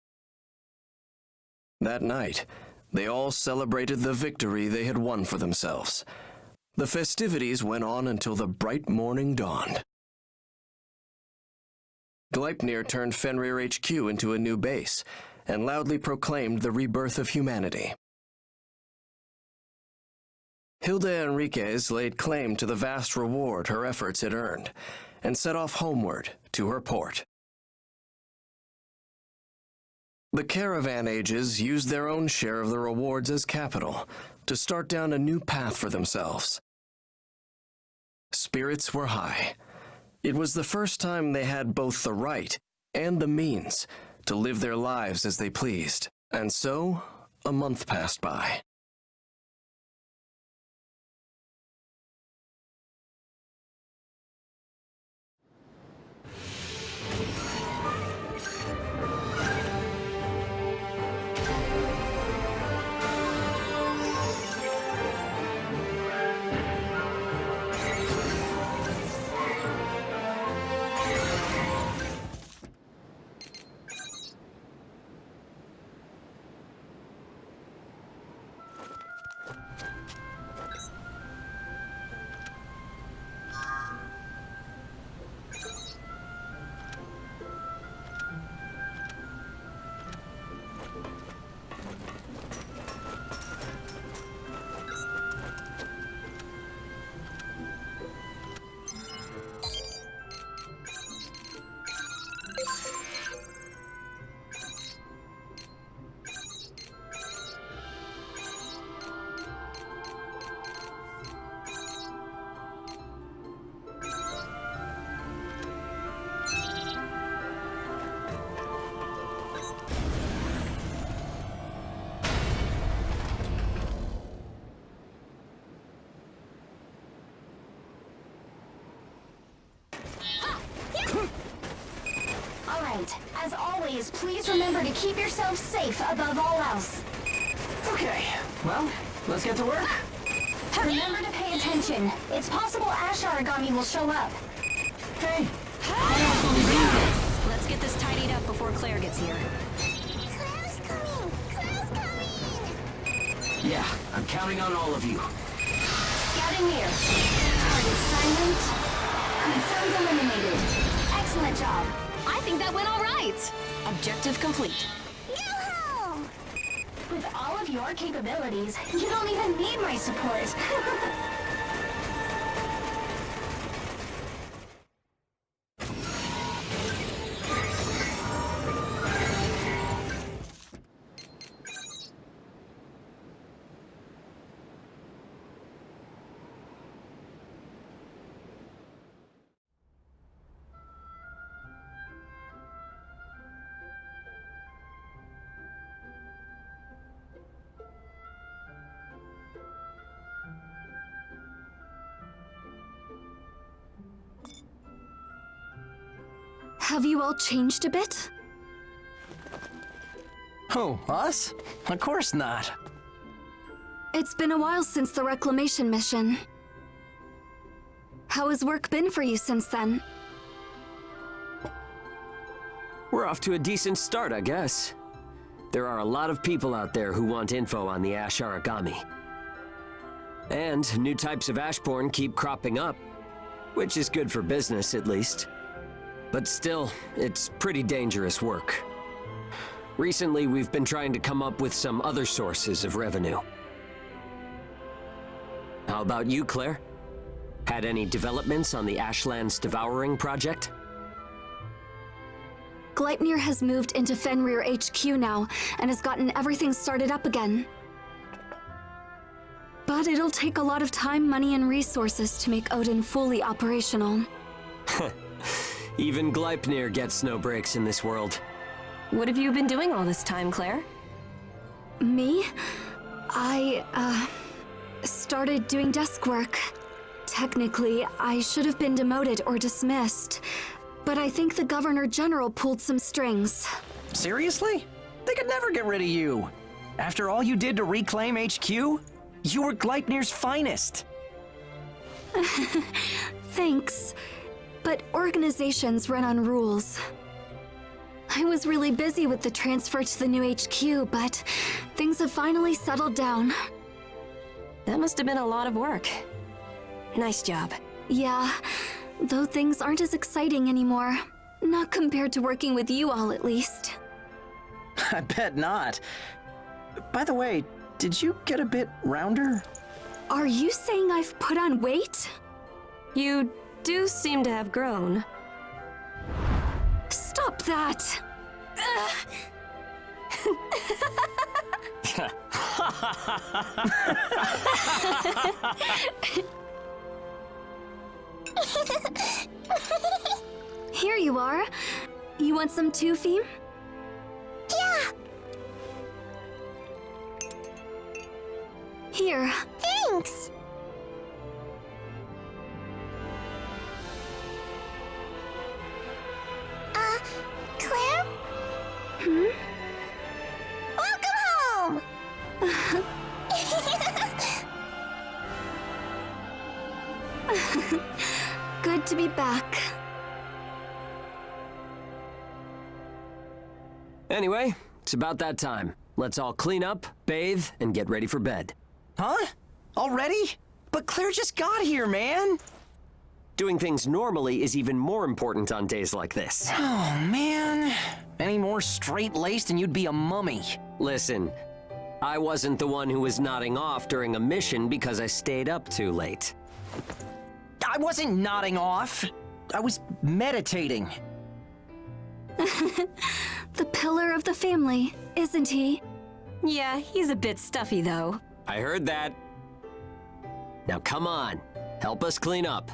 [SPEAKER 18] That night, they all celebrated the victory they had won for themselves. The festivities went on until the bright morning dawned. Gleipnir turned Fenrir HQ into a new base and loudly proclaimed the rebirth of humanity. Hilda Enriquez laid claim to the vast reward her efforts had earned and set off homeward to her port. The Caravan Ages used their own share of the rewards as capital to start down a new path for themselves. Spirits were high. It was the first time they had both the right and the means to live their lives as they pleased. And so, a month passed by.
[SPEAKER 2] As always, please remember to keep yourself safe above all else.
[SPEAKER 8] Okay, well, let's get to work.
[SPEAKER 2] Remember to pay attention. It's possible Ash Origami will show up.
[SPEAKER 8] Hey!
[SPEAKER 6] Let's get this tidied up before Claire gets here.
[SPEAKER 10] Claire's coming! Claire's coming!
[SPEAKER 8] Yeah, I'm counting on all of you.
[SPEAKER 2] Scouting near. Target silent. Confirmed eliminated. Excellent job.
[SPEAKER 4] I think that went all right.
[SPEAKER 6] Objective complete.
[SPEAKER 10] Go home!
[SPEAKER 2] With all of your capabilities, you don't even need my support.
[SPEAKER 3] Have you all changed a bit?
[SPEAKER 5] Oh, us? Of course not.
[SPEAKER 3] It's been a while since the reclamation mission. How has work been for you since then?
[SPEAKER 9] We're off to a decent start, I guess. There are a lot of people out there who want info on the Ash Origami. And new types of Ashborn keep cropping up, which is good for business, at least. But still, it's pretty dangerous work. Recently, we've been trying to come up with some other sources of revenue. How about you, Claire? Had any developments on the Ashlands Devouring project?
[SPEAKER 3] Gleipnir has moved into Fenrir HQ now and has gotten everything started up again. But it'll take a lot of time, money, and resources to make Odin fully operational.
[SPEAKER 9] Even Gleipnir gets no breaks in this world.
[SPEAKER 6] What have you been doing all this time, Claire?
[SPEAKER 3] Me? I, started doing desk work. Technically, I should have been demoted or dismissed, but I think the Governor General pulled some strings.
[SPEAKER 5] Seriously? They could never get rid of you. After all you did to reclaim HQ, you were Gleipnir's finest.
[SPEAKER 3] Thanks.
[SPEAKER 4] but organizations run on rules. I was really busy with the transfer to the new HQ, but things have finally settled down.
[SPEAKER 6] That must have been a lot of work. Nice job.
[SPEAKER 4] Yeah, though things aren't as exciting anymore. Not compared to working with you all, at least.
[SPEAKER 5] I bet not. By the way, did you get a bit rounder?
[SPEAKER 4] Are you saying I've put on weight?
[SPEAKER 6] You do seem to have grown.
[SPEAKER 4] Stop that! Here you are. You want some too, phym?
[SPEAKER 10] Yeah.
[SPEAKER 4] Here.
[SPEAKER 10] Thanks. Claire?
[SPEAKER 4] Hmm?
[SPEAKER 10] Welcome home!
[SPEAKER 4] Good to be back.
[SPEAKER 9] Anyway, it's about that time. Let's all clean up, bathe, and get ready for bed.
[SPEAKER 5] Huh? Already? But Claire just got here, man!
[SPEAKER 9] Doing things normally is even more important on days like this.
[SPEAKER 5] Oh, man. Any more straight-laced and you'd be a mummy.
[SPEAKER 9] Listen, I wasn't the one who was nodding off during a mission because I stayed up too late.
[SPEAKER 5] I wasn't nodding off. I was meditating.
[SPEAKER 4] The pillar of the family, isn't he?
[SPEAKER 6] Yeah, he's a bit stuffy though.
[SPEAKER 9] I heard that. Now come on, help us clean up.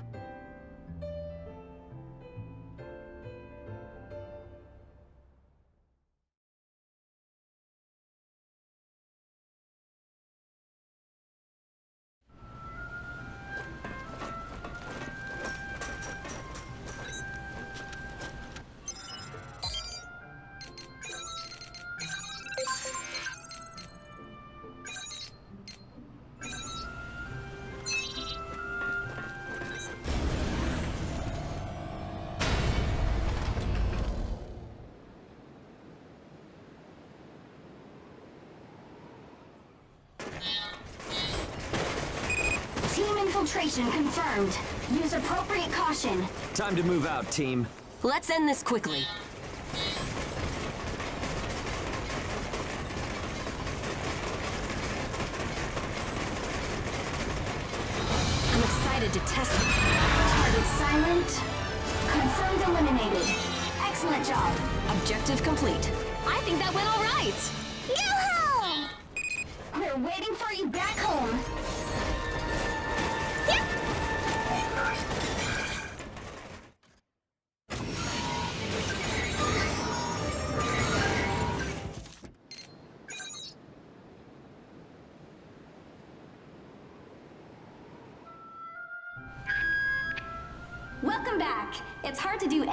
[SPEAKER 2] Team infiltration confirmed. Use appropriate caution.
[SPEAKER 9] Time to move out, team.
[SPEAKER 6] Let's end this quickly. I'm excited to test it.
[SPEAKER 2] Target silent. Confirmed eliminated. Excellent job.
[SPEAKER 6] Objective complete.
[SPEAKER 4] I think that went all right.
[SPEAKER 10] Go home!
[SPEAKER 2] We're waiting for you back home. Welcome back. It's hard to do